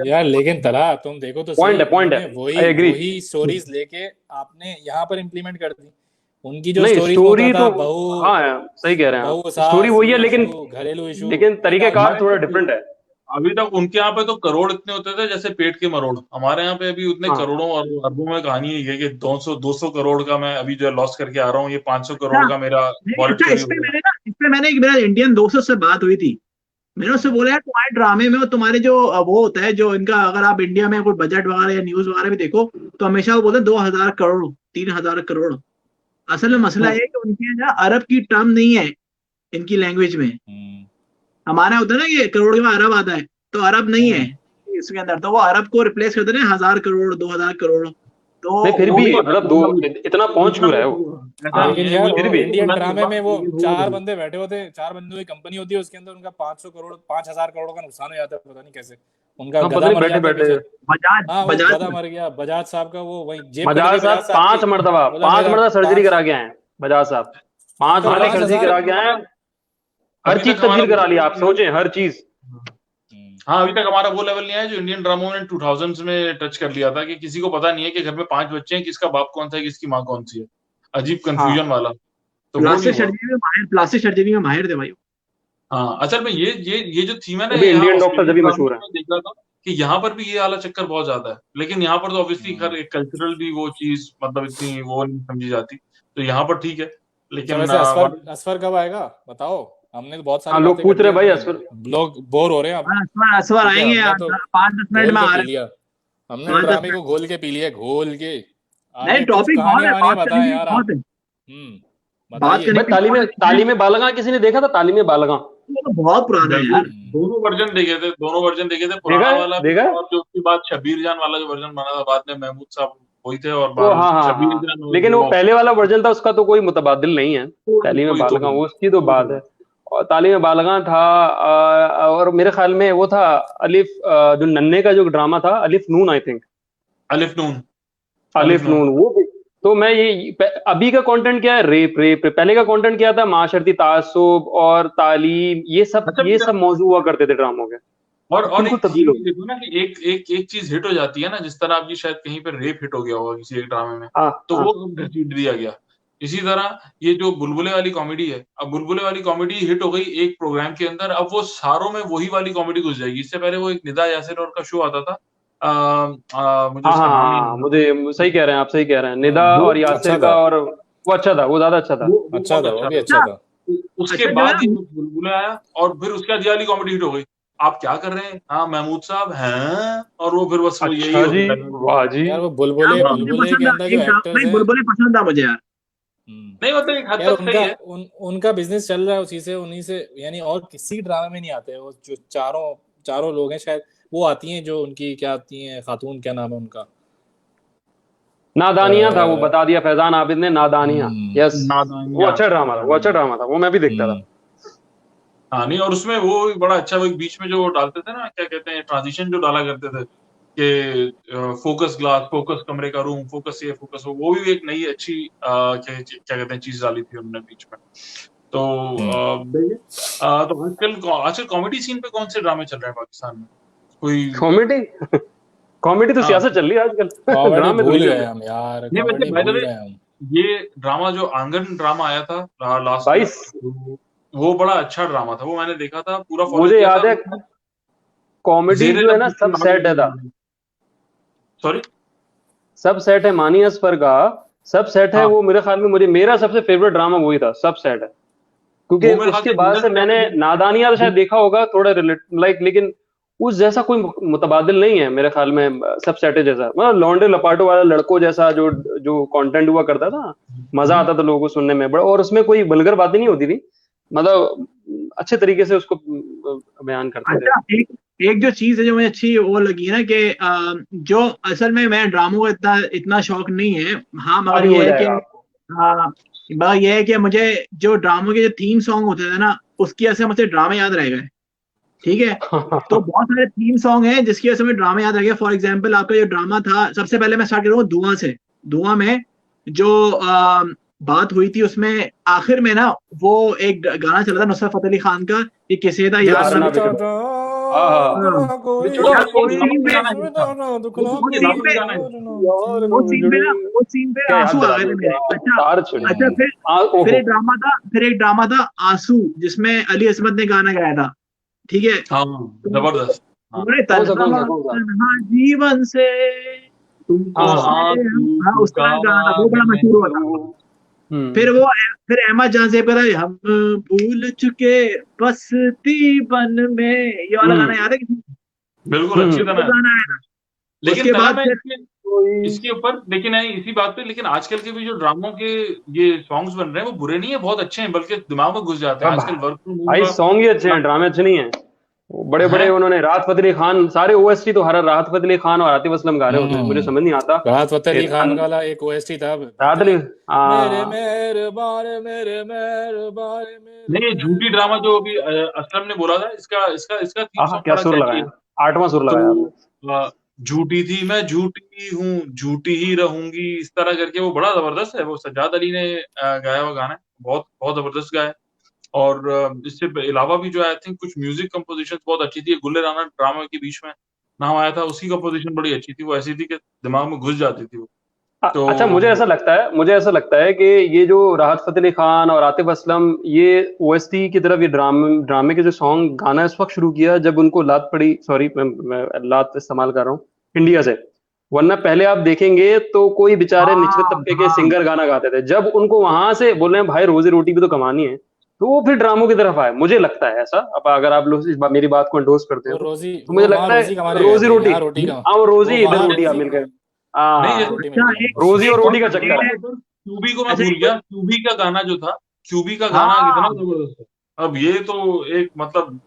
यार, लेकिन तला तुम देखो तो पॉइंट है वही स्टोरीज लेके आपने यहाँ पर इम्प्लीमेंट कर दी। उनकी जो स्टोरी तो बहू, हाँ सही कह रहे हैं, स्टोरी वही है लेकिन घरेलू इशू, लेकिन तरीकेकार थोड़ा डिफरेंट है। अभी तक उनके यहाँ पे तो करोड़ इतने होते थे जैसे पेट के मरोड़, हमारे यहाँ पे अभी उतने करोड़ों और अरबों में कहानी है कि 200 करोड़ का मैं अभी जो लॉस करके आ रहा हूँ, ये 500 करोड़ का मेरा इसमें मैंने एक मेरा इंडियन दोस्तों से बात हुई थी, मैंने उससे बोला यार तुम्हारे ड्रामे में तुम्हारे जो वो होता है जो इनका, अगर आप इंडिया में कोई बजट वगैरह या न्यूज वगैरह भी देखो तो हमेशा वो बोलते हैं 2000 करोड़ 3000 करोड़। असल में मसला है कि उनके यहाँ अरब की टर्म नहीं है इनकी लैंग्वेज में। हमारा होता है ना कि करोड़ के बाद अरब आता है, तो अरब नहीं है इसके अंदर, तो वो अरब को रिप्लेस करते हैं 1000 करोड़ 2000 करोड़। तो फिर भी मतलब इतना पहुंच क्यों रहा है वो? लेकिन यार फिर भी इंडियन ड्रामे में वो 4 बंदे बैठे होते, 4 बंदों की कंपनी होती है, उसके अंदर उनका 500 करोड़ 5000 करोड़ का नुकसान हो जाता है, पता नहीं कैसे। उनका गधा मर जाता है, गधा मर गया। बजाज साहब का वो वही बजाज साहब 5 मरतबा सर्जरी करा के आए। बजाज साहब 5 मरतबा सर्जरी करा के आए, हर चीज तब्दील करा लिया। आप सोचें हर चीज। हाँ अभी तक हमारा वो लेवल नहीं है जो इंडियन ड्रामों ने 2000s में टच कर लिया था कि किसी को पता नहीं है कि घर में 5 बच्चे हैं, किसका बाप कौन सा है, किसकी माँ कौन सी है, अजीब कंफ्यूजन वाला। तो प्लास्टिक सर्जरी में माहिर थे भाई। हाँ असल में ये जो थीम है ना, इंडियन डॉक्टर जब भी मशहूर है, देख रहा था कि यहाँ पर भी ये वाला चक्कर बहुत ज्यादा है, लेकिन यहाँ पर तो ऑब्वियसली खैर एक कल्चरल भी वो चीज मतलब इतनी वो नहीं समझी जाती, तो यहाँ पर ठीक है। लेकिन असफर कब आएगा बताओ? हमने तो बहुत सारे लोग पूछ रहे भाई, असफर लोग बोर हो रहे हैं। असफर आएंगे 5-10 मिनट में आ रहे हैं। हमने ड्रामे को घोल के पी लिया, घोल के। नहीं टॉपिक बहुत है, बताएं यार आप। तालीम बालगा किसी ने देखा था? तालीम बालगा तो बहुत पुराना है यार। दोनों वर्जन देखे थे पुराना वाला और जो उसके बाद शबीर जान वाला जो वर्जन बना था बाद में, महमूद साहब वही थे और शबीर जान, लेकिन वो पहले वाला वर्जन था उसका तो कोई मुतबादिल नहीं है। तालीम बालगा उसकी तो बात है। और तालीम बालगा था, और मेरे ख्याल में वो था अलिफ, जो नन्हे का जो ड्रामा था, अलिफ नून आई थिंक, अलिफ नून, अलिफ नून, वो भी। तो मैं ये अभी का कंटेंट क्या है, रेप रेप, पहले का कंटेंट क्या था, माशरती तासुब और तालीम, ये सब मौजू हुआ करते थे ड्रामों के। और बिल्कुल एक तब्दील चीज हो देखो ना कि एक चीज हिट हो जाती है ना, जिस तरह आपकी शायद कहीं पर रेप हिट हो गया होगा किसी एक ड्रामे में, हाँ तो हाँ वो घसीट दिया गया। इसी तरह ये जो बुलबुले वाली कॉमेडी है, अब बुलबुले वाली कॉमेडी हिट हो गई एक प्रोग्राम के अंदर, अब वो सारों में वही वाली कॉमेडी घुस जाएगी। इससे पहले वो एक निदा यासिर और का शो आता था, मुझे हाँ उसका हाँ नाम नहीं हाँ, याद। मुझे सही कह रहे हैं आप, सही कह रहे हैं, निदा हाँ, और वो यासिर अच्छा का, था, और वो अच्छा था, वो ज्यादा अच्छा था। वो अच्छा बहुत था, वो अच्छा भी था। अच्छा था। उसके अच्छा जो है बाद ये ना, बुलबुले आया, और फिर उसके बाद ये वाली कॉमेडी हिट हो गई। आप क्या कर रहे हैं, हाँ महमूद साहब हैं, और वो फिर बस वो यही अच्छा जी, होता है। वाह जी। यार वो यार बुलबुले वो मुझे बुलबुले के पसंद था, अंदर जो एक एक्टर्स नहीं, हैं, बुलबुले पसंद था मुझे यार। नहीं मतलब एक हद यार तक सही है। उनका बिजनेस चल रहा है उसी से, उन्हीं से, यानी और किसी ड्रामे में नहीं आते। वो जो चारों लोग हैं शायद, वो आती हैं जो उनकी क्या आती हैं, खातून, क्या नाम है उनका, नादानिया था, वो अ, बता दिया फैजान आबिद ने, नादानिया। हम्म यस, वो नादानिया, अच्छा ड्रामा था, वो अच्छा नादानिया। ड्रामा था, वो मैं भी देखता था। हम्म हाँ नहीं, और उसमें वो भी बड़ा अच्छा, वो एक बीच में जो डालते थे ना, क्या कहते हैं, ट्रांजिशन जो डाला करते थे कि फोकस ग्लास, फोकस कमरे का रूम, फोकस ये, फोकस वो भी एक नई अच्छी क्या कहते हैं चीज डाली थी उन्होंने बीच में। तो देखिए, तो आजकल कॉमेडी सीन पे कौन से ड्रामे चल रहे हैं पाकिस्तान में, कोई? कॉमेडी कॉमेडी तो हाँ सियासत चल रही है आजकल। कॉमेडी ड्रामे तो भूल नहीं चल गए रहे। हम यार, नहीं वैसे कॉमेडी बाय द भूल वे, गए हम। ये ड्रामा जो आंगन ड्रामा आया था लास्ट ईयर, 22, वो बड़ा अच्छा ड्रामा था, वो मैंने देखा था, पूरा फॉलो मुझे किया था याद है, उसमें। कॉमेडी जेरे जो है ना सब सेट है था, लफ्ज, सॉरी। सब सेट है, मानी असफर का सब सेट है हाँ, वो। मेरे ख्याल में मेरा सबसे फेवरेट ड्रामा वही था, सब सेट है। क्योंकि वो मेरे ख्याल उसके से बाद से मैंने नादानिया तो शायद देखा होगा थोड़ा रिलेट लाइक, लेकिन उस जैसा कोई मुतबादिल नहीं है मेरे ख्याल में, सब सेट है जैसा, मतलब लौंडे लपाटो वाला लड़कों जैसा जो जो कंटेंट हुआ करता था, मजा आता था लोगों को सुनने में बड़ा, और उसमें कोई वल्गर बातें नहीं होती थी, मतलब अच्छे तरीके से उसको बयान करते थे। अच्छा एक एक जो चीज है जो मुझे अच्छी वो लगी है ना कि जो असल में मैं ड्रामों का इतना इतना शौक नहीं है, हाँ मगर अभी हो ये है कि जाएगा आपको। हाँ, मगर ये है कि मुझे जो ड्रामों के जो थीम सॉन्ग होते थे ना, उसकी वजह से मुझे ड्रामे याद रह गए। ठीक है, तो बहुत सारे थीम सॉन्ग हैं जिसकी वजह से मुझे ड्रामा याद रह गया। फॉर एग्जाम्पल आपका जो ड्रामा था, सबसे पहले मैं स्टार्ट करूँ धुआं से। धुआं में जो बात हुई थी उसमें आखिर में ना, वो एक गाना चला था नुसरत फतेह अली खान का, ये किसे दा यार यार ना ना बिछड़ो। बिछड़ो, हाँ हाँ, हाँ, बिछड़ो यार वो उस कोई सीन इलाहाबादी में गाना हिट था, वो उस सीन इलाहाबादी पे गाना हिट था। यार ना उस सीन में बिछड़ो, ना उस सीन पे क्या याद आंसू आ दिला गए थे दिया, मेरे। क्या अच्छा, तार छिड़ अच्छा गई। फिर ओहो, फिर एक ड्रामा था आंसू, जिसमें अली असमत ने गाना गाया था। ठीक है, हाँ, तो जबरदस्त। हाँ, पूरे कौन सा कौन सा तन्हा कौन सा? तन्हा जीवन से तुमको हाँ हाँ तुमसे आंसू हाँ, उसका गाना था, पुकारा वो बड़ा मशहूर हुआ था। मैंने। फिर हम्म वो फिर अहमद जान से पता है, हम भूल चुके बसती बन में, ये वाला गाना हम्म याद है किसी को? बिल्कुल अच्छी वो तरह है। गाना है। लेकिन उसके पहला बाद मैं फिर कोई, इसके ऊपर, लेकिन है इसी बात पे, लेकिन आजकल के भी जो ड्रामों के ये सॉन्ग्स बन रहे हैं वो बुरे नहीं है, बहुत अच्छे हैं, बल्कि दिमाग में घुस जाते हैं। अब आजकल वर्क फ्रॉम होम भाई का सॉन्ग ही अच्छे हैं, ड्रामे अच्छे नहीं है। बड़े है। बड़े उन्होंने राहत फतेह अली खान, सारे ओएसटी तो हर राहत फतेह अली खान और आतिफ असलम गा रहे होते हैं, मुझे समझ नहीं आता। राहत फतेह अली खान राहत का वाला एक ओएसटी था अली, बेहतरीन, मेरे हाँ मेहरबान मेरे मेहरबान मेरे नहीं, झूठी ड्रामा मेहरबान। जो अभी असलम ने बोला था, इसका इसका इसका थीम हाँ, सॉन्ग क्या बड़ा सुर कैची है। लगाया, 8वां सुर लगाया आपने। तो झूठी थी मैं झूठी हूँ, झूठी ही रहूंगी, इस तरह करके वो बड़ा जबरदस्त है। वो सज्जाद अली ने गाया हुआ गाना है, बहुत बहुत जबरदस्त गाया है। और इससे अलावा भी जो आई थिंक कुछ म्यूजिक कंपोजिशन बहुत अच्छी थी। गुल्ले राना ड्रामा के बीच में नाम आया था, उसकी कंपोजिशन बड़ी अच्छी थी, वो ऐसी थी कि दिमाग में घुस जाती थी वो। तो अच्छा, मुझे ऐसा लगता है कि ये जो राहत फतेह अली खान और आतिफ असलम, ये ओएसटी की तरफ, ये ड्रामे के जो सॉन्ग गाना इस वक्त शुरू किया जब उनको लात पड़ी, सॉरी मैं लात इस्तेमाल कर रहा हूँ, इंडिया से। वरना पहले आप देखेंगे तो कोई बेचारे निचले हाँ तबके के हाँ, सिंगर गाना गाते थे, जब उनको वहां से बोल रहे हैं भाई रोजी रोटी भी तो कमानी है, तो वो फिर ड्रामों की तरफ आए, मुझे लगता है ऐसा। अब अगर आप लोग मेरी बात को एंडोर्स करते वो हैं रोजी, तो मुझे वो वहां लगता है रोजी कमाने गए रोजी थे, रोटी, यहाँ रोटी का, हाँ वो वो रोजी इधर वहां रोटी आप रोजी, मिल गए, नहीं, हाँ, जैसे रोटी मिल अच्छा गई एक उनको। रोजी एक और और रोटी का मेरे चक्कर है। को ऊपर क्यूबी को मैं अच्छा भूल एक गया, क्यूबी का गाना जो था, क्यूबी का गाना कितना हाँ, जबरदस्त है। अब ये तो एक मतलब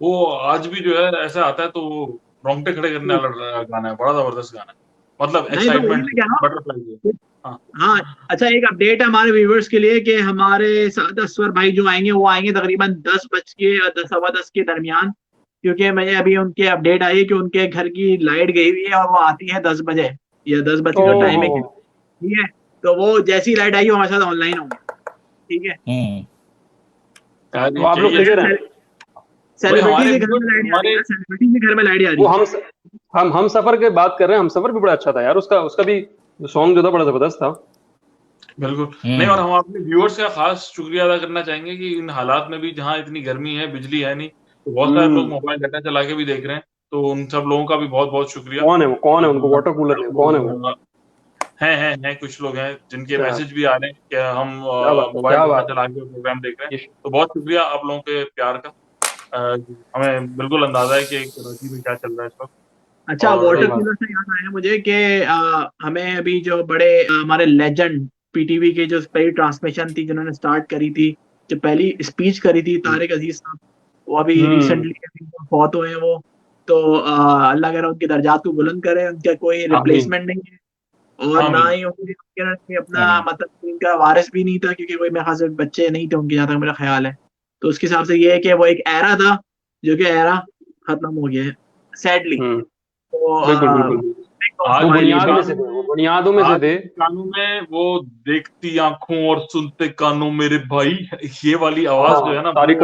वो आज भी जो है ऐसा आता है तो वो रोंगटे खड़े करने वाला गाना है, बड़ा जबरदस्त गाना है, मतलब नहीं तो वही एक्साइटमेंट मैं से कह रहा हूँ, बटरफ्लाई से। हाँ अच्छा, एक अपडेट है हमारे व्यूवर्स के लिए कि हमारे साथ असवर भाई जो आएंगे वो आएंगे तकरीबन 10 बज के 10 सवा 10 के दरमियान, क्योंकि मुझे अभी उनके अपडेट आई कि उनके घर की लाइट गई हुई है और वो आती है 10 बजे या 10 बज के का टाइम है, ओह ठीक है। तो वो जैसी लाइट आई वो हमारे साथ ऑनलाइन होंगे, ठीक है। तो आप लोग किधर हैं? सेलिब्रिटी के घर में लाइट आ रही है, सेलिब्रिटी के घर में लाइट आ रही वो है। हम सफर की बात कर रहे हैं। हम सफर भी बड़ा अच्छा था यार, उसका भी सॉन्ग जो था बड़ा जबरदस्त था। बिल्कुल नहीं, और हम अपने व्यूअर्स का खास शुक्रिया अदा करना चाहेंगे कि इन हालात में भी जहाँ इतनी गर्मी है, बिजली है नहीं, तो बहुत सारे लोग मोबाइल डाटा चला के भी देख रहे हैं, तो उन सब लोगों का भी बहुत बहुत शुक्रिया। कौन है उनको वाटर कूलर है? कौन है वो? हैं कुछ लोग हैं जिनके मैसेज भी आ रहे हैं कि हम मोबाइल क्या डाटा बात चला के प्रोग्राम देख रहे हैं, है। तो बहुत शुक्रिया आप लोगों के प्यार का। हमें बिल्कुल अंदाजा है कि कराची में क्या चल रहा है इस वक्त। अच्छा, और वाटर कूलर से याद आया मुझे कि हमें अभी जो बड़े हमारे लेजेंड पीटीवी के जो पहली ट्रांसमिशन थी जिन्होंने स्टार्ट करी थी, जो पहली स्पीच करी थी, तारिक अजीज साहब, वो अभी रिसेंटली फौत हुए हैं वो। तो अल्लाह करे उनके दर्जात को बुलंद करे, उनका कोई रिप्लेसमेंट नहीं है और ना ही उनके अपना मतलब उनका वारिस भी नहीं था, क्योंकि कोई मेरे ख्याल से बच्चे नहीं थे उनके, जहाँ तक मेरा ख्याल है। तो उसके हिसाब से ये है कि वो एक एरा था जो कि एरा खत्म हो गया है सैडली। तो बिल्कुल आज वो बुनियादों में से थे। कानों में वो देखती आंखों और सुनते कानों मेरे भाई, ये वाली आवाज जो है ना, तारिक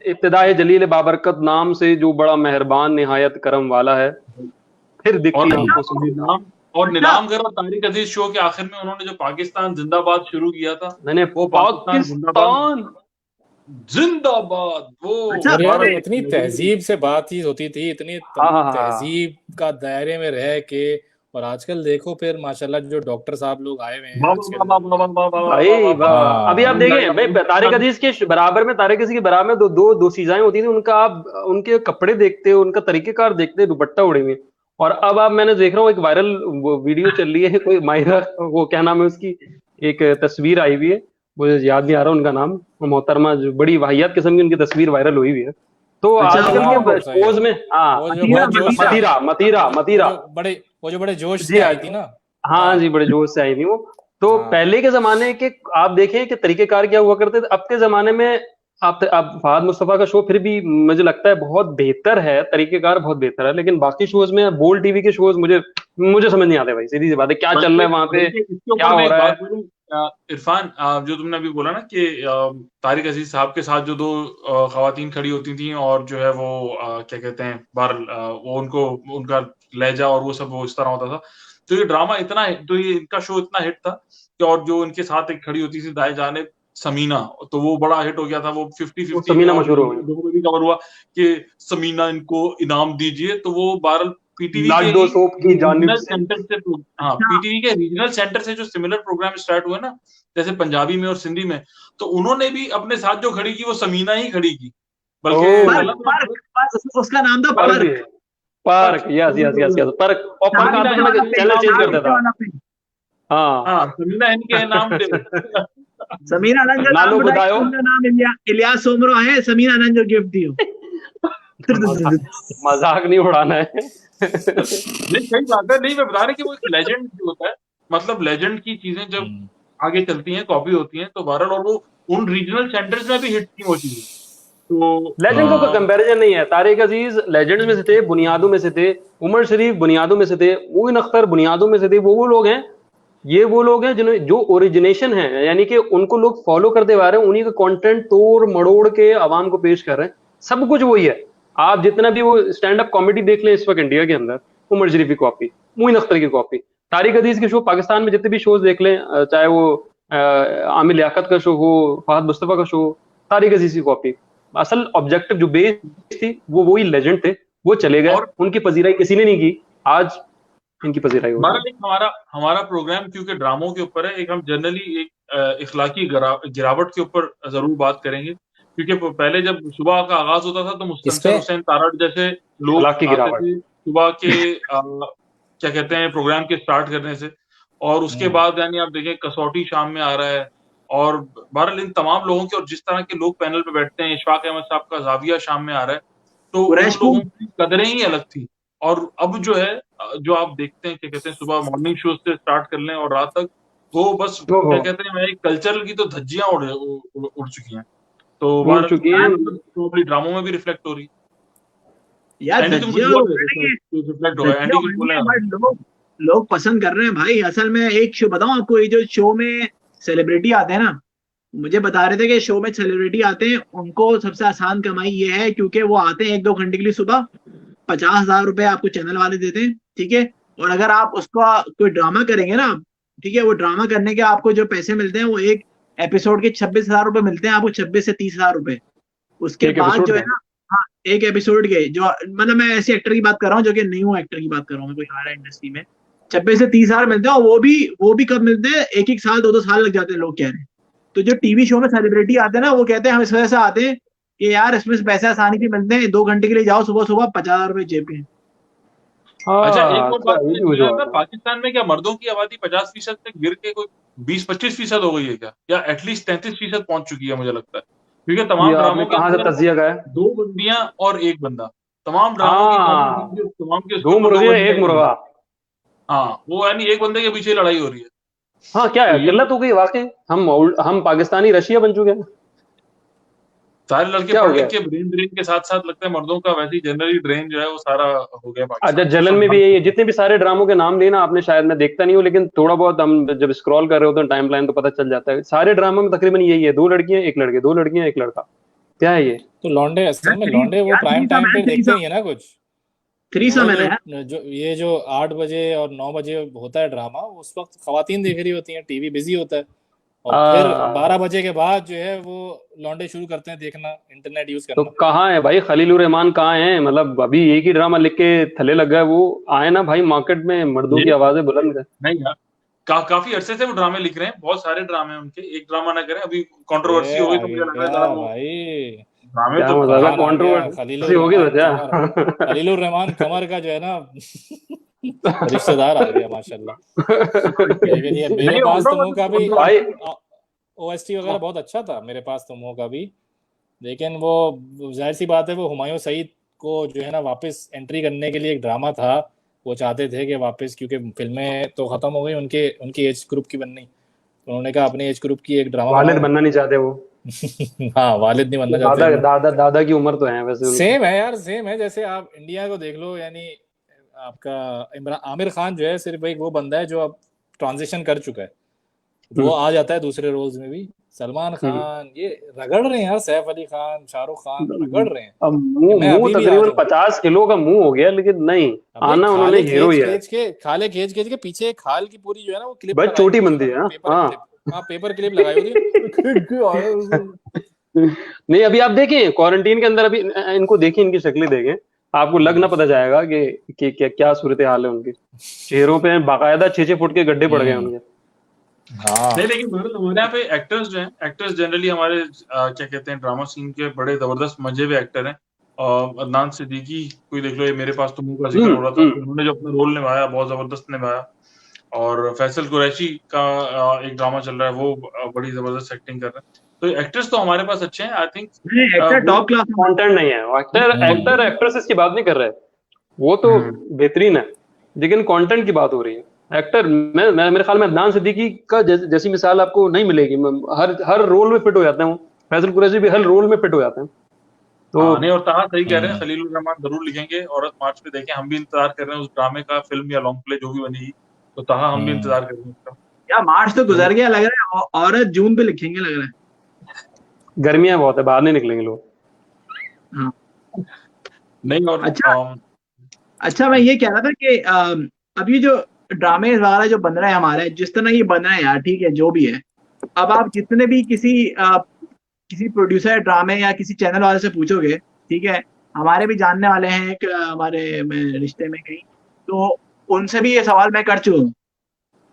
इब्तिदा है जलील बाबरकत नाम से, जो बड़ा मेहरबान निहायत करम वाला है, फिर दिखती आंखों सुनती नीलाम और नीलामगर और तारिक अजीज शो के आखिर में उन्होंने जो पाकिस्तान जिंदाबाद शुरू किया था, मैंने वो पाकिस्तान जिंदाबाद वो और यार इतनी तहजीब से बातचीत होती थी, इतनी तहजीब का दायरे में रह के। और आजकल देखो फिर माशाल्लाह जो डॉक्टर साहब लोग आए हुए हैं अभी आप देखें तारिक अजीज के बराबर में, तारिक अजीज के बराबर में दो चीजें होती थी उनका। आप उनके कपड़े देखते हो, उनका तरीकेकार देखते, दुपट्टा उड़े हुए। और अब आप मैंने देख रहा हूँ एक वायरल वीडियो चल रही है, कोई माहिरा, वो क्या नाम है उसकी, एक तस्वीर आई हुई है, मुझे याद नहीं आ रहा उनका नाम, मोहतरमा, जो बड़ी वाहियात किस्म की उनकी तस्वीर वायरल हुई हुई है। तो आजकल के शोज में मतीरा वो जो बड़े जोश से आई थी ना। हाँ जी, बड़े जोश से आई थी वो। तो पहले के जमाने के आप देखें कि तरीकेकार क्या हुआ करते थे, अब के जमाने में आप फहद मुस्तफा का शो फिर भी मुझे लगता है बहुत बेहतर है, तरीकेकार बहुत बेहतर है, लेकिन बाकी शोज में, बोल्ड टीवी के शोज मुझे समझ नहीं आते भाई, सीधी सी बात है। क्या चल रहा है वहां पे, क्या हो रहा है? इरफान, जो तुमने अभी बोला ना कि तारिक अजीज साहब के साथ जो दो खवातीन खड़ी होती थी और जो है वो क्या कहते हैं वो उनका लहजा और वो सब वो इस तरह होता था, तो ये ड्रामा इतना, तो ये इनका शो इतना हिट था कि, और जो इनके साथ एक खड़ी होती थी दाएं जाने समीना, तो वो बड़ा हिट हो गया था। वो 50-50 समीना मशहूर हो गई, भी कवर हुआ कि समीना इनको इनाम दीजिए, तो वो बहरहाल पीटीवी के रीजनल सेंटर से जो सिमिलर प्रोग्राम स्टार्ट हुए ना, जैसे पंजाबी में और सिंधी में, तो उन्होंने भी अपने साथ जो खड़ी की वो समीना ही खड़ी की, बल्कि उसका नाम था पार्क। Yes park. और पार्क आप देखना चैनल चेंज कर देता। हाँ, समीना इनके नाम पे समीना आनंद का नाम बताओ। नाम इलियास सोमरो है, समीना आनंद जो गिफ्ट दियो। मजाक नहीं उड़ाना है। नहीं, सही बात है। नहीं, मैं बता रहा कि वो एक लेजेंड होता है, मतलब लेजेंड की चीजें जब आगे चलती हैं, कॉपी होती हैं, तो बहरहाल, और वो उन रीजनल सेंटर्स में भी हिट नहीं होती है। तो लेजेंड का कोई कंपैरिजन नहीं है। तारिक अजीज लेजेंड्स में से थे, बुनियादों में से थे। उमर शरीफ बुनियादों में से थे। मोइन अख्तर बुनियादों में से थे। वो लोग हैं, ये वो लोग हैं जिन्हें जो ओरिजिनेशन है, यानी कि उनको लोग फॉलो करते आ रहे हैं, उन्हीं का कंटेंट तोड़ मड़ोड़ के आवाम को पेश कर रहे हैं। सब कुछ वही है। आप जितना भी वो स्टैंड अप कॉमेडी देख लें इस वक्त इंडिया के अंदर, उमर शरीफ की कॉपी, मोइन अख्तर की कॉपी, तारिक अजीज के शो पाकिस्तान में जितने भी शोज देख लें, चाहे वो आमिर लियाकत का शो हो, फहद मुस्तफा का शो, तारिक अजीज की कॉपी। असल ऑब्जेक्टिव जो बेस थी वो वही लेजेंड थे, वो चले गए, उनकी पजीराई किसी ने नहीं की। आज इनकी पजीराई होगी। हमारा प्रोग्राम क्योंकि ड्रामों के ऊपर है, एक हम जनरली एक इखलाकी गिरावट के ऊपर जरूर बात करेंगे, क्योंकि पहले जब सुबह का आगाज होता था तो मुस्तंसर हुसैन तारड़ जैसे लोग आते थे सुबह के क्या कहते हैं प्रोग्राम के स्टार्ट करने से, और उसके बाद यानी आप देखें कसौटी शाम में आ रहा है, और बहरहाल इन तमाम लोगों के, और जिस तरह के लोग पैनल पे बैठते हैं, इशफाक अहमद साहब का जाविया शाम में आ रहा है, तो उन लोगों की कदरें ही अलग थी। और अब जो है जो आप देखते हैं क्या कहते हैं सुबह मॉर्निंग शो से स्टार्ट कर लें और रात तक वो बस ओहो, क्या कहते हैं एक कल्चरल की तो धज्जियां उड़ चुकी हैं। तो उड़ चुकी है। प्रोबेबली ड्रामों में भी रिफ्लेक्ट हो रही है। यार एंडी तुम कुछ धज्जियां बोल उड़ रहे रही है, थे रिफ्लेक्ट हो गया, एंडी धज्जियां कुछ उड़ बोले रही है, ना। बट लोग पसंद कर रहे हैं भाई। असल में एक शो बताऊं आपको, ये जो शो में सेलिब्रिटी आते हैं ना, मुझे बता रहे थे कि शो में सेलिब्रिटी आते हैं, उनको सबसे आसान कमाई ये है क्योंकि वो आते हैं 1-2 घंटे के लिए सुबह, 50,000 रुपए आपको चैनल वाले देते हैं, ठीक है। और अगर आप उसका कोई ड्रामा करेंगे ना, ठीक है, वो ड्रामा करने के आपको जो पैसे मिलते हैं वो एक एपिसोड के 26,000 रुपए मिलते हैं आपको, 26 से 30,000 रुपए। उसके एक बाद एपिसोड जो है का? ना, हाँ, एक एपिसोड के जो, मतलब मैं ऐसे एक्टर की बात कर रहा हूँ जो कि न्यू एक्टर की बात कर रहा हूँ, मैं कोई आ रहा है इंडस्ट्री में, 26 से 30,000 मिलते हैं। और वो भी कब मिलते हैं, एक साल 2-2 साल लग जाते हैं, लोग कह रहे हैं। तो जो टीवी शो में सेलिब्रिटी आते हैं ना, वो कहते हैं हम इस वजह से आते हैं कि यार इसमें से पैसे आसानी से मिलते हैं, 2 घंटे के लिए जाओ सुबह सुबह, 50,000 रुपए जेब में। अच्छा एक हाँ, और अच्छा, बात ये मैंने भी मुझे सुना था, बात है। पाकिस्तान में क्या मर्दों की आबादी 50% से गिर के कोई 20-25% हो गई है क्या, या एटलीस्ट 33% पहुंच चुकी है मुझे लगता है, क्योंकि ये तमाम आपने ड्रामों के कहाँ से अंदर तज्जिया का है? 2 बंदियां और 1 बंदा, तमाम ड्रामों की हाँ, कॉमन तमाम के उसके 2 ऊपर 2 मुर्गे बंदियां 1 ही हैं। मुर्गा। हाँ वो यानी एक बंदे के पीछे ही लड़ाई हो रही है। हाँ, क्या तो है, ये किल्लत हो गई वाकई। हम पाकिस्तानी रशिया बन चुके हैं। सारे लड़के क्या हो पढ़ लिख गया? के ब्रेन ड्रेन के साथ साथ लगता है मर्दों का वैसे ही जनरली ड्रेन जो है वो सारा हो गया अच्छा, पाकिस्तान में, जलन सब में भी भाग यही है, चुके हैं। जितने भी सारे ड्रामों के नाम लिए ना आपने, शायद मैं देखता नहीं हूँ, लेकिन थोड़ा बहुत हम जब स्क्रॉल कर रहे होते हैं टाइमलाइन तो पता चल जाता है। सारे ड्रामों में तकरीबन यही है, 2 लड़कियां 1 लड़के, 2 लड़कियां 1 लड़का। क्या है ये? तो लौंडे यार असल में थ्री लौंडे वो यार प्राइम थ्रीसम टाइम है, पे देखते नहीं है ना कुछ। वो थ्रीसम है ना जो यार। जो ये जो 8 बजे और 9 बजे होता है ड्रामा, उस वक्त खवातीन देख रही होती हैं, टीवी बिजी होता है। और फिर आ, 12 बजे के बाद जो है वो लौंडे शुरू करते हैं देखना, इंटरनेट यूज तो करना। कहाँ है भाई खलीलुर रहमान, कहाँ है? मतलब अभी एक ही ड्रामा लिख के थले लग गए, वो आए ना भाई मार्केट में, मर्दों ये की आवाजें बुलंद है। नहीं यार, काफी अरसे से वो ड्रामे लिख रहे हैं, बहुत सारे ड्रामे हैं उनके, एक ड्रामा ना करें अभी ये कंट्रोवर्सी हो गई आ तो मुझे लग रहा है जरा गया वो भाई, ड्रामे क्या तो मतलब है, फरहान आ गया, कंट्रोवर्सी होगी तो क्या? खलीलुर रहमान कमर का जो है ना रिश्तेदार आ गया माशाल्लाह। लेकिन ये मेरे नहीं पास तुमों का भी भाई ओएसटी वगैरह बहुत अच्छा था मेरे पास तुमों का भी। लेकिन वो जाहिर सी बात है, वो हुमायूं सईद को जो है ना वापस एंट्री करने के लिए एक ड्रामा था, वो चाहते थे कि वापस, क्योंकि फिल्में तो खत्म हो गई उनके, उनकी एज ग्रुप की बननी, तो उन्होंने कहा अपनी एज ग्रुप की एक ड्रामा वालिद बनाओ। बनना नहीं चाहते वो। हाँ, वालिद नहीं बनना चाहते दादा वो। दादा दादा की उम्र तो है वैसे उनकी। सेम है यार, सेम है, जैसे आप इंडिया को देख लो, यानी आपका इमरान आमिर खान जो है सिर्फ एक वो बंदा है जो अब ट्रांजिशन कर चुका है, वो आ जाता है दूसरे रोल्स में भी। सलमान हम्म। खान ये रगड़ रहे हैं यार, सैफ अली खान, शाहरुख खान रगड़ रहे हैं अब कि मुंह मैं मुंह अभी भी आ तकरीबन जाऊं। 50 किलो का मुंह हो गया, लेकिन नहीं, अबे आना उन्होंने हीरो ही है। खाले खींच खींच के पीछे एक खाल की पूरी जो है ना वो क्लिप बस लगाई छोटी होती है बनती उन्होंने, है। पेपर हाँ। क्लिप। हाँ, पेपर क्लिप लगाई होती है, खींच के आए उसको। नहीं, अभी आप देखें क्वारंटीन के अंदर, अभी इनको देखें, इनकी शक्लें देखें, आपको लग ना पता जाएगा कि क्या सूरत हाल है उनकी। चेहरों पे बाकायदा 6-6 फुट के गड्ढे पड़ गए हम्म, उनके। हाँ। नहीं लेकिन बहरहाल हमारे यहाँ पे एक्टर्स जो हैं, एक्टर्स जनरली हमारे क्या कहते हैं ड्रामा सीन के बड़े जबरदस्त मजे हुए एक्टर हैं। अदनान सिद्दीकी कोई देख लो, ये मेरे पास तो मुंह का जिक्र हो रहा था, उन्होंने जो अपना रोल निभाया बहुत जबरदस्त निभाया। और फैसल कुरैशी का एक ड्रामा चल रहा है, वो बड़ी जबरदस्त एक्टिंग कर रहे हैं। तो एक्टर्स तो हमारे पास अच्छे हैं I think. Actor top class में। कंटेंट नहीं है, एक्टर एक्ट्रेसेस की बात नहीं कर रहे, वो तो बेहतरीन है, लेकिन कंटेंट की बात हो रही है। एक्टर मैं मेरे ख्याल में अदनान सिद्दीकी का जैसी मिसाल आपको नहीं मिलेगी। हर रोल में फिट हो जाते हैं वो। फैसल कुरैशी भी हर रोल में फिट हो जाते हैं। तो नहीं, और ताहा सही कह रहे हैं, खलीलुर रहमान जरूर लिखेंगे, औरत मार्च पे देखें, हम भी इंतजार कर रहे हैं उस ड्रामे का, फिल्म या लॉन्ग प्ले जो भी बनेगी, तो ताहा हम भी इंतजार कर रहे हैं उसका। यार मार्च तो गुजर गया लग रहा है, औरत जून पे लिखेंगे लग रहा है। गर्मियां बहुत है, बाहर नहीं निकलेंगे लोग। हाँ। नहीं और अच्छा मैं ये कह रहा था कि अब ये जो ड्रामे वगैरह जो बन रहे हैं हमारे, जिस तरह ये बन रहे हैं यार, ठीक है जो भी है, अब आप जितने भी किसी प्रोड्यूसर ड्रामे या किसी चैनल वाले से पूछोगे, ठीक है, हमारे भी जानने वाले हैं एक हमारे में रिश्ते में कहीं, तो उनसे भी ये सवाल मैं कर चुका हूँ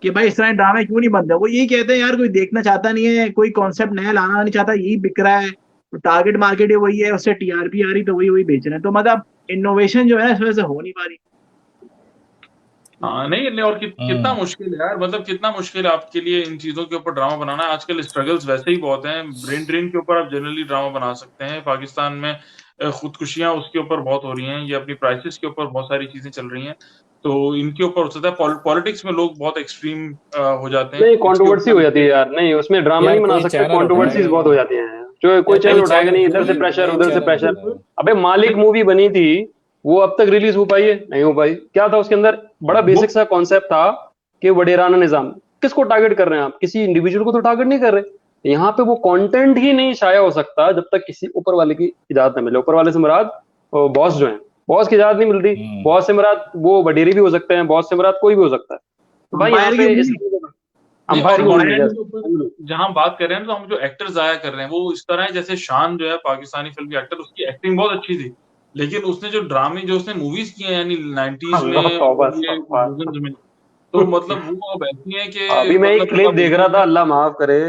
कि भाई इस तरह ड्रामे क्यों नहीं बनते। वो यही कहते हैं यार कोई देखना चाहता नहीं है, कोई कॉन्सेप्ट नया लाना नहीं चाहता, यही बिक रहा है, तो टारगेट मार्केट ही वही है, उससे टीआरपी आ रही तो वही वही बेच रहे हैं, तो मतलब इनोवेशन जो है ना इस वजह से हो नहीं पा रही। हाँ नहीं और कितना मुश्किल है यार, मतलब कितना मुश्किल है आपके लिए इन चीजों के ऊपर ड्रामा बनाना। आजकल स्ट्रगल्स वैसे ही बहुत हैं, ब्रेन ड्रेन के ऊपर आप जनरली ड्रामा बना सकते हैं। पाकिस्तान में खुदकुशियां उसके ऊपर बहुत हो रही हैं, ये अपनी प्राइसेस के ऊपर बहुत सारी चीजें चल रही हैं, तो इनके ऊपर हो सकता है पॉलिटिक्स में लोग बहुत एक्सट्रीम हो जाते हैं नहीं, इसके कंट्रोवर्सी हो ऊपर। जाती है यार, नहीं उसमें ड्रामा यार नहीं बना कोई सकते, चैनल कंट्रोवर्सीज उठाएगा बहुत ही हो नहीं जाती हैं, जो कोई यार, चैनल कोई उठाएगा नहीं, इधर से कोई प्रेशर नहीं उधर से चैनल प्रेशर। उठाएगा। अबे मालिक मूवी बनी थी, वो अब तक रिलीज हो पाई है? नहीं हो पाई। क्या था उसके अंदर? बड़ा वो बेसिक सा कॉन्सेप्ट था कि वडेराना निजाम। किसको टारगेट कर रहे हैं आप? किसी इंडिविजुअल को तो टारगेट नहीं कर रहे। यहाँ पे वो कंटेंट ही नहीं शाया हो सकता जब तक किसी ऊपर वाले की इजाजत न मिले। ऊपर वाले से मुराद बॉस जो है, बॉस की इजाजत नहीं मिलती। बॉस से मुराद वो वडेरी भी हो सकते हैं, बॉस से मुराद कोई भी हो सकता है। तो भाई यहाँ अंपायर की पे मूवी। इसलिए नहीं, और अंपायर की मूवी बॉलीवुड के ऊपर जहां बात कर रहे हैं तो हम जो एक्टर्स आया कर रहे हैं वो इस तरह है, जैसे शान जो है पाकिस्तानी फिल्म के एक्टर, उसकी एक्टिंग बहुत अच्छी थी, लेकिन उसने जो ड्रामे जो उसने मूवीज की हैं यानी 90s अल्लाह में तौबा और ये इस्तगफार। 2000s में, तो मतलब वो अब ऐसी है कि अभी मैं एक मतलब क्लिप क्या देख बोलते रहा था, हैं। अल्लाह माफ करे,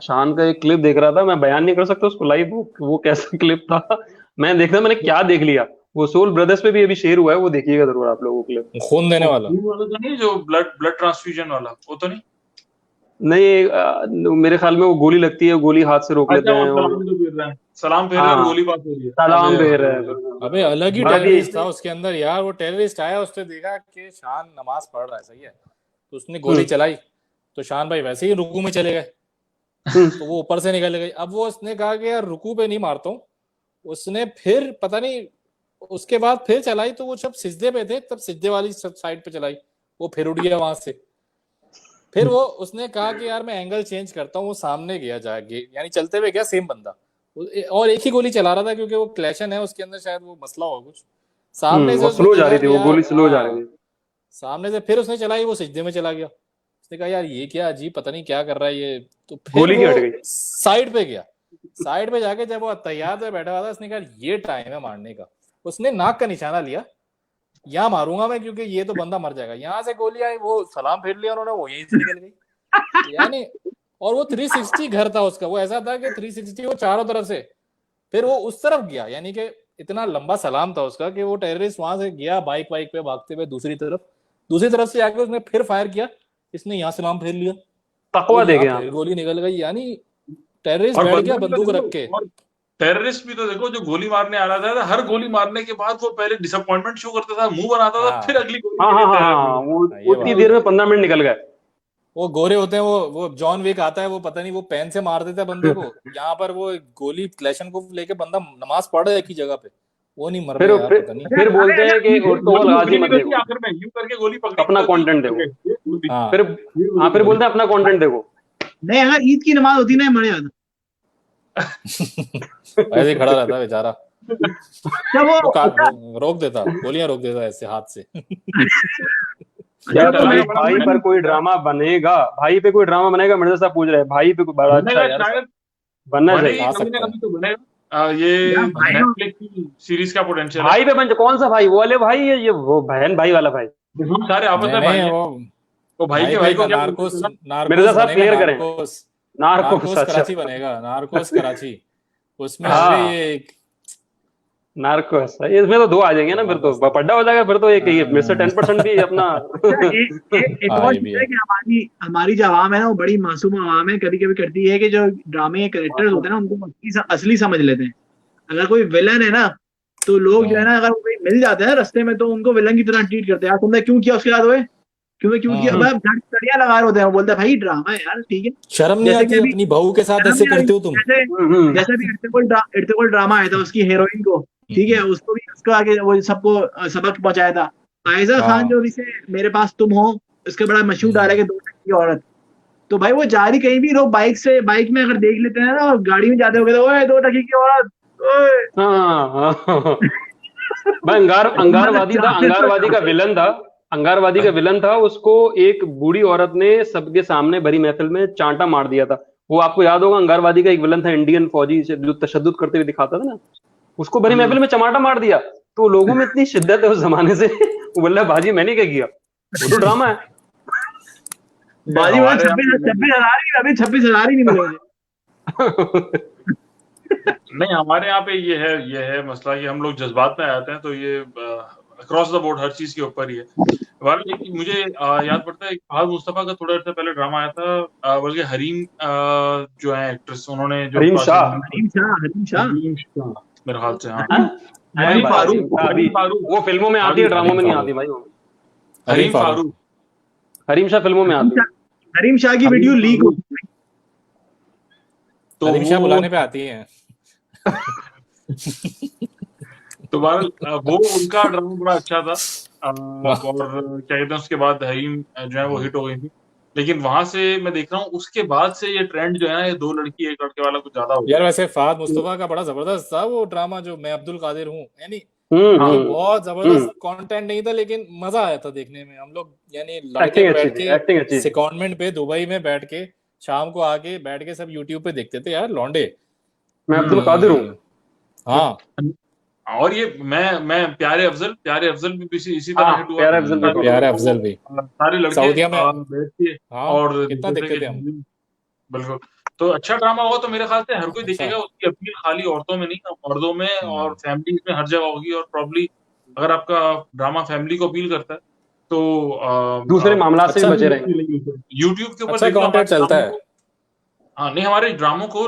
शान का एक क्लिप देख रहा था, मैं बयान नहीं कर सकता उसको लाइव, वो कैसा क्लिप था। मैं देखता, मैंने क्या देख लिया। वो सोल ब्रदर्स पे भी अभी शेयर हुआ है, वो देखिएगा जरूर आप लोगों क्लिप। खून देने वो वाला। खून वाला तो नहीं, जो ब्लड ट्रांसफ्यूजन वाला, वो तो नहीं? नहीं मेरे ख्याल में वो गोली लगती है, गोली हाथ से रोक लेते अच्छा, वो हैं और सलाम जो फेर रहे हैं, सलाम फेर रहे हैं और हाँ, गोली पास हो रही है। सलाम अबे भेज रहे अबे, हैं। अबे अलग ही बाकी टेररिस्ट था उसके अंदर यार। वो टेररिस्ट आया, उसने देखा कि शान नमाज पढ़ रहा है, सही है, तो उसने गोली चलाई, तो शान भाई वैसे ही रुकू में चले गए, तो वो ऊपर से निकल गई। अब वो उसने कहा कि यार रुकू पे नहीं मारता हूँ, उसने फिर पता नहीं उसके बाद फिर चलाई, तो वो जब सिजदे पे थे तब सिजदे वाली साइड पे चलाई, वो फिर उड़ गया वहां से। फिर वो उसने कहा कि यार मैं एंगल चेंज करता हूँ, वो सामने गया जाके, यानी चलते हुए गया सेम बंदा, और एक ही गोली चला रहा था क्योंकि वो क्लैशन है उसके अंदर, शायद वो मसला हो कुछ। सामने से वो उसने स्लो जा देखा रही थी, कि वो यार गोली स्लो जा रही हाँ, थी। सामने से फिर उसने चलाई, वो सिजदे में चला गया। उसने कहा यार ये क्या अजीब, पता नहीं क्या कर रहा है ये, तो फिर गोली वो क्यों हट गई? साइड पे गया। साइड पे जाके जब वो तैयार पे बैठा हुआ था, उसने कहा ये टाइम है मारने का। उसने नाक का निशाना लिया, यहाँ मारूंगा मैं क्योंकि ये तो बंदा मर जाएगा। यहाँ से गोली आई, वो सलाम फेर लिया उन्होंने, वो यहीं से निकल गई यानी। और वो 360 घर था उसका, वो ऐसा था कि 360 वो चारों तरफ से, फिर वो उस तरफ गया, यानी कि इतना लंबा सलाम था उसका कि वो टेररिस्ट वहां से गया बाइक वाइक पे भागते हुए दूसरी तरफ से आके उसने फिर फायर किया, इसने यहाँ सलाम फेर लिया, तकवा और यहाँ देखे आप। फिर गोली निकल गई, यानी टेररिस्ट और बैठ बंदा गया भी तो बंदूक देखो, रख के। और टेररिस्ट भी तो देखो, जो गोली मारने आ रहा था, हर गोली मारने के बाद वो पहले डिसअपॉइंटमेंट शो करता था, मुंह बनाता था, फिर हाँ अगली गोली हाँ के हाँ लिए हाँ तैयार हाँ, हो वो ये उतनी बात देर है। में 15 मिनट निकल गए। वो गोरे होते हैं, वो जॉन विक आता है, वो पता नहीं वो पेन से मार देता है बंदे को, यहाँ पर वो गोली क्लैशन को लेके बंदा नमाज पढ़ रहा है एक ही जगह पे, वो नहीं मर फिर रहे यार, पता नहीं। फिर बोलते हैं कि उर्तुगल गाजी मत निकलती देखो, आखिर में यूं करके गोली पकड़ी अपना निकलती, कंटेंट देखो। हाँ फिर हाँ, फिर बोलते हैं अपना कंटेंट देखो। नहीं, अगर ईद की नमाज होती ना मर जाता। ऐसे ही खड़ा रहता है बेचारा, जब वो रोक देता, गोलियां रोक देता ऐसे हाथ से। यार जब तो वो भाई, चलाने वाला भाई पर कोई ड्रामा बनेगा, भाई पे कोई ड्रामा बनेगा, मिर्जा साहब पूछ रहे हैं भाई पे कोई बड़ा अच्छा बनेगा यार शायद, बनना बने चाहिए। आ कभी ना सकता है। कभी तो बनेगा। ये यार भाई हो, नेटफ्लिक्स की सीरीज का पोटेंशियल है। भाई पे बन, कौन सा भाई? वो वाले भाई, ये वो बहन भाई वाला भाई। हम सारे आपस नहीं में भाई नहीं, हैं, वो तो भाई भाई के पे भाई को क्या नार्कोस बोलते हैं? मिर्जा साहब बनेगा, क्लियर करें। नार्कोस नार्कोस, अच्छा कराची बनेगा, नार्कोस कराची, उसमें हाँ। होंगे ये नार्कोस, इसमें तो दो आ जाएंगे ना, फिर तो जबरदस्त। पड्डा हो जाएगा, फिर तो एक ही मेरे से 10% भी अपना। एक हाँ और ये चीज भी है है। कि हमारी हमारी जो आवाम है ना, वो बड़ी मासूम आवाम है, कभी कभी करती है कि जो ड्रामे के करेक्टर्स होते हैं ना, उनको असली समझ लेते हैं। अगर कोई विलन है ना, तो लोग जो है ना, अगर कोई मिल जाते हैं रास्ते में, तो उनको विलन की तरह ट्रीट करते हैं। यार तुमने क्यों किया उसके साथ? हुए क्यों किया? अब घड़ियां लगा रहे होते हैं, वो बोलते हैं भाई ड्रामा है यार, ठीक है। शर्म नहीं जैसे कि आती अभी अपनी बहू के साथ शर्म ऐसे नहीं आ रही, करते हो तुम? जैसे भी इर्तिकुल ड्रामा आया था उसकी हीरोइन को, ठीक है, उसको भी उसको आगे वो सबको सबक पहुंचाया था। आयजा खान जो इसे मेरे पास तुम हो, उसके बड़ा मशहूर डायलॉग है, 2 टके की औरत। तो भाई वो जा रही कहीं भी, लोग बाइक में अगर देख लेते हैं ना, और गाड़ी में जाते हो, ओए 2 टके की औरत, ओए। हाँ भाई, अंगारवादी था, अंगारवादी का विलन था, अंगारवादी का विलन था। उसको एक बूढ़ी औरत ने सबके सामने भरी महफिल में चांटा मार दिया था। वो आपको याद होगा, अंगारवादी का एक विलन था, इंडियन फौजी से जो तशद्दुद करते हुए दिखाता था ना, उसको भरी महफिल में चमाटा मार दिया। तो लोगों में इतनी शिद्दत है उस जमाने से, वो बोला बाजी मैंने क्या किया, वो तो ड्रामा है। बाजी वाला 26,000 ही, अभी 26,000 ही नहीं मिले मुझे। नहीं, हमारे यहाँ पे ये है मसला कि हम लोग जज्बात में आते हैं, तो ये अक्रॉस द बोर्ड हर चीज के ऊपर ही है। मुझे याद पड़ता है, फहद मुस्तफा का थोड़ा अर्सा पहले ड्रामा आया था, बल्कि हरीम जो है एक्ट्रेस, उन्होंने जो हरीम शाह। हरीम शाह। मेरे ख्याल से। हाँ, हरीम फारूक। हरीम फारूक वो फिल्मों में आती है, ड्रामों में नहीं आती भाई। हरीम फारूक हरीम शाह फिल्मों में आती है। हरीम शाह की वीडियो लीक हो गई। तो हरीम शाह वो बुलाने पे आती है। तो बहरहाल वो उनका ड्रामा बड़ा अच्छा था। और क्या कहते हैं, उसके बाद हरीम जो है वो हिट हो गई थी। लेकिन वहां से मैं देख रहा हूँ उसके बाद से ये ट्रेंड जो है ना, ये 2 लड़की 1 लड़के वाला कुछ ज्यादा हो यार गया। वैसे फहद मुस्तफा का बड़ा जबरदस्त था वो ड्रामा, जो मैं अब्दुल कादिर हूँ, यानी हाँ, ये बहुत जबरदस्त कंटेंट नहीं था, लेकिन मजा आया था देखने में। हम लोग यानी लड़के एक्टिंग अच्छी बैठ थी, के एक्टिंग अच्छी थी। सेकंडमेंट पे दुबई में बैठ के शाम को आके बैठ के सब यूट्यूब पे देखते थे यार लौंडे। मैं अब्दुल कादिर हूँ। हाँ, और ये मैं प्यारे अफजल भी इसी तरह हाँ, हिट हुआ प्यारे था। अफजल भी सारे प्यारे अफजल भी सारे लड़के सऊदिया में। बैठ के हाँ, और कितना जैसे देखते कि थे हम। बिल्कुल। तो अच्छा ड्रामा होगा तो मेरे ख्याल से हर कोई अच्छा, देखेगा। उसकी अपील खाली औरतों में नहीं, मर्दों में और फैमिली में हर जगह होगी। और प्रॉब्ली अगर आपका ड्रामा फैमिली को अपील करता है तो दूसरे मामला से भी अच्छा बचे रहेंगे। यूट्यूब के ऊपर अच्छा देख लो कंटेंट हमारे चलता ड्रामों है। को। हाँ, नहीं, हमारे ड्रामों को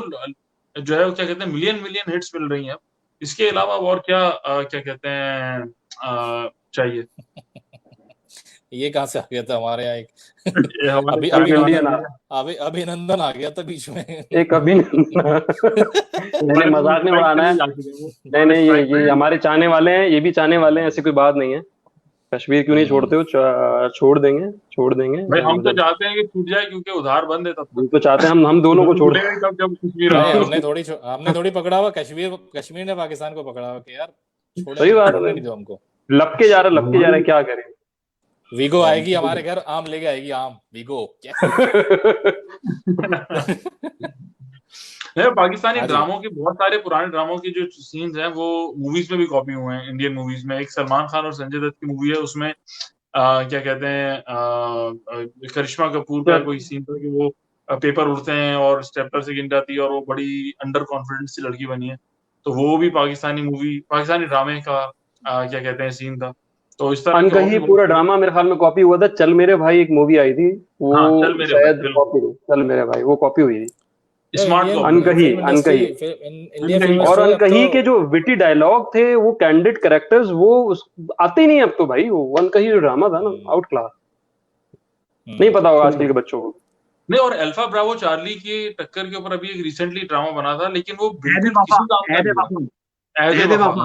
जो है वो क्या कहते हैं, मिलियन हिट्स मिल रही हैं। इसके अलावा और क्या क्या कहते हैं चाहिए। ये कहाँ से आ गया था हमारे यहाँ एक ये हमारे अभी चाहने वाले इंडियन हैं। अभी अभिनंदन आ गया था बीच में। एक अभी नहीं, मजाक नहीं उड़ाना है। नहीं नहीं, ये हमारे चाहने वाले हैं, ये भी चाहने वाले हैं, ऐसी कोई बात नहीं है। कश्मीर क्यों नहीं छोड़ते हो? छोड़ देंगे। भाई हम तो चाहते हैं कि छूट जाए, क्योंकि उधार बंद है तब हम तक। तो चाहते हैं हम दोनों को छोड़ छूटेगा ही तब जब कश्मीर नहीं, होगा। हमने थोड़ी पकड़ा हुआ। कश्मीर ने पाकिस्तान को पकड़ा हुआ कि यार सही बात छोड़ने है। नहीं दो हमको। लपके जा रहा है, क्या करें। वीगो आएगी हमारे घर, आम लेके आएगी, आम वीगो क्या। नहीं, पाकिस्तानी हाँ जी। ड्रामों के बहुत सारे पुराने ड्रामों की जो सीन्स हैं वो मूवीज में भी कॉपी हुए हैं। इंडियन मूवीज में एक सलमान खान और संजय दत्त की मूवी है, उसमें क्या कहते हैं करिश्मा कपूर का कोई सीन था कि वो पेपर उड़ते हैं और स्टेपलर से गिन जाती है और वो बड़ी अंडर कॉन्फिडेंस सी लड़की बनी है। तो वो भी पाकिस्तानी ड्रामे का क्या कहते हैं सीन था। तो इस तरह के और अनकही भी पूरा बहुत। ड्रामा मेरे ख्याल में कॉपी हुआ था। चल मेरे भाई एक मूवी आई थी, वो हाँ, चल मेरे भाई, शायद कॉपी थी। चल मेरे भाई वो कॉपी हुई थी। स्मार्ट अनकही और अनकही के जो विटी डायलॉग थे, वो कैंडिड कैरेक्टर्स, वो आते ही नहीं अब तो भाई। वो अनकही जो ड्रामा था ना, आउट क्लास। नहीं पता होगा आजकल के बच्चों को। नहीं, और अल्फा ब्रावो चार्ली की टक्कर के ऊपर अभी एक रिसेंटली ड्रामा बना था, लेकिन वो बिल्कुल किसी काम का नहीं हुआ। ऐद वफा।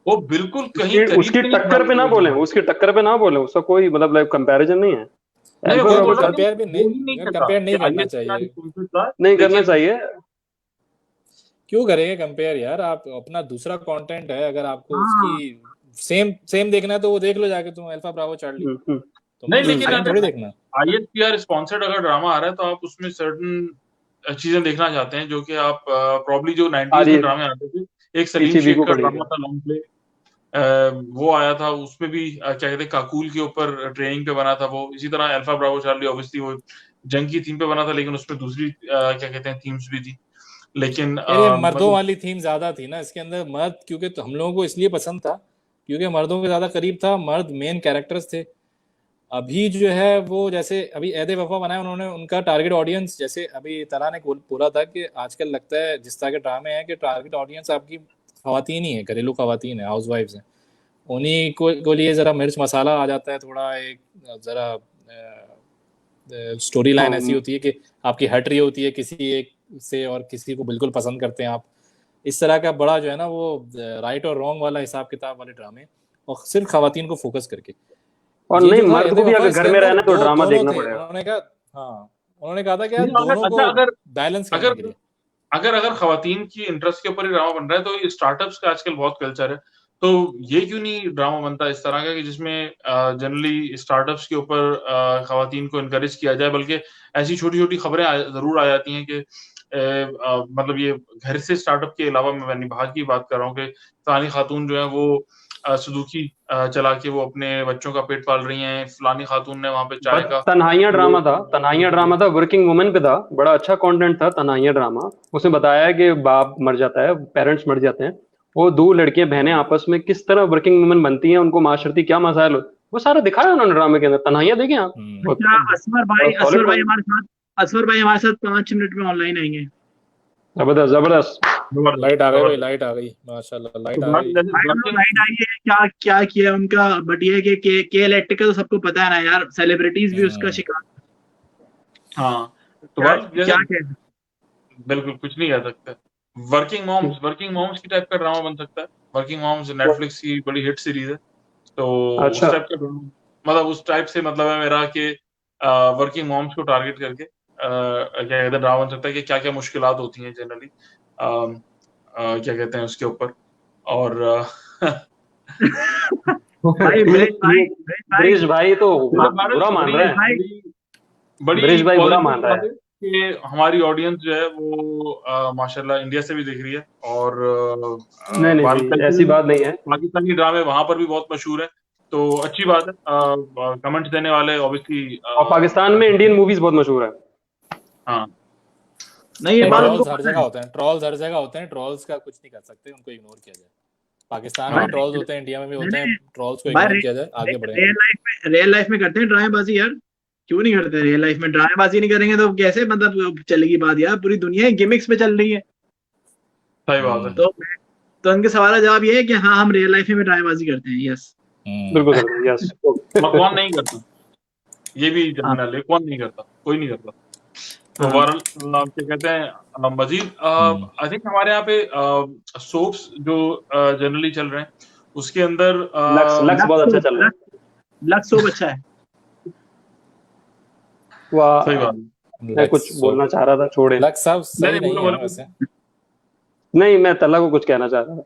वो बिल्कुल कहीं उसकी टक्कर पे ना बोले, उसका कोई मतलब लाइक कंपैरिजन नहीं है। कंपेयर नहीं करना चाहिए। नहीं करना चाहिए। क्यों करेंगे कंपेयर यार? आप अपना दूसरा कंटेंट है, अगर आपको उसकी सेम देखना है तो वो देख लो जाके तुम, अल्फा ब्रावो चार्ली। नहीं, लेकिन थोड़ी देखना। ISPR स्पॉन्सर्ड अगर ड्रामा आ रहा है तो आप उसमें सर्टन चीजें देखना चाहते हैं, जो कि आप प्रॉब्ली जो 90s में ड्रामे आते थे। एक सलीम शेख का ड्रामा था लॉन्ग प्ले, वो आया था। उसमें भी क्या कहते हैं काकूल के ऊपर ट्रेनिंग पे बना था वो। इसी तरह अल्फा ब्रावो चार्ली ऑब्वियसली वो जंग की थीम पे बना था, लेकिन उसमें दूसरी क्या कहते हैं थीम्स भी थी। लेकिन मर्दों वाली थीम ज्यादा थी ना इसके अंदर। मर्द क्योंकि तो हम लोगों को इसलिए पसंद था क्योंकि मर्दों के ज्यादा करीब था, मर्द मेन कैरेक्टर्स थे। अभी जो है वो जैसे अभी ऐद वफा बनाया उन्होंने, उनका टारगेट ऑडियंस, जैसे अभी तला ने बोला था कि आजकल लगता है जिस तरह के ड्रामे हैं कि टारगेट ऑडियंस आपकी खवातीन ही है, घरेलू खवातीन है, हाउस वाइफ्स हैं। उन्हीं को लिए जरा मिर्च मसाला आ जाता है थोड़ा, एक जरा स्टोरी लाइन ऐसी होती है कि आपकी हट रही होती है किसी एक से और किसी को बिल्कुल पसंद करते हैं आप। इस तरह का बड़ा जो है ना वो राइट और रॉन्ग वाला हिसाब किताब वाले ड्रामे, और सिर्फ खवातीन को फोकस करके। और नहीं, मर्द को भी अगर घर में रहना तो ड्रामा देखना पड़ेगा। उन्होंने कहा था कि दोनों को बैलेंस करने के लिए अगर खवातीन की इंटरेस्ट के ऊपर ही ड्रामा बन रहा है तो स्टार्टअप्स का आजकल बहुत कल्चर है। तो ये क्यों नहीं ड्रामा बनता इस तरह का कि जिसमें जनरली स्टार्टअप्स के ऊपर खवातीन को इनकरेज किया जाए, बल्कि ऐसी छोटी छोटी खबरें जरूर आ जाती हैं कि मतलब ये घर से स्टार्टअप के अलावा मैं निभा की बात कर रहा हूँ कि फलानी खातून जो है वो सुजुकी चला के वो अपने बच्चों का पेट पाल रही हैं, फलानी खातून ने वहां पे चाय का तन्हाइयां ड्रामा था, वर्किंग वुमेन पे था। बड़ा अच्छा कंटेंट था तन्हाइयां ड्रामा। उसमें बताया कि बाप मर जाता है, पेरेंट्स मर जाते हैं, वो 2 लड़कियां बहनें आपस में किस तरह वर्किंग वुमेन बनती हैं, उनको माशरती क्या मसाइल, वो सारा दिखाया उन्होंने ड्रामे के अंदर। तन्हाइयां देखें आप। असवर भाई हमारे साथ 5 मिनट में ऑनलाइन आएंगे। जबरदस्त। लाइट आ गई भाई, लाइट आ गई, माशाल्लाह लाइट आ गई। लाइट आई है, क्या क्या किया उनका, बट ये है कि के इलेक्ट्रिकल सबको पता है ना यार, सेलिब्रिटीज भी उसका शिकार। हाँ तो क्या बस क्या कह बिल्कुल कुछ नहीं कह सकते। वर्किंग मॉम्स की टाइप का ड्रामा बन सकता है। वर्किंग मॉम्स नेटफ्लिक्स की बड़ी हिट सीरीज है, तो अच्छा। उस टाइप का मतलब उस टाइप से मतलब है मेरा कि वर्किंग मॉम्स को टारगेट करके क्या कहते हैं ड्रामा बन सकता है कि क्या क्या मुश्किलात होती हैं जनरली, क्या कहते हैं उसके ऊपर। और भाई ब्रिज भाई तो बुरा मान रहे हैं। बड़ी ब्रिज भाई बुरा पॉजिटिव मान रहा बात है। है कि हमारी ऑडियंस जो है वो माशाल्लाह इंडिया से भी देख रही है, और नहीं भारत जी, ऐसी बात नहीं है। पाकिस्तानी ड्रामे वहां पर भी बहुत मशहूर है, तो अच्छी बात है। कमेंट्स देने वाले ऑब्वियसली और पाकिस्तान में इंडियन मूवीज बहुत मशहूर है। हाँ नहीं, ये बात ट्रोल्स उनको हर पता जगह है। होते हैं, ट्रोल्स हर जगह होते हैं, ट्रोल्स का कुछ नहीं कर सकते, उनको इग्नोर किया जाए। पाकिस्तान में हाँ ट्रोल्स होते हैं, इंडिया में भी होते हैं, नहीं, ट्रोल्स को भाई इग्नोर किया जाए, आगे बढ़े। रियल लाइफ में करते हैं ड्रामेबाजी यार, क्यों नहीं करते? रियल लाइफ में ड्रामेबाजी नहीं करेंगे तो कैसे मतलब चलेगी बात यार? पूरी दुनिया गिमिक्स पे चल रही है। सही बात है। तो उनके सवाल का जवाब ये है कि हाँ, हम रियल लाइफ में ड्रामेबाजी करते हैं। यस, बिल्कुल बिल्कुल, यस। कौन नहीं करता, ये भी हाँ जानना ले, कौन नहीं करता? कोई नहीं करता। तो हाँ। ओवरऑल क्या कहते हैं मजीद आई थिंक हमारे यहाँ पे सोप्स जो जनरली चल रहे हैं उसके अंदर लक्स बहुत अच्छा चल रहा है। लक्स सोप अच्छा है। वाह, सही बात है। मैं कुछ बोलना चाह रहा था, छोड़े। लक्स साहब सही नहीं, नहीं बोलो, है बोलो। वैसे। नहीं, मैं तला को कुछ कहना चाह रहा था।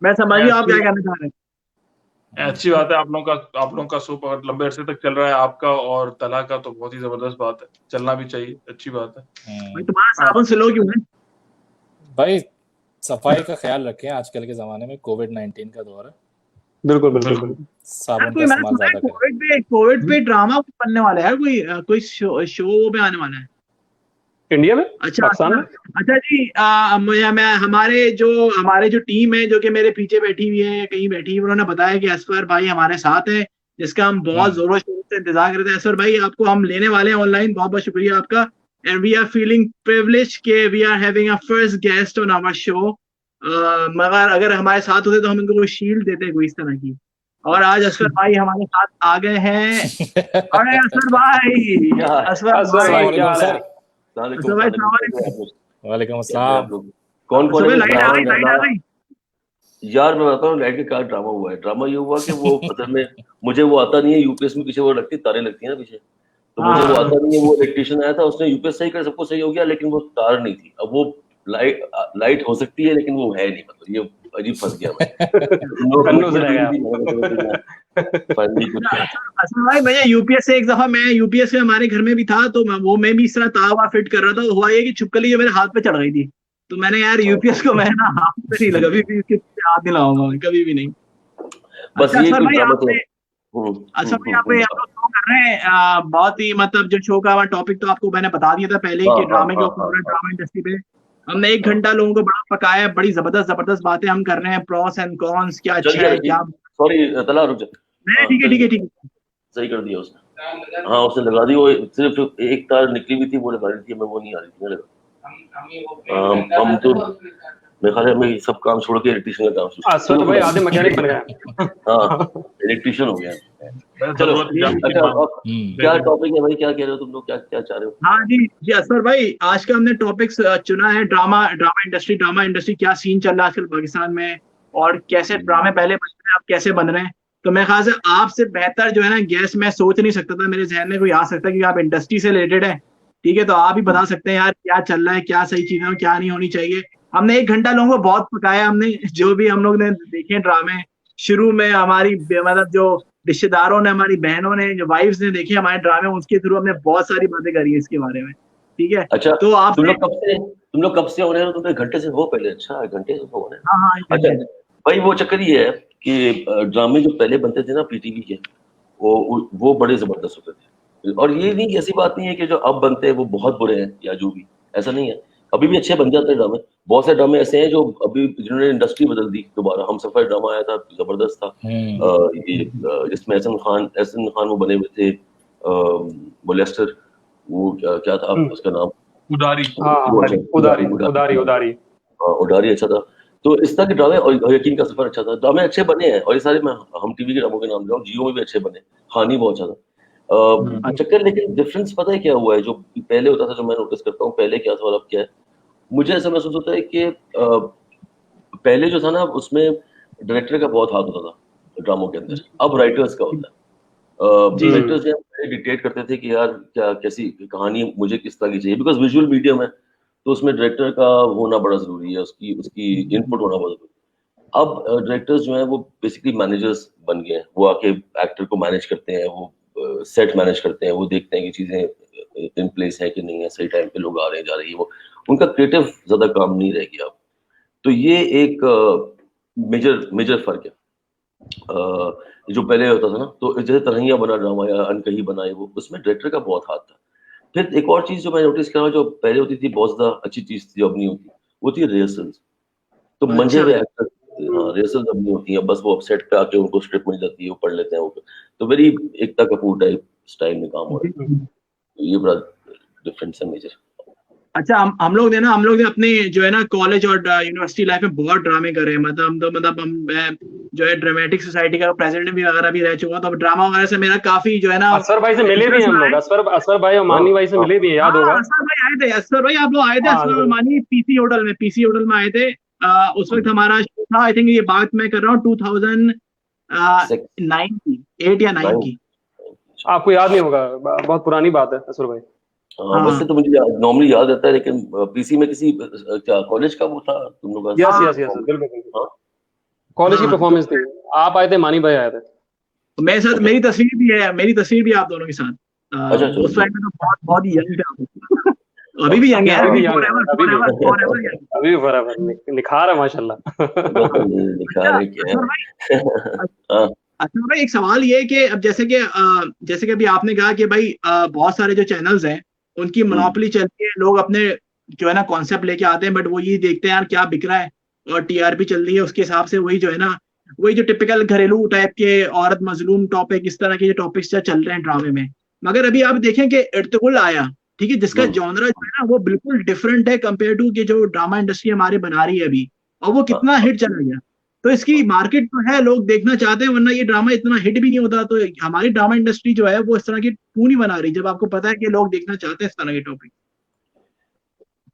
मैं समझ गया आप क्या कहना चाह रहे हैं। अच्छी बात है। आप लोगों का सूप अगर लंबे अरसे तक चल रहा है, आपका और तला का, तो बहुत ही जबरदस्त बात है, चलना भी चाहिए, अच्छी बात है। भाई तुम्हारा साबुन स्लो क्यों है? भाई सफाई का ख्याल रखें, आजकल के जमाने में कोविड-19 का दौर है, बिल्कुल बिल्कुल बिल्कुल। साबुन का कोई मैंने इस्तेमाल सुना है ज्यादा करें। कोविड पे ड्रामा बनने वाला है यार, कोई शो पे आने वाला है। इंडिया में, अच्छा पाकिस्तान में। अच्छा जी, मैं हमारे जो टीम है जो कि मेरे पीछे बैठी हुई है, कहीं बैठी है, उन्होंने बताया कि असफर भाई हमारे साथ है, जिसका हम बहुत जोरों शोरों से इंतजार करते हैं। असफर भाई, आपको हम लेने वाले हैं ऑनलाइन, बहुत बहुत शुक्रिया आपका। And we are feeling privilege के we are having a first guest on our show. मगर अगर हमारे साथ होते तो हम इनको कोई शील्ड देते, कोई इस तरह की। और आज असफर भाई हमारे साथ आ गए हैं। अरे असफर भाई, असफर असफर भाई, भाई, क्या हाल है? असफर भाई, सलाम अलैकुम। वालेकुम अस्सलाम। कौन असफर भाई, लाइट आ गई, लाइट आ गई। यार मैं बताता हूँ लाइट का क्या ड्रामा हुआ है। ड्रामा ये हुआ कि वो असल में मुझे वो आता नहीं है, यूपीएस में पीछे वो लगती तारें लगती है ना पीछे, तो मुझे वो आता नहीं है। वो इलेक्ट्रिशियन आया था, उसने यूपीएस सही कर, सबको सही हो गया, लेकिन वो तार नहीं थी। अब वो लाइट हो सकती है लेकिन वो है नहीं, मतलब ये अजीब फंस गया असफर भाई, मैं यूपीएस से एक दफा, मैं यूपीएस से हमारे घर में भी था, तो मैं भी इस तरह तार फिट कर रहा था। हुआ ये कि छुपकली जो मेरे हाथ पे चढ़ गई थी, तो मैंने यार यूपीएस को मैं ना हाथ पे नहीं लगा, कभी भी इसके पीछे हाथ नहीं लगाऊंगा, कभी भी नहीं। बस ये असफर भाई, ड्रामा आप लोग शो कर रहे हैं, बहुत ही मतलब जो शो का टॉपिक तो आपको मैंने बता दिया था पहले ही कि ड्रामे के ऊपर, ड्रामा इंडस्ट्री पे हमने 1 घंटा लोगों को बड़ा पकाया है। बड़ी जबरदस्त बातें हम कर रहे हैं, प्रोस एंड कॉन्स, क्या अच्छा है क्या। सॉरी तला, रुक जा। ठीक है सही कर दिया उसने। हाँ, उसने लगा दी। वो सिर्फ एक तार निकली हुई थी, वो लगा रही थी, मैं वो नहीं आ रही थी लगा। हम तो मेरे ख्याल में सब काम छोड़ के इलेक्ट्रिशियन का काम असफर भाई आधे मैकेनिक बन गए। हाँ, इलेक्ट्रिशियन हो गया। चलो, अच्छा क्या टॉपिक है भाई, क्या कह रहे हो तुम लोग, क्या क्या चाह रहे हो? हाँ जी असफर भाई, आज का हमने टॉपिक चुना है ड्रामा इंडस्ट्री क्या सीन चल रहा है आजकल पाकिस्तान में, और कैसे ड्रामे पहले बन रहे हैं, अब कैसे बन रहे हैं। तो मेरे ख्याल से आपसे बेहतर जो है ना गेस्ट मैं सोच नहीं सकता था, मेरे जहन में कोई आ सकता क्योंकि आप इंडस्ट्री से रिलेटेड है। ठीक है, तो आप ही बता सकते हैं यार क्या चल रहा है, क्या सही चीजें हैं, क्या नहीं होनी चाहिए। हमने 1 घंटा लोगों को बहुत पकाया, हमने जो भी हम लोग ने देखे ड्रामे, शुरू में हमारी मतलब जो रिश्तेदारों ने, हमारी बहनों ने, जो वाइफ्स ने देखे हमारे ड्रामे, उसके थ्रू हमने बहुत सारी बातें करी है इसके बारे में। ठीक है, अच्छा, तो आप तुम लोग कब से हो रहे हो? तुम 1 घंटे से हो पहले? अच्छा, 1 घंटे से हो रहे हैं। हाँ अच्छा भाई, वो चक्कर ये है कि ड्रामे जो पहले बनते थे ना पीटीवी के, वो बड़े जबरदस्त होते थे। और ये नहीं, ऐसी बात नहीं है कि जो अब बनते हैं वो बहुत बुरे हैं या जो भी, ऐसा नहीं है। अभी भी अच्छे बन जाते हैं ड्रामे। बहुत से ड्रामे ऐसे हैं जो अभी जिन्होंने इंडस्ट्री बदल दी दोबारा। हम सफर ड्रामा आया था, जबरदस्त था। जिसमें एहसन खान वो बने हुए थे, मोलेस्टर, वो क्या था उसका नाम, उदारी। हाँ वो अच्छा, उदारी उदारी उदारी। हाँ, उडारी अच्छा था। तो इस तरह के ड्रामे और यकीन का सफर अच्छा था, ड्रामे अच्छे बने हैं और ये सारे मैं हम टीवी के ड्रामों के नाम ले रहा हूँ, जियो में भी अच्छे बने, हानि बहुत अच्छा था। चक्कर लेकिन डिफरेंस पता है क्या हुआ है, जो पहले होता था, जो मैं नोटिस करता हूँ पहले क्या था और अब क्या है, मुझे ऐसा महसूस होता है कि पहले जो था ना उसमें डायरेक्टर का बहुत हाथ होता था ड्रामों के अंदर, अब राइटर्स का होता है। डायरेक्टर्स जो डिक्टेट करते थे कि यार क्या कैसी कहानी मुझे किस तरह की चाहिए, बिकॉज विजुअल मीडियम है तो उसमें डायरेक्टर का होना बड़ा जरूरी है, उसकी उसकी इनपुट होना बहुत जरूरी है। अब डायरेक्टर्स जो है वो बेसिकली मैनेजर्स बन गए हैं, वो आके एक्टर को मैनेज करते हैं, वो सेट मैनेज करते हैं, वो देखते हैं कि चीजें इन प्लेस है कि नहीं है, सही टाइम पे लोग आ रहे हैं जा रहे हैं, वो उनका क्रिएटिव ज्यादा काम नहीं रह गया अब। तो ये एक मेजर मेजर फर्क है। जो पहले होता था ना, तो जैसे तरहिया बना ड्रामा या अनकही बना है, वो उसमें डायरेक्टर का बहुत हाथ था। फिर एक और चीज जो मैं नोटिस कर रहा हूँ, जो पहले होती थी बहुत ज्यादा अच्छी चीज थी, जो अब नहीं होती, वो थी रिहर्सल्स। तो मंझे हुए एक्टर, हाँ, रिहर्सल्स अब नहीं होती है, बस वो सेट पे आके उनको स्क्रिप्ट मिल जाती है, वो पढ़ लेते हैं वो, तो very Ekta Kapoor type style में काम हो रहा है। तो ये बड़ा डिफरेंस है मेजर। अच्छा, हम लोग ने अपने जो है ना कॉलेज और यूनिवर्सिटी लाइफ में बहुत ड्रामे करे हैं, मतलब हम जो है ड्रामेटिक सोसाइटी का प्रेसिडेंट भी वगैरह भी रह चुका, तो अब ड्रामा वगैरह से मेरा काफी जो है ना असर भाई से मिले भी हैं हम लोग, असर भाई और मानी भाई से मिले भी हैं, याद होगा। असर भाई आए थे, असर भाई आप लोग आए थे, असर और मानी पीसी होटल में आए थे। उस वक्त हमारा शो था, आई थिंक ये बात मैं कर रहा हूँ 2009 की, 8 या 9 की। आपको याद नहीं होगा, बहुत पुरानी बात है असर भाई। हाँ, वैसे तो मुझे नॉर्मली याद रहता है, लेकिन पीसी में किसी क्या कॉलेज का वो था तुम लोग का? यस बिल्कुल कॉलेज की परफॉर्मेंस थी, आप आए थे, मानी भाई आए थे, मेरे साथ मेरी तस्वीर भी है आप दोनों के साथ। अच्छा, उस टाइम में तो बहुत ही यंग थे आप। अभी भी यंग है, अभी भी बराबर निखार है माशाल्लाह। निखार क्या है। अच्छा भाई, एक सवाल ये है कि अब जैसे कि अभी आपने कहा कि भाई बहुत सारे जो चैनल्स हैं उनकी मोनोपोली चलती है, लोग अपने जो है ना कॉन्सेप्ट लेके आते हैं, बट वो ये देखते हैं यार क्या बिक रहा है और टीआरपी चल रही है, उसके हिसाब से वही जो है ना, वही जो टिपिकल घरेलू टाइप के औरत मजलूम टॉपिक, इस तरह के जो टॉपिक्स चल रहे हैं ड्रामे में। मगर अभी आप देखें कि इर्तुगरुल आया, ठीक है, जिसका जॉनरा जो है ना वो बिल्कुल डिफरेंट है कंपेयर टू कि जो ड्रामा इंडस्ट्री हमारे बना रही है अभी, और वो कितना हिट चला गया। तो इसकी मार्केट तो है, लोग देखना चाहते हैं, वरना ये ड्रामा इतना हिट भी नहीं होता। तो हमारी ड्रामा इंडस्ट्री जो है वो इस तरह की क्यों नहीं बना रही, जब आपको पता है कि लोग देखना चाहते हैं इस तरह के टॉपिक।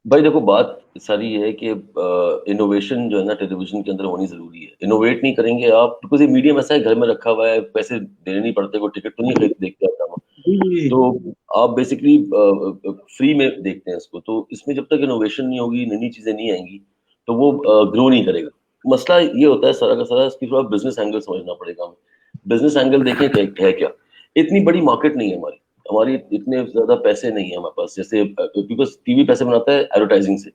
भाई देखो, बात सारी ये है कि इनोवेशन जो है ना टेलीविजन के अंदर होनी जरूरी है। इनोवेट नहीं करेंगे आप, बिकॉज ये मीडियम ऐसा है, घर में रखा हुआ है, पैसे देने नहीं पड़ते, कोई टिकट तो नहीं खरीद देखते आता, तो आप बेसिकली फ्री में देखते हैं इसको। तो इसमें जब तक इनोवेशन नहीं होगी, नई चीजें नहीं आएंगी, तो वो ग्रो नहीं करेगा। मसला ये होता है सारा का सारा, इसकी थोड़ा बिजनेस एंगल समझना पड़ेगा हमें। बिजनेस एंगल देखें है क्या, इतनी बड़ी मार्केट नहीं है हमारी इतने ज्यादा पैसे नहीं है हमारे पास, जैसे बिकॉज टीवी पैसे बनाता है एडवर्टाइजिंग से,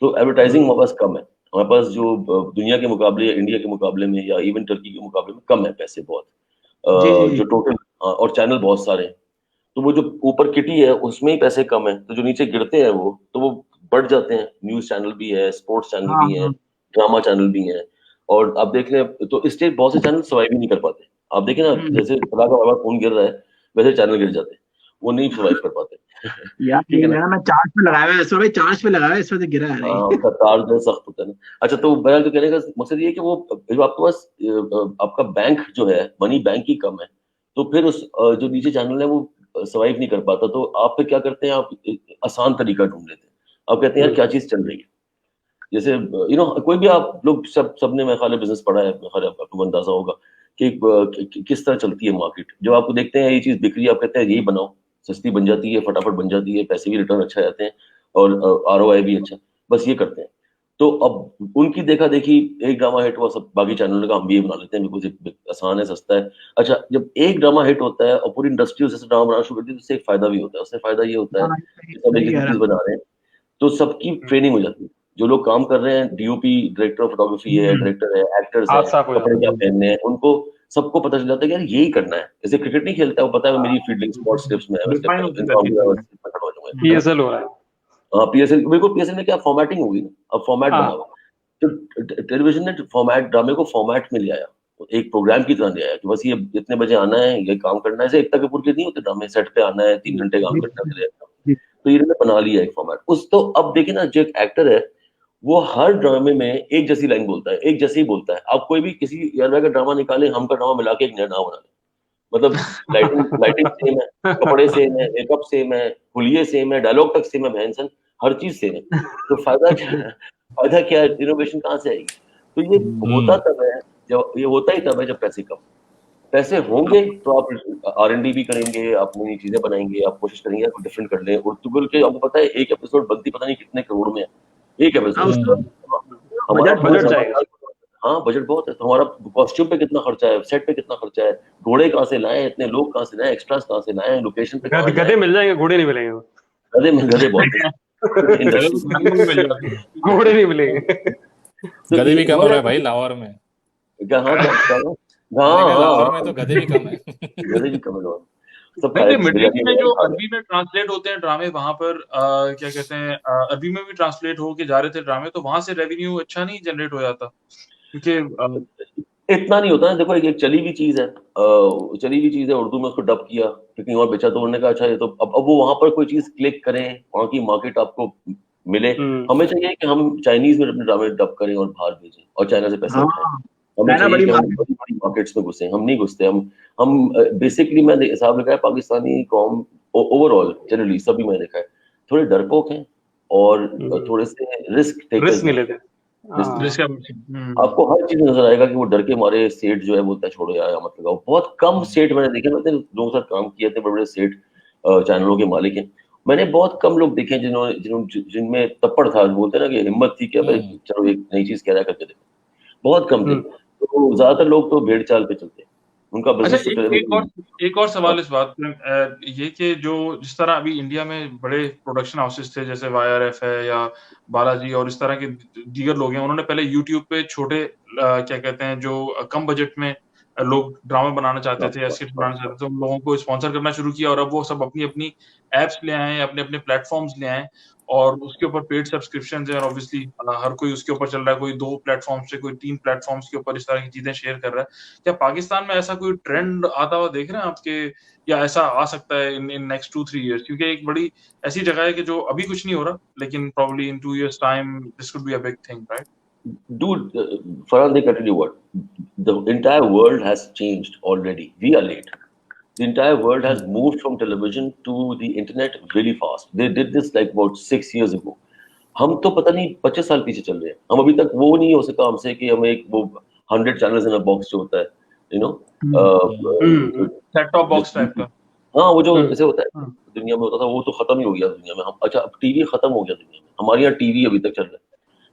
तो एडवर्टाइजिंग हमारे पास कम है। हमारे पास जो दुनिया के मुकाबले, इंडिया के मुकाबले में, या इवन टर्की के मुकाबले में कम है पैसे बहुत, जो टोटल, और चैनल बहुत सारे हैं, तो वो जो ऊपर किटी है उसमें ही पैसे कम है, तो जो नीचे गिरते हैं वो तो वो बढ़ जाते हैं। न्यूज चैनल भी है, स्पोर्ट्स चैनल भी है, ड्रामा चैनल भी है, और आप देख लें तो इसलिए बहुत से चैनल सर्वाइव भी नहीं कर पाते। आप देखें ना, जैसे खुदा का बाबा खून गिर रहा है, वैसे चैनल गिर जाते हैं, वो नहीं सर्वाइव कर पाते। यार ठीक है ना, मैं चार्ज पे लगाया हुआ है भाई, चार्ज पे लगाया है, इस वजह से गिरा है। उसका तार जो सख्त होता है ना। अच्छा, तो बहरहाल जो कहने का मकसद ये है कि वो जो आपके पास आपका बैंक जो है, मनी बैंक ही कम है, तो फिर उस जो नीचे चैनल है वो सर्वाइव नहीं कर पाता। तो आप फिर क्या करते हैं, आप आसान तरीका ढूंढ लेते हैं। आप कहते हैं यार क्या चीज चल रही है, जैसे कोई भी आप लोग सबने मेरे ख्याल है बिजनेस पढ़ा है, मेरे ख्याल आपको अंदाजा होगा कि किस तरह चलती है मार्केट। जब आपको देखते हैं ये चीज बिक रही है, आप कहते हैं यही बनाओ, सस्ती बन जाती है, फटाफट बन जाती है, पैसे भी रिटर्न अच्छा आते हैं, और ROI भी अच्छा, बस ये करते हैं। तो अब उनकी देखा देखी, एक ड्रामा हिट हुआ, सब बाकी चैनलों का हम भी ये बना लेते हैं, बिकॉज आसान है, सस्ता है। अच्छा, जब एक ड्रामा हिट होता है और पूरी इंडस्ट्री उससे ड्रामा बनाना शुरू करती है, तो उससे एक फायदा भी होता है। उससे फायदा ये होता है कि सब एक चीज बना रहे हैं, तो सबकी ट्रेनिंग हो जाती है। जो लोग काम कर रहे हैं, DOP, डायरेक्टर ऑफ फोटोग्राफी है, डायरेक्टर है, एक्टर्स है, कपड़े क्या पहनने हैं, उनको सबको पता चल जाता है कि यार यही करना है। जैसे क्रिकेट नहीं खेलता है, वो पता है मेरी फील्डिंग स्पोर्ट्स टिप्स में है, PSL हो रहा है। हाँ, PSL, बिल्कुल। PSL में क्या फॉर्मेटिंग होगी ना, अब फॉर्मेट बना हुआ, तो टेलीविजन ने फॉर्मेट, ड्रामे को फॉर्मेट में ले आया, एक प्रोग्राम की तरह ले आया कि बस ये इतने बजे आना है, ये काम करना है। जैसे एकता कपूर के नहीं होते ड्रामे, सेट पे आना है, 3 घंटे काम करना है, तो इन्होंने बना लिया एक फॉर्मेट उस। तो अब देखिए ना, जो एक एक्टर है वो हर ड्रामे में एक जैसी लाइन बोलता है, एक जैसे ही बोलता है। आप कोई भी किसी यार का ड्रामा निकाले, हम का ड्रामा मिला के एक नया ड्रामा बना ले, मतलब लाइटिंग सेम है, कपड़े सेम है, मेकअप सेम है, हुलिये सेम है, डायलॉग तक सेम है, बहनसन हर चीज सेम है। तो फायदा क्या है, इनोवेशन कहाँ से आएगी? तो ये होता तब है जब, ये होता ही तब है जब पैसे होंगे तो आप R&D भी करेंगे, आप नई चीजें बनाएंगे, आप कोशिश करेंगे आप डिफरेंट कर लें। उर्तुगुल के आपको पता है एक एपिसोड बनती पता नहीं कितने करोड़ में है, एक एपिसोड। हमारा बजट जाएगा। हाँ बजट बहुत है। तो हमारा कॉस्ट्यूम पे कितना खर्चा है, सेट पे कितना खर्चा है, घोड़े कहाँ से लाए, इतने लोग कहाँ से लाए, एक्स्ट्रास कहाँ से लाए, लोकेशन पे कहाँ गधे मिल जाएंगे, घोड़े नहीं मिलेंगे। गधे बहुत घोड़े नहीं मिलेंगे। गधे भी कम हो रहा है भाई लाहौर में। लाहौर में तो गधे भी कम है। गधे भी कम है। मिडिल ईस्ट में जो अरबी में ट्रांसलेट होते हैं ड्रामे, वहां पर क्या कहते हैं, अरबी में भी ट्रांसलेट होके जा रहे थे ड्रामे, तो वहां से रेवेन्यू अच्छा नहीं जनरेट हो जाता? क्योंकि इतना नहीं होता है। देखो एक चली हुई चीज है, उर्दू में उसको डब किया, कहीं और बेचा, तो उन्होंने कहा अच्छा ये तो अब वो वहां पर कोई चीज क्लिक करें, वहां की मार्केट आपको मिले। हमें चाहिए कि हम चाइनीज में अपने ड्रामे डब करें और बाहर भेजें और चाइना से पैसे उठाएं। हमें चाहिए कि हम बड़ी मार्केट्स में घुसे, हम नहीं घुसते। हम बेसिकली मैं हिसाब लगा है पाकिस्तानी कौम ओवरऑल जनरली सभी मैंने देखा है थोड़े डरपोक हैं और थोड़े से रिस्क नहीं लेते। आपको हर चीज नजर आएगा कि वो डर के मारे सेठ जो है बोलता है छोड़ो यार मत लगाओ। बहुत कम सेठ मैंने देखे, मैंने लोगों के साथ काम किए थे, बड़े बड़े सेठ चैनलों के मालिक हैं, मैंने बहुत कम लोग देखे जिनमें तप्पड़ था, बोलते ना कि हिम्मत थी कि भाई चलो एक नई चीज कह रहा करके देखो, बहुत कम थे। तो ज्यादातर लोग तो भेड़ चाल पे चलते हैं, उनका बिजनेस। एक और सवाल इस बात में ये कि जो जिस तरह अभी इंडिया में बड़े प्रोडक्शन हाउसेस थे जैसे YRF है या बालाजी और इस तरह के दीगर लोग हैं, उन्होंने पहले यूट्यूब पे छोटे क्या कहते हैं जो कम बजट में लोग ड्रामा बनाना चाहते थे या स्क्रिप्ट बनाना चाहते थे, तो उन लोगों को स्पॉन्सर करना शुरू किया और अब वो सब अपनी अपनी एप्स ले आए, अपने अपने प्लेटफॉर्म्स ले आए और उसके ऊपर पेड सब्सक्रिप्शन है और ऑब्वियसली हर कोई उसके ऊपर चल रहा है, कोई 2 प्लेटफॉर्म से कोई 3 प्लेटफॉर्म्स के ऊपर इस तरह की चीजें शेयर कर रहा है। क्या पाकिस्तान में ऐसा कोई ट्रेंड आता हुआ देख रहे हैं आपके, या ऐसा आ सकता है इन नेक्स्ट 2-3 इयर्स? क्योंकि एक बड़ी ऐसी जगह है कि जो अभी कुछ नहीं हो रहा लेकिन probably in 2 years time this could be a big thing, right? Dude, Farhan, they can tell you what, the entire world has changed already. We are late. The entire world has moved from television to the internet really fast. They did this like about 6 years ago. हम तो पता नहीं 25 साल पीछे चल रहे हैं। हम अभी तक वो नहीं हो सका हमसे कि हमें एक वो 100 चैनल्स इन अ बॉक्स जो होता है, you know, set top box type का। हाँ, वो जो ऐसे होता है दुनिया में होता था, वो तो खत्म ही हो गया दुनिया में। हम अच्छा अब टीवी खत्म हो गया दुनिया में, हमारे यहाँ टीवी अभी तक चल रहा है।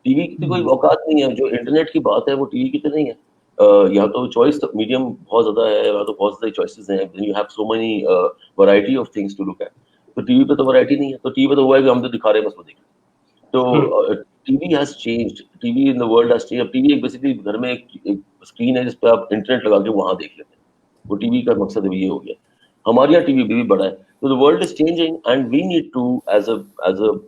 टीवी की कोई औकात नहीं है। जो इंटरनेट की बात है वो टीवी की तो नहीं है। यहाँ तो चॉइस मीडियम बहुत ज्यादा है, यहाँ तो बहुत सारी चॉइसेस हैं, you have so many variety of things to look at. तो टीवी पे तो वैरायटी नहीं है। तो टीवी पे तो हुआ है कि हम तो दिखा रहे हैं बस वो देख। तो TV has changed, TV in the world has changed. TV एक बेसिकली घर में एक स्क्रीन है जिस पे आप इंटरनेट लगा के वहां देख लेते हैं। वो टीवी का मकसद अभी ये हो गया। हमारे यहाँ टीवी भी बड़ा है। तो the world is changing and we need to as a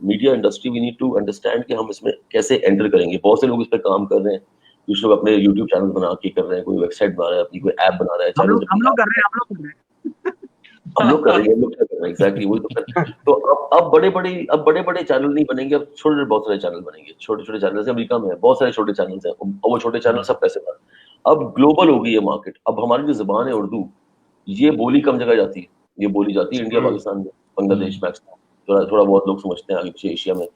media industry we need to understand कि हम इसमें कैसे एंटर करेंगे। बहुत से लोग इस पर काम कर रहे हैं, कुछ लोग अपने यूट्यूब चैनल बना के कर रहे हैं, कोई वेबसाइट बना रहा है, अपनी कोई ऐप बना रहा है। हम लोग कर रहे हैं हम लोग कर रहे हैं, लोग क्या कर रहे हैं, एग्जैक्टली वही तो कर रहे हैं। तो अब बड़े बड़े चैनल नहीं बनेंगे, अब छोटे बहुत सारे चैनल बनेंगे। छोटे छोटे चैनल अमेरिका में बहुत सारे छोटे चैनल हैं और वो छोटे चैनल सब पैसे बना। अब ग्लोबल हो गई है मार्केट। अब हमारी जो जुबान है उर्दू, ये बोली कम जगह जाती है, ये बोली जाती है इंडिया, पाकिस्तान में, बांग्लादेश मैक्सिमम, थोड़ा बहुत लोग समझते हैं आगे पीछे एशिया में,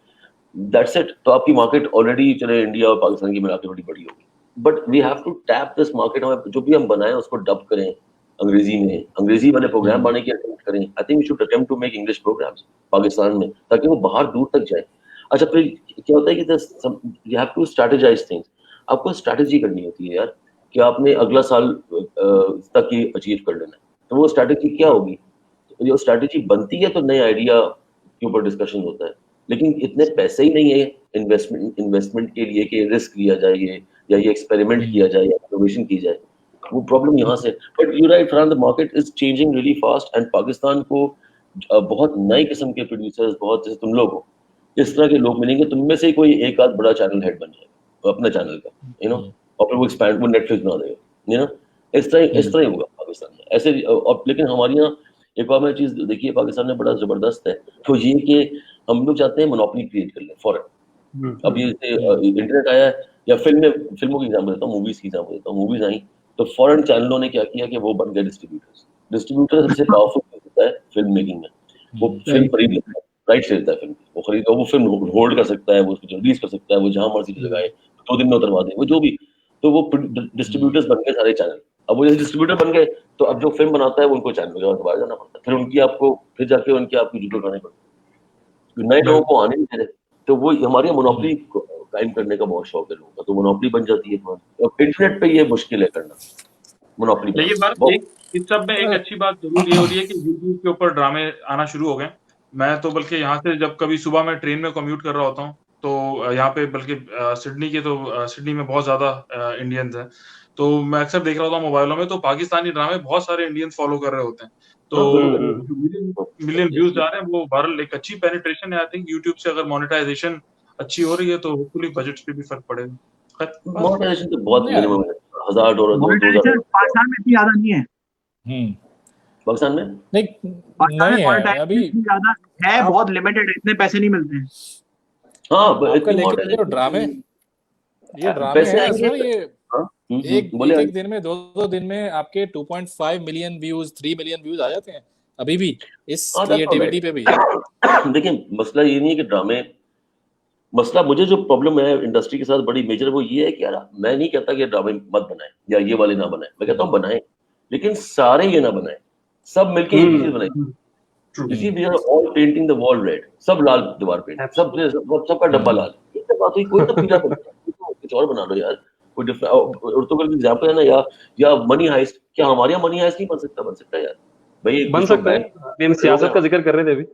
दैट्स इट। तो आपकी मार्केट ऑलरेडी चले इंडिया और पाकिस्तान की मिला के बड़ी बड़ी होगी। But we have to tap this market. हमें जो भी हम बनाए उसको डब करें अंग्रेजी में, अंग्रेजी वाले प्रोग्राम बनाने की अटेम्प्ट करें। I think we should attempt to make English programmes Pakistan में, ताकि वो बाहर दूर तक जाए। अच्छा फिर क्या होता है कि you have to strategise things. आपको स्ट्रेटेजी करनी होती है यार कि आपने अगला साल तक ये अचीव कर लेना है। तो वो स्ट्रेटेजी क्या होगी? जो स्ट्रेटेजी बनती है तो नए आइडिया के ऊपर डिस्कशन होता है, लेकिन इतने पैसे ही नहीं है इन्वेस्टमेंट के लिए कि रिस्क लिया जाए या ये एक्सपेरिमेंट किया जाए या इनोवेशन की जाए। वो प्रॉब्लम यहाँ से। But you right from the market is changing really fast and Pakistan को बहुत नए किस्म के प्रोड्यूसर्स, बहुत जैसे तुम लोग हो, इस तरह के लोग मिलेंगे। तुम में से कोई एक आध बड़ा चैनल हेड बन जाएगा अपने चैनल का, यू नो, और फिर वो नेटफ्लिक्स बना देगा, यू नो। इस तरह ही होगा पाकिस्तान में ऐसे। और लेकिन हमारे यहाँ एक और मैं चीज देखिए पाकिस्तान में बड़ा जबरदस्त है, तो ये कि हम लोग चाहते हैं मोनोपोली क्रिएट कर लें फॉरेन। अब ये इंटरनेट आया है, या फिल्मों की एग्जाम्पल देता हूँ, मूवीज की एग्जाम्पल देता हूँ। मूवीज आई तो फॉरेन चैनलों ने क्या किया कि वो बन गए डिस्ट्रीब्यूटर सबसे पावरफुल होता है फिल्म मेकिंग में। वो फिल्म खरीद लेता है, राइट लेता है फिल्म, वो खरीद, वो फिल्म होल्ड कर सकता है, वो रिलीज कर सकता है, वो जहां मर्जी लगाए, 2 दिन में उतरवा दे, वो जो भी। तो वो डिस्ट्रीब्यूटर्स बन गए सारे चैनल। अब वो जैसे डिस्ट्रीब्यूटर बन गए तो अब जो फिल्म बनाता है उनको चैनल के बाहर जाना पड़ता है, फिर उनकी आपको फिर जाके उनकी आपकी वीडियो बनानी पड़ती है, नए लोगों को आने नहीं दे रहे। तो वो हमारी मोनोपोली कायम करने का बहुत शौक है लोगों का, तो मोनोपोली बन जाती है हमारी। अब इंटरनेट पे ये मुश्किल है करना मोनोपोली। लेकिन बात इस सब में एक अच्छी बात जरूर ये हो रही है कि यूट्यूब के ऊपर ड्रामे आना शुरू हो गए। मैं तो बल्कि यहाँ से जब कभी सुबह में ट्रेन में कम्यूट कर रहा होता हूँ तो यहाँ पे बल्कि सिडनी में बहुत ज्यादा इंडियंस हैं, तो मैं अक्सर देख रहा होता हूँ मोबाइलों में, तो पाकिस्तानी ड्रामे बहुत सारे इंडियंस फॉलो कर रहे होते हैं, तो मिलियन व्यूज जा रहे हैं। वो बहरहाल एक अच्छी पेनिट्रेशन है। आई थिंक यूट्यूब से अगर मोनेटाइजेशन अच्छी हो रही है तो होपफुली बजट्स पे भी फर्क पड़ेगा। मोनेटाइजेशन तो बहुत मिनिमम है, $1000 $2000 पाकिस्तान में इतनी ज्यादा नहीं है। पाकिस्तान में नहीं है अभी, ज्यादा है, बहुत लिमिटेड, इतने पैसे नहीं मिलते हैं। हाँ, लेकिन जो ड्रामे पैसे हैं आएंगे, ये एक दिन में 2 दिन में आपके 2.5 मिलियन व्यूज, 3 मिलियन व्यूज आ जाते हैं अभी भी इस क्रिएटिविटी पे भी। देखिए मसला ये नहीं है कि ड्रामे, मसला मुझे जो प्रॉब्लम है इंडस्ट्री के साथ बड़ी मेजर, वो ये है कि यार मैं नहीं कहता कि ड्रामे मत बनाए या ये वाले ना बनाए, मैं कहता हूँ बनाए, लेकिन सारे ये ना बनाए, सब मिलके एक चीज बनाए। इसी we are all painting the wall red, सब लाल दीवार पेंट, सबका डब्बा लाल, कोई तो पीला कुछ और बना लो यार, कोई डिफरेंट। उर्दू का एग्जांपल है ना, या मनी हाइस्ट, क्या हमारे यहाँ मनी हाइस्ट नहीं बन सकता यार भाई? बन सकता है, हम सियासत का जिक्र कर रहे थे अभी।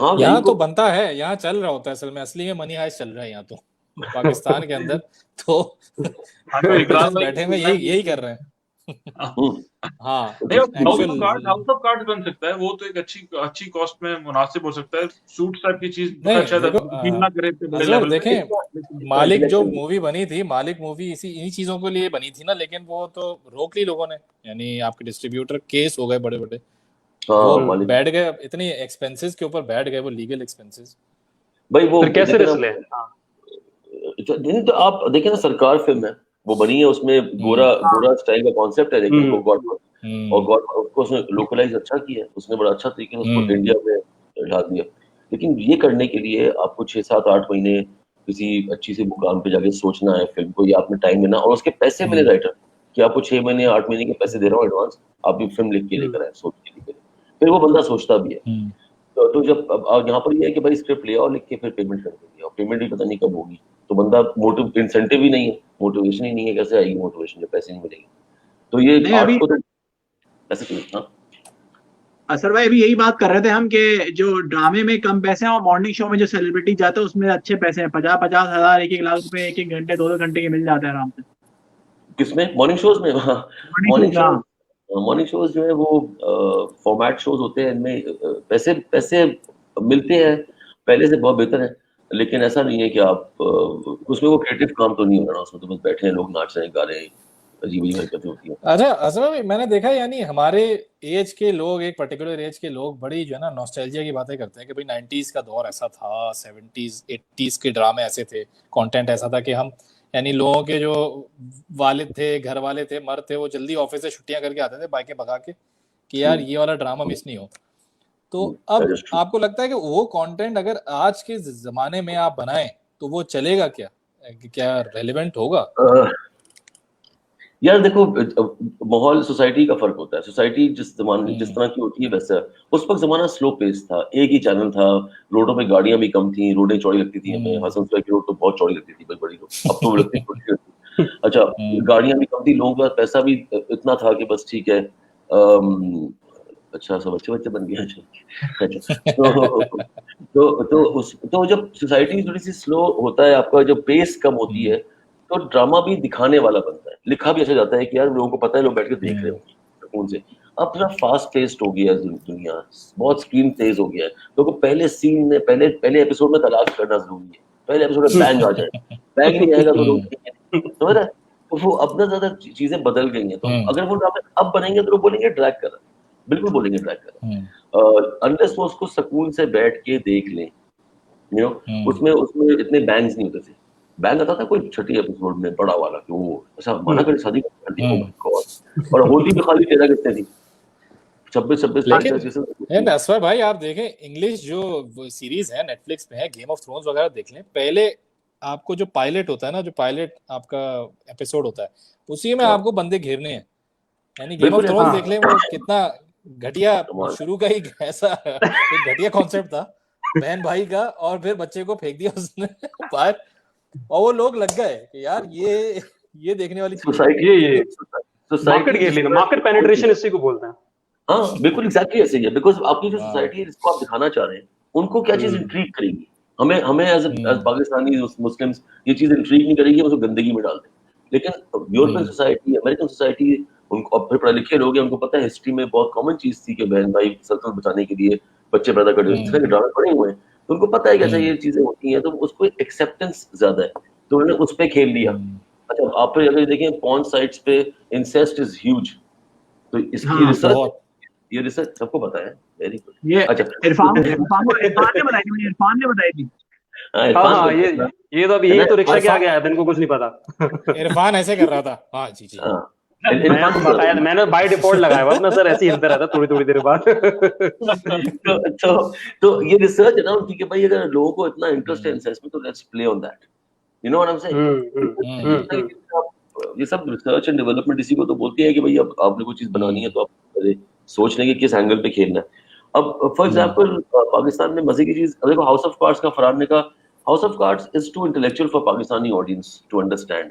हाँ, यहाँ तो बनता है, यहाँ चल रहा होता है असल में, असली में मनी हाइस्ट चल रहा है यहाँ तो पाकिस्तान के अंदर, तो बैठे में यही कर रहे हैं। हाँ, हाउस ऑफ कार्ड्स बन सकता है, वो तो एक अच्छी कॉस्ट में मुनासिब हो सकता है। सूट टाइप की चीज ना करे देखें, मालिक जो मूवी बनी थी, मालिक मूवी इन्हीं चीजों के लिए बनी थी ना, लेकिन वो तो रोक ली लोगों ने, यानी आपके डिस्ट्रीब्यूटर केस हो गए बड़े बड़े, वो बैठ गए इतनी एक्सपेंसेस के ऊपर, बैठ गए वो लीगल एक्सपेंसेस भाई। वो कैसे रिस्क ले? तो आप देखें ना, सरकार फिल्म है वो बनी है, उसमें गोरा स्टाइल का कॉन्सेप्ट है, लेकिन वो गॉड उसको उसने लोकलाइज अच्छा किया, उसने बड़ा अच्छा तरीके से उसको इंडिया में ढाल दिया। लेकिन ये करने के लिए आपको 6-7-8 महीने किसी अच्छी सी मुकाम पे जाके सोचना है फिल्म को, या आपने टाइम देना, और उसके पैसे मिले राइटर कि आपको 6 महीने 8 महीने के पैसे दे रहा हूँ एडवांस, आप भी फिल्म लिख के लेकर आए, सोच के लेकर, फिर वो बंदा सोचता भी है। तो जब अब यहाँ पर ये है कि भाई स्क्रिप्ट ले आओ, लिख के फिर पेमेंट कर देंगे, और पेमेंट भी पता नहीं कब होगी, तो बंदा मोटिव इंसेंटिव ही नहीं है, मोटिवेशन ही नहीं है, कैसे आएगी मोटिवेशन जब पैसे नहीं मिलेंगे? तो ये आर्ट को तो ऐसे असर भाई अभी यही बात कर रहे थे हम कि जो ड्रामे में कम पैसे हैं और मॉर्निंग शो में जो सेलिब्रिटी जाते हैं उसमें अच्छे पैसे हैं, 50-50 हजार, 1-1 लाख रुपए 1-1 घंटे 2-2 घंटे के मिल जाते हैं आराम से। किसमें? मॉर्निंग शोज में। मॉर्निंग शोज जो है वो फॉर्मेट शोज होते हैं, इनमें पैसे मिलते हैं पहले से बहुत बेहतर है, लेकिन ऐसा नहीं है कि आप उसमें वो क्रिएटिव काम तो नहीं हो रहा, उसमें तो बस बैठे हैं लोग, नाच रहे हैं, गा रहे हैं, अजीब हरकतें होती हैं। अच्छा, असल में मैंने देखा है, यानी हमारे एज के लोग, एक पर्टिकुलर एज के लोग बड़ी जो है ना नॉस्टैल्जिया की बातें करते हैं कि भाई 90s का दौर ऐसा था, 70s 80s के ड्रामे ऐसे थे, कंटेंट ऐसा था कि हम, यानी लोगों के जो वालिद थे, घर वाले थे, मर्द थे, वो जल्दी ऑफिस से छुट्टियां करके आते थे बाइकें भगा के कि यार ये वाला ड्रामा मिस नहीं हो। तो अब आपको लगता है कि वो कंटेंट अगर आज के जमाने में आप बनाएं तो वो चलेगा क्या रेलेवेंट होगा? यार देखो, माहौल सोसाइटी का फर्क होता है। सोसाइटी जिस तरह की होती है वैसा, उस वक्त जमाना स्लो पेस था, एक ही चैनल था, रोडों पे गाड़ियां भी कम थी, रोडें चौड़ी लगती थी हमें, हसनपुरा की रोड तो बहुत चौड़ी लगती थी, बड़ी रोड, अब तो लगती थी। अच्छा, गाड़ियां भी कम थी, लोगों का पैसा भी इतना था कि बस ठीक है, अच्छा सब बच्चे बन गए। तो जब सोसाइटी थोड़ी सी स्लो होता है, आपका जब पेस कम होती है, तो ड्रामा भी दिखाने वाला बनता है, लिखा भी अच्छा जाता है कि यार लोगों को पता है, लोग बैठ के देख रहे होंगे सुकून से। अब थोड़ा फास्ट पेस्ड हो गया है दुनिया, बहुत स्क्रीन तेज हो गया है, लोगों को पहले सीन में, पहले एपिसोड में तलाश करना जरूरी है, पहले एपिसोड में बैंग आ जाए, बैंग नहीं आएगा तो लोग समझ रहे हैं, तो वो अब ना ज्यादा चीजें बदल गई हैं। तो अगर वो ड्रामा अब बनेंगे तो लोग बोलेंगे ड्रैग कर रहा है, बिल्कुल बोलेंगे ट्रैक करें, अनलेस वो उसको सुकून से बैठ के देख लें, यू नो। उसमें इतने बैंग्स नहीं होते थे। बैंग आता था कोई छठी एपिसोड में बड़ा वाला कि वो ऐसा मना कर शादी कर दी, oh my God। और होती भी खाली 13 कितने थी, 26 लेकिन असफर भाई आप देखें इंग्लिश जो सीरीज है नेटफ्लिक्स पे है, गेम ऑफ थ्रोन्स वगैरह देख लें, पहले आपको जो पायलट होता है ना, जो पायलट आपका एपिसोड होता है, उसी में आपको बंदे घेरने हैं। यानी गेम ऑफ थ्रोन्स देख लें, वो कितना घटिया शुरू का ही ऐसा एक घटिया कॉन्सेप्ट था बहन भाई का, और फिर बच्चे को फेंक दिया उसने बाहर, और वो लोग लग गए कि यार ये देखने वाली सोसाइटी मार्केट पेनिट्रेशन इसी को बोलते हैं। हाँ बिल्कुल एग्जैक्टली ऐसे ही है, बिकॉज आपकी जो सोसाइटी है जिसको आप दिखाना चाह रहे हैं, उनको क्या चीज इंट्रीग करेगी, हमें एज पाकिस्तानी मुस्लिम्स ये चीज इंट्रीग नहीं करेगी, उसको गंदगी में डाल दें। लेकिन यूरोपियन सोसाइटी, अमेरिकन सोसाइटी, उनको अब पढ़े लिखे लोग हैं, उनको पता है हिस्ट्री में बहुत कॉमन चीज थी कि बहन भाई सल्तनत बचाने के लिए बच्चे पैदा कर देते, इस तरह के ड्रामे पड़े हुए हैं, तो उनको पता है कैसे ये चीजें होती हैं, तो उसको एक्सेप्टेंस ज्यादा है, तो उन्होंने उस पर खेल लिया। अच्छा आप अगर देखें पॉर्न साइट्स पे इंसेस्ट इज ह्यूज, तो इसकी रिसर्च सबको पता है, वेरी गुड। ये अच्छा इरफान ने बताई थी। हाँ ये तो अभी ये तो रिक्शा के आगे आया था, इनको कुछ नहीं पता। इरफान ऐसे कर रहा था, हाँ जी जी, मैंने बाय डिफॉल्ट लगाया हुआ अपना सर, ऐसे ही हिलता रहता थोड़ी देर बाद। तो ये रिसर्च है ना उनकी कि भाई अगर लोगों को इतना इंटरेस्ट है इंसेस्ट में, तो let's play on that, you know what I am saying. ये सब रिसर्च एंड डेवलपमेंट इसी को तो बोलती है कि भाई अब आपने कोई चीज बनानी है तो आप पहले सोच लेंगे किस एंगल पे खेलना है। अब फॉर एग्जांपल पाकिस्तान में मजे की चीज देखो, हाउस ऑफ कार्ड्स का फरहान ने कहा, house of cards is too intellectual for Pakistani audience to understand.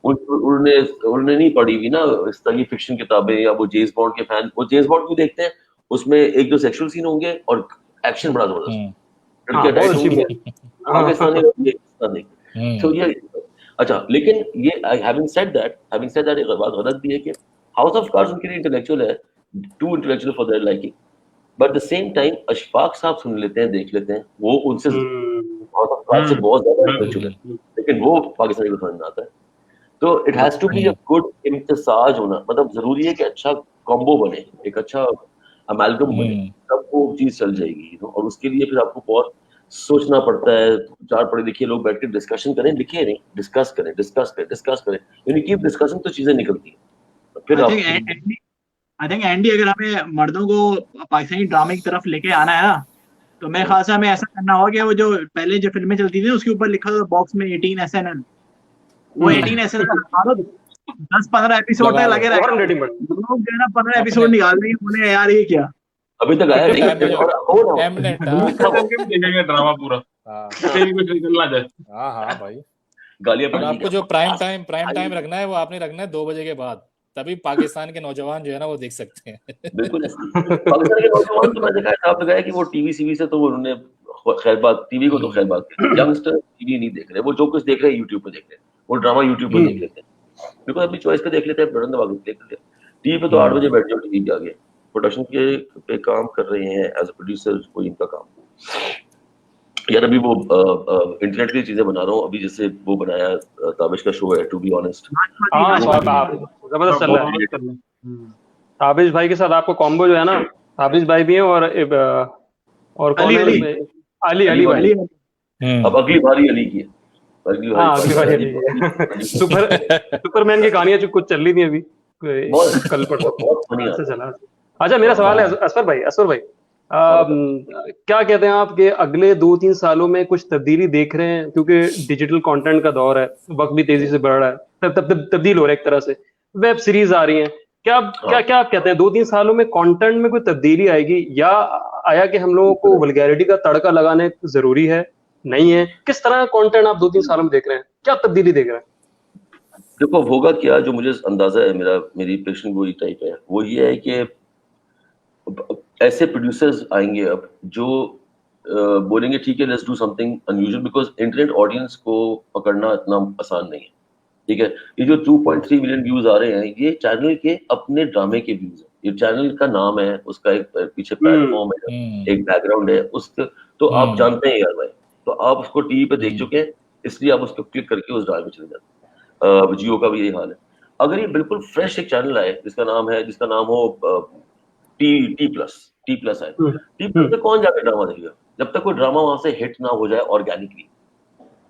उन्होंने नहीं पढ़ी हुई ना इस तरह की फिक्शन किताबें, या वो जेम्स बॉन्ड के फैन, वो जेम्स बॉन्ड क्यों देखते हैं, उसमें एक दो सेक्सुअल सीन होंगे और एक्शन बड़ा जबरदस्त, पाकिस्तानी तो ये अच्छा। लेकिन ये हैविंग सेड दैट एक बात गलत भी है कि हाउस ऑफ कार्ड्स उनके लिए इंटेलेक्चुअल है, too intellectual for their liking, but the same time Ashfaq sahab सुन लेते हैं, देख लेते हैं, वो उनसे हाउस ऑफ कार्ड्स से बहुत ज्यादा इंटेलेक्चुअल है, लेकिन वो पाकिस्तानी को समझ में आता है। तो it has to be a good इम्तिसाज होना, मतलब जरूरी है कि अच्छा कॉम्बो बने, एक अच्छा अमेल्गम बने, तब वो चीज चल जाएगी, और उसके लिए फिर आपको बहुत सोचना पड़ता है। चार पढ़े लिखे लोग बैठ के डिस्कशन करें, लिखे नहीं, डिस्कस करें, यानी कीप डिस्कशन, तो चीजें निकलती हैं। फिर आई थिंक एंडी, अगर हमें मर्दों को पाकिस्तानी ड्रामे की तरफ लेके आना है ना, तो मेरे ख्याल से हमें ऐसा करना होगा कि वो जो पहले जो फिल्में चलती थी उसके ऊपर लिखा था बॉक्स में 18 SNL, वो 18 SNL 10-15 एपिसोड तक लगे रहे, लोग जो है ना 15 एपिसोड निकाल रहे हैं, बोले यार ये क्या, अभी तक आया नहीं, देखेंगे ड्रामा पूरा, कहीं कुछ निकल ना जाए। हाँ भाई, गालियां आपको जो प्राइम टाइम रखना है वो आपने रखना है 2 बजे के बाद, तभी पाकिस्तान के नौजवान जो है ना वो देख सकते हैं। बिल्कुल पाकिस्तान के नौजवान तो मैंने कहा कि वो टीवी सीवी से तो उन्होंने खैर बात, टीवी को तो खैर बात, यंगस्टर टीवी नहीं देख रहे, वो जो कुछ देख रहे हैं यूट्यूब पे देख रहे हैं, वो ड्रामा यूट्यूब पे देख लेते हैं, बिल्कुल अपनी चॉइस पे देख लेते हैं, देख लेते हैं टीवी पे, तो 8 बजे बैठ जाओ टीवी के आगे, प्रोडक्शन के पे काम कर रहे हैं एज अ प्रोड्यूसर, कोई इनका काम यार। अभी वो इंटरनेट की चीजें बना रहा हूँ, अभी जैसे वो बनाया ताबिश का शो है, टू बी ऑनेस्ट, जबरदस्त चल रहा है। ताबिश भाई के साथ आपको कॉम्बो जो है ना, ताबिश भाई भी है और कौन है, अली भाई। अब अगली बारी अली की है, अगली बारी सुपरमैन की कहानियां जो कुछ चल रही थी अभी कल परसों से चला। अच्छा मेरा सवाल है असफर भाई, क्या कहते हैं आप कि अगले 2-3 सालों में कुछ तब्दीली देख रहे हैं, क्योंकि डिजिटल कंटेंट का दौर है, वक्त भी तेजी से बढ़ रहा है, तब्दील हो रहा है, एक तरह से वेब सीरीज आ रही हैं, क्या आप कहते हैं 2-3 सालों में कंटेंट में कोई तब्दीली आएगी, या आया कि हम लोगों को वल्गैरिटी का तड़का लगाने जरूरी है, नहीं है, किस तरह का कंटेंट आप 2-3 सालों में देख रहे हैं, क्या तब्दीली देख रहे हैं? देखो होगा क्या, जो मुझे अंदाजा है, मेरी पेशेंट वही टाइप है, वो ये है कि ऐसे प्रोड्यूसर्स आएंगे अब जो बोलेंगे ठीक है let's do something unusual, because internet audience को पकड़ना इतना आसान नहीं है, ठीक है। ये जो 2.3 मिलियन व्यूज आ रहे हैं, ये चैनल के अपने ड्रामे के व्यूज है, ये चैनल का नाम है, उसका एक पीछे प्लेटफॉर्म है, एक बैकग्राउंड है उसके, तो आप जानते हैं यार भाई, तो आप उसको टीवी पे देख चुके हैं, इसलिए आप उसको क्लिक करके उस ड्रामे में चले जाते हैं। जियो का भी यही हाल है। अगर ये बिल्कुल फ्रेश एक चैनल आए जिसका नाम हो टी प्लस है। टी प्लस में कौन जाकर ड्रामा देखेगा जब तक कोई ड्रामा वहां से हिट ना हो जाए ऑर्गेनिकली,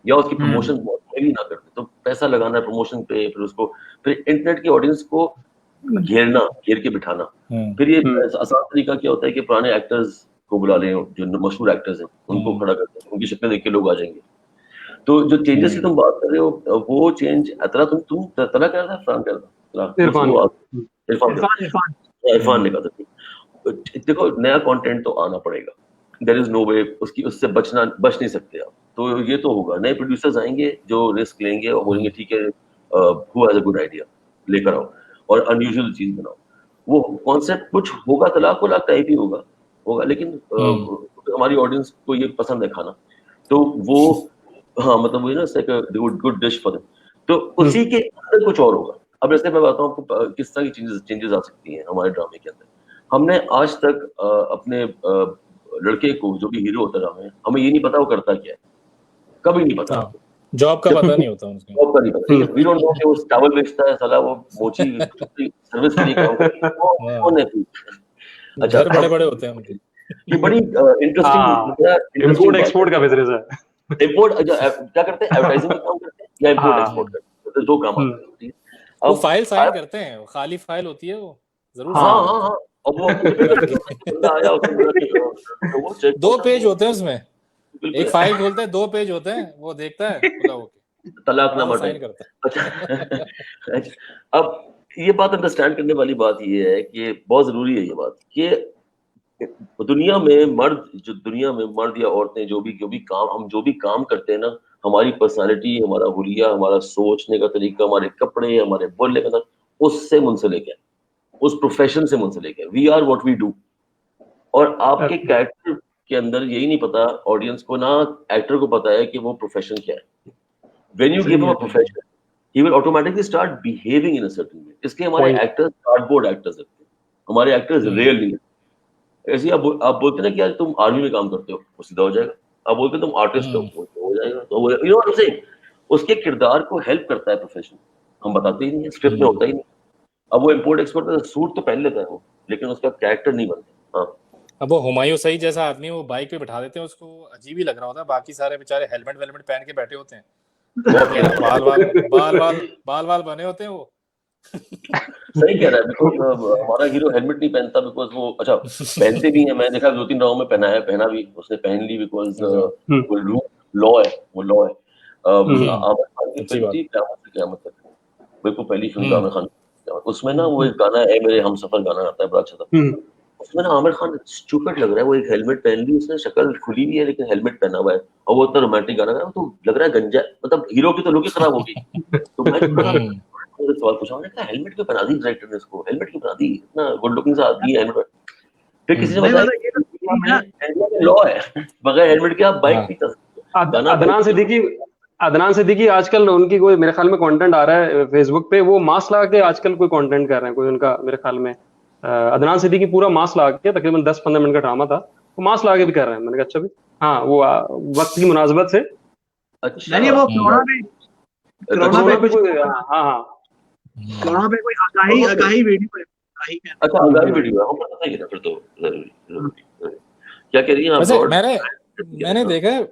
या उसकी प्रमोशन बहुत हेवी ना करते। तो पैसा लगाना प्रमोशन पे, फिर उसको, फिर इंटरनेट की ऑडियंस को घेर के बिठाना। फिर ये आसान तरीका क्या होता है कि पुराने एक्टर्स को बुला लें, जो मशहूर एक्टर्स हैं उनको खड़ा करते हैं, उनकी शक्लें देख के लोग आ जाएंगे। तो जो चेंजेस की तुम बात कर रहे हो वो चेंज तुम तला कह रहा था, फरहान कह रहा था, इरफान ने कहा था। देखो नया कंटेंट तो आना पड़ेगा, देयर इज नो वे, उससे बच नहीं सकते आप। तो ये तो होगा, नए प्रोड्यूसर्स आएंगे जो रिस्क लेंगे और बोलेंगे ठीक है who has a good idea, लेकर आओ और अनयूजुअल चीज बनाओ। वो कॉन्सेप्ट कुछ होगा, तलाक टाइप ही होगा, लेकिन हमारी ऑडियंस को ये पसंद है खाना, तो वो हाँ मतलब वही ना गुड डिश फॉर देम। तो उसी के अंदर कुछ और होगा। अब जैसे मैं बताता हूँ आपको किस तरह की चेंजेस आ सकती हैं हमारे ड्रामे के अंदर। हमने आज तक अपने लड़के को, जो भी हीरो होता रहा है, हमें ये नहीं पता वो करता क्या है, कभी नहीं पता। जॉब का पता नहीं होता उसको, जॉब का नहीं पता। वी डोंट नो कि वो चावल बेचता है साला, वो मोची सर्विस के लिए काम करता है, कौन है। अच्छा, बड़े होते हैं उनके। ये बड़ी इंटरेस्टिंग इंपोर्ट एक्सपोर्ट का बिजनेस है। इंपोर्ट क्या करते हैं, एडवर्टाइजिंग का काम करते हैं या इंपोर्ट एक्सपोर्ट करते हैं, दो काम आते हैं। वो फाइल साइन करते हैं, खाली फाइल होती है वो जरूर। हाँ अब वो आया उसमें 2 पेज होते हैं उसमें, एक फाइल खोलते हैं 2 पेज होते हैं, वो देखता है तलाकनामा साइन करता है। अब ये बात अंडरस्टैंड करने वाली बात ये है कि बहुत जरूरी है ये बात कि दुनिया में मर्द या औरतें जो भी काम करते हैं ना, हमारी पर्सनालिटी, हमारा हुलिया, हमारा सोचने का तरीका, हमारे कपड़े, हमारे बोलने का, उससे मुंसलिक है, उस प्रोफेशन से मुंसलिक है। We are what we do. और आपके कैरेक्टर के अंदर यही नहीं पता ऑडियंस को, ना एक्टर को पता है कि वो प्रोफेशन क्या है। When you give him a profession, he will automatically start behaving in a certain way. इसके हमारे एक्टर्स कार्डबोर्ड एक्टर्स लगते हैं, हमारे एक्टर्स रियल नहीं है। ऐसे आप बोलते ना कि यार तुम आर्मी में काम करते हो, वो सीधा हो जाएगा। आप बोलते तुम आर्टिस्ट हो, हो जाएगा। तो you know what I am saying, उसके किरदार को हेल्प करता है प्रोफेशन, हम बताते ही नहीं है, स्क्रिप्ट में होता ही नहीं। अब वो इंपोर्ट एक्सपोर्ट का सूट तो पहन लेता है वो, लेकिन उसका कैरेक्टर नहीं बनता। हाँ, अब वो हुमायूं सही जैसा आदमी वो बाइक पे बिठा देते हैं, उसको अजीब ही लग रहा होता है, बाकी सारे बेचारे हेलमेट पहन के बैठे होते हैं, बाल बने होते हैं वो। सही कह रहा है, बिकॉज हमारा हीरो हेलमेट नहीं पहनता, बिकॉज वो अच्छा पहनते भी हैं, मैं देखा 2-3 राउंड में पहना भी उसने, पहन ली, बिकॉज वो लॉ है। आमिर खान की फिल्म थी क़यामत तक, बिल्कुल पहली फिल्म आमिर खान, उसमें ना वो एक गाना है मेरे हमसफर, गाना आता है बड़ा अच्छा था। उसमें ना आमिर खान स्टूपिड लग रहा है, वो एक हेलमेट पहन ली उसने, शक्ल खुली हुई है लेकिन हेलमेट पहना हुआ है, और वो इतना रोमांटिक गाना गा रहा है, तो लग रहा है गंजा, मतलब हीरो की तो लुक ही खराब होगी। तो मैं सवाल पूछा, मैंने कहा हेलमेट क्यों पहना दी डायरेक्टर ने इसको, हेलमेट क्यों पहना दी, इतना गुड लुकिंग सा आदमी है हेलमेट। फिर किसी ने बताया लॉ है, बगैर हेलमेट के आप बाइक नहीं चला सकते। अदनान सिद्दीकी आजकल उनकी कोई मेरे ख्याल में कंटेंट आ रहा है फेसबुक पे, वो मास्क लगा के आजकल कोई कंटेंट कर रहे हैं, कोई उनका मेरे ख्याल में अदनान सिद्दीकी पूरा मास्क लगा के, तकरीबन 10-15 मिनट का ड्रामा था, वो मास्क लगा के भी कर रहे हैं। मैंने कहा अच्छा भी, हाँ वो वक्त की मुनासबत से। अच्छा नहीं, वो कोरोना पे कोई आगाही वीडियो है। अच्छा आगाही वीडियो है, हम पता नहीं है फिर तो क्या कह रही हैं आप। मैंने देखा है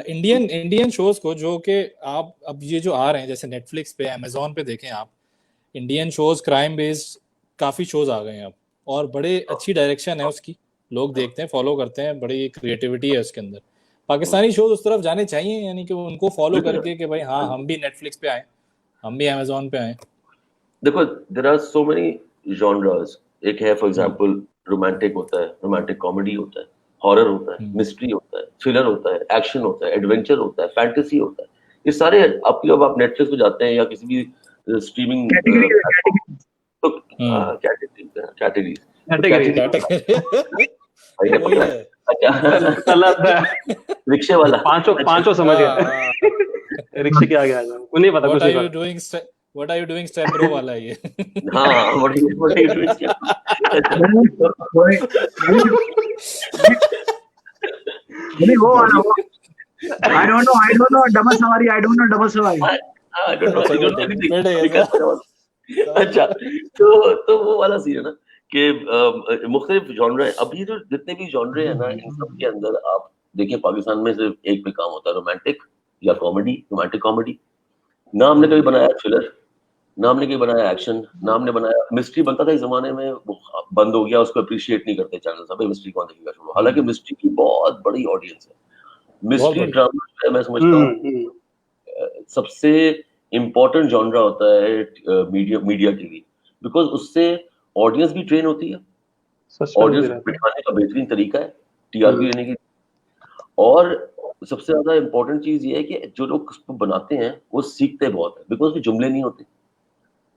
इंडियन शोज को, जो कि आप अब ये जो आ रहे हैं जैसे नेटफ्लिक्स पे, अमेजोन पे देखें आप, इंडियन शोज क्राइम बेस्ड काफी शोज आ गए हैं अब, और बड़े अच्छी डायरेक्शन है उसकी, लोग देखते हैं, फॉलो करते हैं, बड़ी क्रिएटिविटी है उसके अंदर। पाकिस्तानी शोज उस तरफ जाने चाहिए, यानी कि उनको फॉलो करके कि भाई हाँ हम भी नेटफ्लिक्स पे आए, हम भी अमेजोन पे आए। देखो there are so many genres. एक है फॉर एग्जांपल रोमांटिक होता है, रोमांटिक कॉमेडी होता है, हॉरर होता है, मिस्ट्री होता है, थ्रिलर होता है, एक्शन होता है, एडवेंचर होता है, फैंटेसी होता है। ये सारे आपकी, जब आप नेटफ्लिक्स पे जाते हैं या किसी भी स्ट्रीमिंग कैटेगरीज रिक्शे वाला पांचों समझ गए, रिक्शे के आगे आ जाओ, उन्हें पता कुछ नहीं। What are you doing step bro वाला ये। हाँ what are you doing step नहीं वो वाला वो I don't know डबल सवारी, I don't know डबल सवारी। I don't know anything। अच्छा तो वो वाला सीन है ना कि मुख्तलिफ जॉनर है। अब ये जो जितने भी जॉनर है ना, इन सब के अंदर आप देखिए पाकिस्तान में सिर्फ एक पे काम होता है, रोमांटिक या कॉमेडी, रोमांटिक कॉमेडी। ना हमने कभी बनाया थ्रिलर, ना हमने कभी बनाया एक्शन, ना हमने बनाया मिस्ट्री। बनता था इस जमाने में, वो बंद हो गया, उसको अप्रिशिएट नहीं करते चैनल सब, मिस्ट्री कौन देखेगा छोड़ो। हालांकि मिस्ट्री की बहुत बड़ी ऑडियंस है। मिस्ट्री बड़ी। ड्रामा जो है, मैं समझता हूँ सबसे इम्पोर्टेंट जॉनरा होता है मीडिया टीवी, बिकॉज उससे ऑडियंस भी ट्रेन होती है, ऑडियंस को बिठाने का बेहतरीन तरीका है टीआरपी लेने की। और सबसे ज्यादा इम्पोर्टेंट चीज ये है कि जो लोग उसको बनाते हैं वो सीखते बहुत है, बिकॉज उसके जुमले नहीं होते।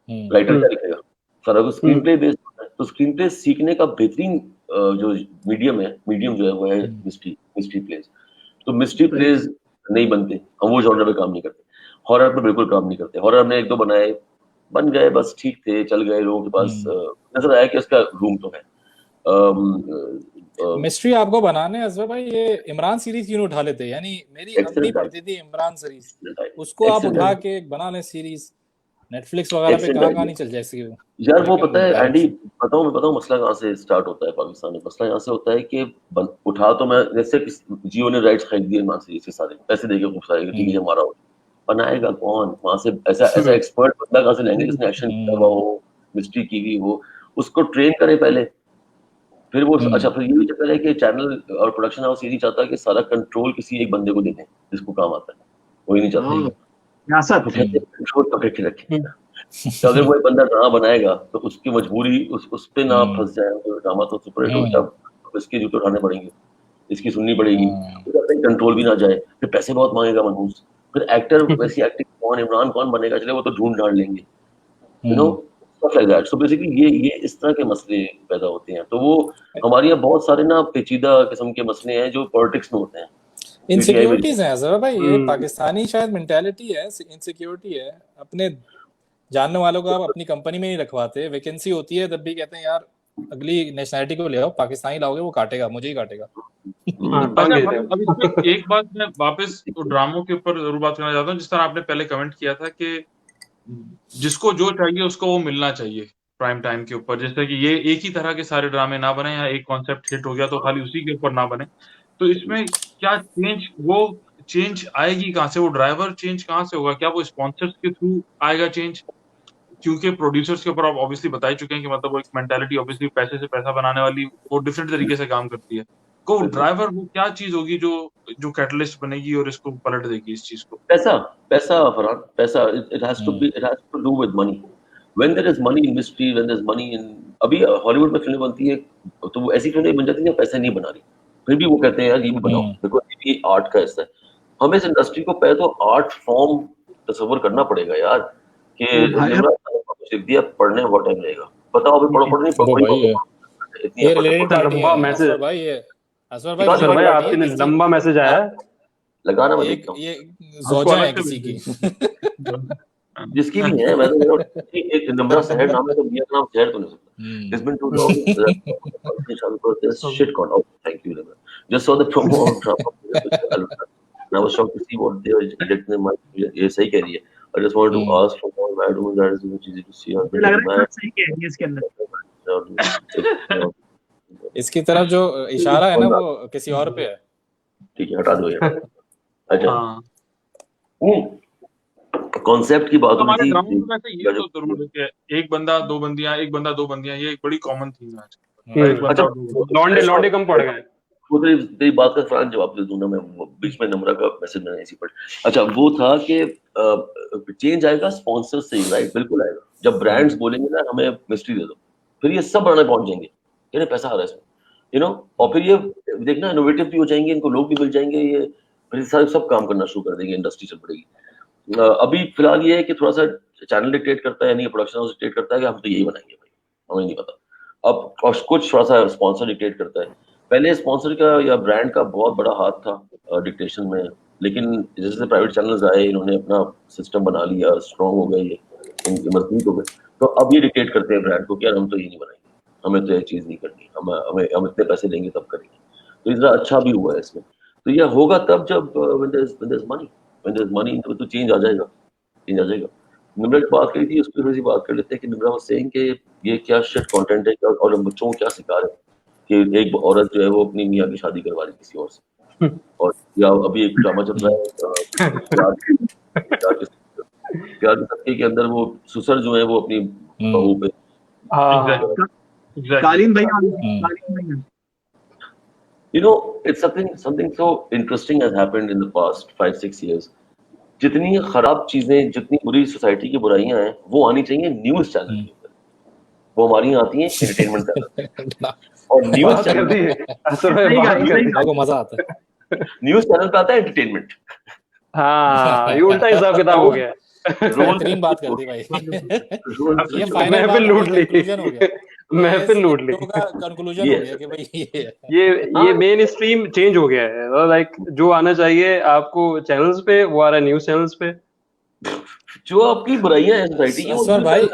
राइटर क्या लिखेगा, सारा कुछ स्क्रीन प्ले बेस्ड होता है, तो स्क्रीन प्ले सीखने का बेहतरीन जो मीडियम जो है वो है मिस्ट्री प्लेज। तो मिस्ट्री प्लेज नहीं बनते, हम वो जॉनर पे काम नहीं करते। हॉरर पे बिल्कुल काम नहीं करते। हॉरर हमने एक दो बनाए, बन गए, बस ठीक थे, चल गए, लोगों के पास नजर आया कि उसका रूम तो है। मिस्ट्री आपको बनाने असफर भाई, ये इमरान सीरीज क्यों उठा लेते? यानी मेरी अम्मी पढ़ती थी इमरान सीरीज, उसको आप उठा के बना लें सीरीज, नेटफ्लिक्स वगैरह पे कहां नहीं चल जाएगी यार। वो पता है एंडी, मैं बताऊं मसला कहां से स्टार्ट होता है पाकिस्तान में। मसला यहाँ से होता है कि उठा तो मैं, जैसे जियो ने राइट्स खरीद दिए इमरान सीरीज के, सारे पैसे देके खूब सारे, ठीक है हमारा बनाएगा कौन वहां से? ऐसा एक्सपर्ट बंदा कहां से लेंगे जिसने एक्शन किया हुआ हो, मिस्ट्री की हुई हो, उसको ट्रेन करे पहले, फिर वो अच्छा। फिर ये भी चक्कर है कि चैनल और प्रोडक्शन हाउस ये नहीं चाहता कि सारा कंट्रोल किसी एक बंदे को दे दें जिसको काम आता है, वो ही नहीं चाहते कंट्रोल पकड़ के रखें। तो अगर कोई बंदा ड्रामा बनाएगा तो उसकी मजबूरी उस पे ना फंस जाए, तो ड्रामा तो सुपर हिट हो गया, इसके जूते उठाने पड़ेंगे, इसकी सुननी पड़ेगी, कंट्रोल भी ना जाए, फिर पैसे बहुत मांगेगा मनहूस, फिर एक्टर वैसी एक्टिंग कौन, इमरान कौन बनेगा, चले वो तो ढूंढ ढांड लेंगे, you know stuff like that. So basically ये इस तरह के मसले पैदा होते हैं। तो वो हमारे यहाँ बहुत सारे ना पेचीदा किस्म के मसले हैं जो पॉलिटिक्स में होते हैं, इनसिक्योरिटीज हैं जरा भाई। ये पाकिस्तानी शायद मेंटालिटी है, इनसिक्योरिटी है। अपने जानने वालों को आप अपनी कंपनी में नहीं रखवाते, वैकेंसी होती है तब भी कहते हैं यार अगली नेशनैलिटी को ले आओ, पाकिस्तानी लाओगे वो काटेगा, मुझे ही काटेगा। अब एक बात मैं वापस ड्रामों के ऊपर जरूर बात करना चाहता हूँ। जिस तरह आपने पहले कमेंट किया था कि जिसको जो चाहिए उसको वो मिलना चाहिए प्राइम टाइम के ऊपर, जैसे कि ये एक ही तरह के सारे ड्रामे ना बने, या एक कॉन्सेप्ट हिट हो गया तो खाली उसी के ऊपर ना बने। तो इसमें क्या चेंज आएगी कहाँ से? वो ड्राइवर चेंज कहाँ से होगा? क्या वो स्पॉन्सर्स के थ्रू आएगा चेंज? क्योंकि प्रोड्यूसर्स के ऊपर आप ऑब्वियसली बता ही चुके हैं कि मतलब वो एक मेंटालिटी ऑब्वियसली पैसे से पैसा बनाने वाली, वो डिफरेंट तरीके से काम करती है। को ड्राइवर वो क्या चीज होगी जो कैटलिस्ट बनेगी और इसको पलट देगी इस चीज को? पैसा फरहान, पैसा। it has to do with money. When there is money in mystery, when there is money in, अभी हॉलीवुड में फिल्में बनती है तो वो ऐसी फिल्में बन जाती है पैसा नहीं बना रही, फिर भी वो कहते हैं यार ये भी बनाओ, बिकॉज ये आर्ट का हिस्सा है। हमें इस इंडस्ट्री को पहले तो आर्ट फॉर्म तस्वर करना पड़ेगा यार, कि लिख दिया, पढ़ने में बहुत टाइम लगेगा, बताओ अभी पढ़ो नहीं इतनी लंबा मैसेज भाई, ये असर भाई आपके लंबा मैसेज आया है, लगाना मैं देखता हूँ, ये ज़ौजा है किसी की जिसकी भी है। मैं तो एक नंबर शहर नाम है तो मियां नाम शहर तो नहीं सकता। It's been too long. Shit gone out. Thank you. Just saw the promo of drama. I was shocked to see what they were directing in my. ये सही कह रही है। I just wanted to ask for more mad women that is much easy to see. लग रहा है सही कह रही है इसके अंदर। इसकी तरफ जो इशारा है ना वो किसी और पे है। ठीक है, हटा दो यार। अच्छा, कॉन्सेप्ट की बात हमारे ड्रामा में वैसे ये तो जरूर है कि एक बंदा दो बंदियां, ये एक बड़ी कॉमन थीम है। अच्छा, लौंडे कम पड़ गए। वो तेरी बात का फौरन जवाब दे दूं ना मैं, बीच में नम्रा का मैसेज मैंने ऐसी पढ़। अच्छा, वो था कि चेंज आएगा स्पॉन्सर से, राइट? बिल्कुल आएगा। जब ब्रांड्स बोलेंगे ना हमें मिस्ट्री दे दो, फिर ये सब बनाने पहुंच जाएंगे, यानी पैसा आ रहा है इसमें, यू नो। और फिर ये देखना इनोवेटिव भी हो जाएंगे, इनको लोग भी मिल जाएंगे, ये फिर सब काम करना शुरू कर देंगे, इंडस्ट्री चल पड़ेगी। अभी फिलहाल ये है कि थोड़ा सा चैनल डिक्टेट करता है, नहीं प्रोडक्शन हाउस डिक्टेट करता है कि हम तो यही बनाएंगे भाई, हमें नहीं पता। अब और कुछ थोड़ा सा स्पॉन्सर डिक्टेट करता है। पहले स्पॉन्सर का या ब्रांड का बहुत बड़ा हाथ था डिक्टेशन में, लेकिन जैसे प्राइवेट चैनल्स आए, इन्होंने अपना सिस्टम बना लिया, स्ट्रॉन्ग हो गए, ये इनके मजबूत हो गए, तो अब ये डिक्टेट करते हैं ब्रांड को कि यार हम तो ये नहीं बनाएंगे, हमें तो ये चीज़ नहीं करनी, हम इतने पैसे देंगे तब करेंगे। तो इतना अच्छा भी हुआ है इसमें। तो यह होगा तब जब when there's money तो चेंज आ जाएगा, निम्रा जो बात करी थी उस पर थोड़ी सी बात कर लेते हैं कि निम्रा वाज सेइंग कि ये क्या शिट कंटेंट है और हम बच्चों को क्या सिखा रहे हैं कि एक औरत जो है वो अपनी मियां की शादी करवा रही किसी और से, और या अभी एक ड्रामा चल रहा है प्यार के सत्य के अंदर वो सुसर जो है वो अपनी बहू पे कालीन भैया you know it's something so interesting has happened in the past 5-6 years. जितनी खराब चीजें, जितनी बुरी सोसाइटी की बुराइयां हैं वो आनी चाहिए न्यूज चैनल के ऊपर, वो हमारी आती हैं एंटरटेनमेंट चैनल और न्यूज चैनल को मजा आता है, न्यूज चैनल पे आता है एंटरटेनमेंट। हाँ ये उल्टा हिसाब किताब हो गया। बेहतरीन बात कर दी भाई। ये फाइनल महफिल लूट ली, कंक्लूजन हो गया, महफिल लूट ली, कंक्लूजन हो गया कि भाई ये मेन स्ट्रीम चेंज हो गया है। लाइक जो आना चाहिए आपको चैनल्स पे वो आ रहा है न्यूज चैनल्स पे। जो आपकी बुराइयां हैं सोसाइटी की, सर भाई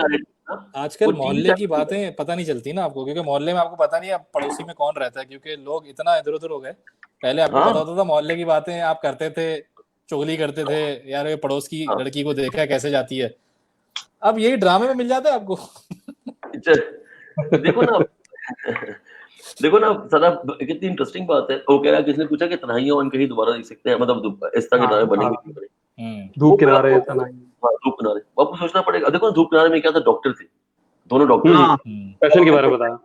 आजकल मोहल्ले की बातें पता नहीं चलती ना आपको, क्योंकि मोहल्ले में आपको पता नहीं है पड़ोसी में कौन रहता है, क्योंकि लोग इतना इधर उधर हो गए। पहले आपको पता होता था मोहल्ले की बातें आप करते थे, चुगली करते थे, यार ये पड़ोस की लड़की को देखा है कैसे जाती है। अब यही ड्रामे में मिल जाता है आपको। देखो ना सारा कितनी इंटरेस्टिंग बात है। वो कह रहा है, किसी ने पूछा कि तन्हाइयां ऑन कहीं दोबारा देख सकते हैं, मतलब इस तरह के ड्रामे बनेंगे धूप किनारे, धूप किनारे। आपको सोचना पड़ेगा। देखो धूप किनारे में क्या था, डॉक्टर थे, दोनों डॉक्टर थे, पैशन के बारे में बताया,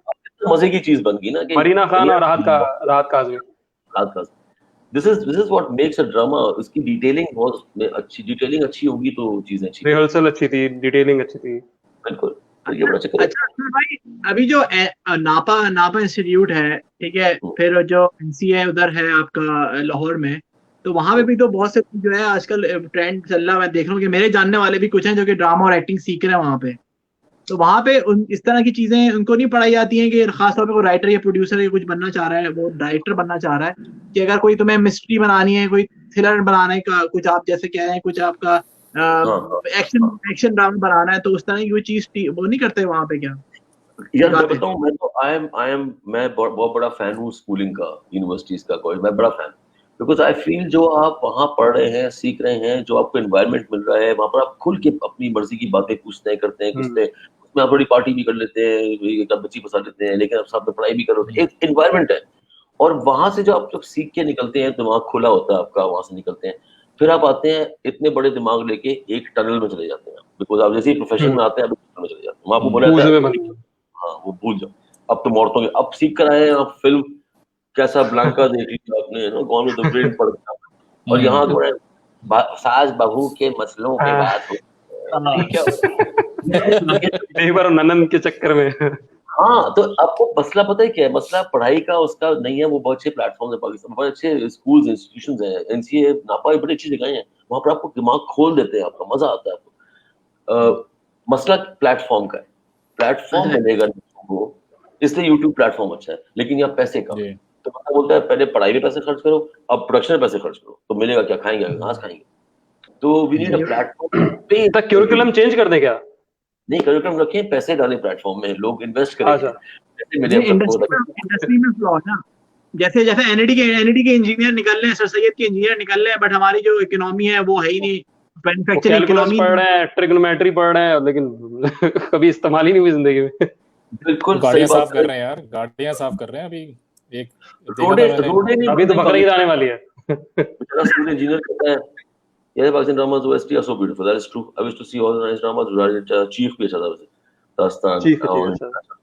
मजे की चीज बन गई ना कि मरीना खान और राहत Kazmi. This is what makes a drama. उसकी डिटेलिंग बहुत अच्छी, डिटेलिंग अच्छी होगी तो चीजें अच्छी, रिहर्सल अच्छी थी, डिटेलिंग अच्छी थी, बिल्कुल। तो ये बड़ा चक्कर। अच्छा भाई, अभी जो नापा इंस्टीट्यूट है, ठीक है, फिर जो NCA उधर है आपका लाहौर में, तो वहां पे भी तो बहुत से जो है आजकल ट्रेंड चल रहा है। मैं देख रहा हूँ कि मेरे जानने वाले भी कुछ हैं जो कि ड्रामा और एक्टिंग सीख रहे हैं वहां पे। तो वहां पे इस तरह की चीजें उनको नहीं पढ़ाई जाती हैं कि खासतौर पे कोई राइटर या प्रोड्यूसर या कुछ बनना चाह रहा है, वो डायरेक्टर बनना चाह रहा है, कि अगर कोई तुम्हें मिस्ट्री बनानी है, कोई थ्रिलर बनाने का, कुछ आप जैसे कह रहे हैं, कुछ आपका एक्शन ड्रामा बनाना है, तो उस तरह की कोई चीज वो नहीं करते वहां पे क्या? यार मैं बताऊं, मैं तो मैं बहुत बड़ा फैन हूँ स्कूलिंग का, यूनिवर्सिटीज का, कॉलेज, मैं बड़ा फैन, बिकॉज आई फील जो आप वहाँ पढ़ रहे हैं, सीख रहे हैं, जो आपको एनवायरनमेंट मिल रहा है, वहाँ पर आप खुल के अपनी मर्जी की बातें पूछते हैं, करते हैं, उसमें आप बड़ी पार्टी भी कर लेते हैं, एक बच्ची फंसा लेते हैं, लेकिन आप साथ में पढ़ाई भी कर रहे हैं, एक एनवायरनमेंट है। और वहां से जो आप जब सीख के निकलते हैं, दिमाग खुला होता है आपका, वहां से निकलते हैं, फिर आप आते हैं इतने बड़े दिमाग लेके एक टनल में चले जाते हैं, बिकॉज आप जैसे ही प्रोफेशन में आते हैं, आप टनल में चले जाते हैं, वहां आपको बोला जाता है हाँ वो भूल जाओ, अब तुम औरतों के अब सीख कर आए हैं, आप फिल्म कैसा ब्लैंका देख लिया आपने, गॉन विद द ब्रेन पढ़ गया, और यहाँ थोड़ा सास बहू के मसलों के बात एक बार ननन के चक्कर में। हाँ, तो आपको मसला पता है क्या है? मसला पढ़ाई का उसका नहीं है, वो बहुत अच्छे प्लेटफॉर्म है पाकिस्तान में, बहुत अच्छे स्कूल्स इंस्टीट्यूशंस हैं, NCA नापा बड़ी अच्छी जगह हैं, वहां पर आपको दिमाग खोल देते हैं, आपका मजा आता है आपको। मसला प्लेटफॉर्म का है, प्लेटफॉर्म मिलेगा को, इसलिए YouTube प्लेटफॉर्म अच्छा है, लेकिन यहाँ पैसे कम। तो मैं बोलता है पहले पढ़ाई में पैसे खर्च करो, अब प्रोडक्शन में पैसे खर्च करो, तो मिलेगा क्या? खाएंगे घास खाएंगे। तो वी नीड अ प्लेटफॉर्म पे। तक कैरिकुलम चेंज कर दें क्या? नहीं, कैरिकुलम रखें, पैसे डालें प्लेटफॉर्म में, लोग इन्वेस्ट करें। इंडस्ट्री में फ्लॉ है ना, जैसे NIT के इंजीनियर निकल रहे हैं, सर सैयद के इंजीनियर निकल रहे हैं, बट हमारी जो इकोनॉमी है वो है ही नहीं, मैन्युफैक्चरिंग इकोनॉमी पढ़ रहे हैं, ट्रिग्नोमेट्री पढ़ रहे हैं, लेकिन कभी इस्तेमाल ही नहीं हुई जिंदगी में। बिल्कुल गाड़ियां साफ कर रहे हैं यार, गाड़ियां साफ कर रहे हैं अभी। एक रोडे अभी तो बकरीद आने वाली है। बेचारा स्कूल इंजीनियर कहता है Yeah, Pakistan dramas OST are so beautiful. That is true. I wish to see all the nice dramas. Chief भी अच्छा था वैसे. Dastan,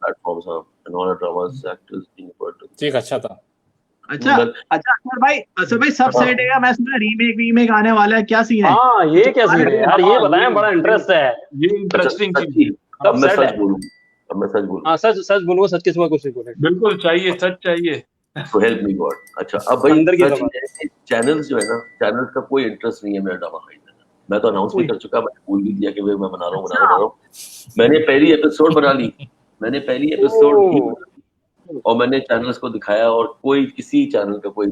platforms and all the dramas actors being referred to. Chief अच्छा था. अच्छा अक्षर भाई सब सेट है। मैं सुना रीमेक आने वाला है, क्या सीन है? हाँ, ये क्या सीन है यार, ये बताएं, बड़ा इंटरेस्ट है ये, इंटरेस्टिंग चीज। अब मैं सच बोलूं। हाँ सच बोलूंगा, सच के सिवा कुछ नहीं बोलेगा। बिल्कुल चाहिए, सच चाहिए। तो हेल्प मी गॉड। अच्छा, अब भाई अंदर की चैनल्स जो है ना, चैनल्स का कोई इंटरेस्ट नहीं है मेरा ड्रामा हाइड में। मैं तो अनाउंस भी कर चुका, मैंने बोल भी दिया कि भाई मैं बना रहा हूँ। मैंने पहली एपिसोड बना ली, और मैंने चैनल्स को दिखाया, और कोई किसी चैनल का कोई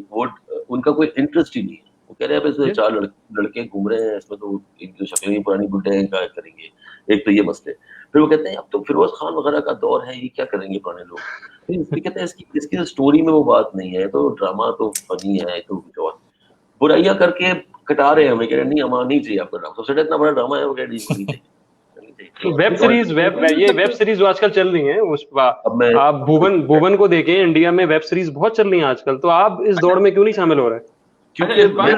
उनका कोई इंटरेस्ट ही नहीं है। वो कह रहे हैं इसमें 4 लड़के घूम रहे हैं, इसमें तो एक शक्लें पुरानी बुड्ढे हैं, क्या करेंगे, एक तो ये मसले। फिर वो कहते हैं अब तो फिरोज खान वगैरह का दौर है, ये क्या करेंगे पुराने लोग। फिर कहते हैं इसकी स्टोरी में वो बात नहीं है, तो ड्रामा तो फनी है, तो बुराइयां करके कटा रहे हैं हमें, कह रहे नहीं हमारा नहीं चाहिए आपका ड्रामा, सबसे इतना बड़ा ड्रामा है, वो कह रही वेब सीरीज ये वेब सीरीज जो आजकल चल रही है उस अब मैं आप भुवन को देखें, इंडिया में वेब सीरीज बहुत चल रही है आजकल, तो आप इस दौड़ में क्यों नहीं शामिल हो रहे? अच्छा, क्योंकि इस बार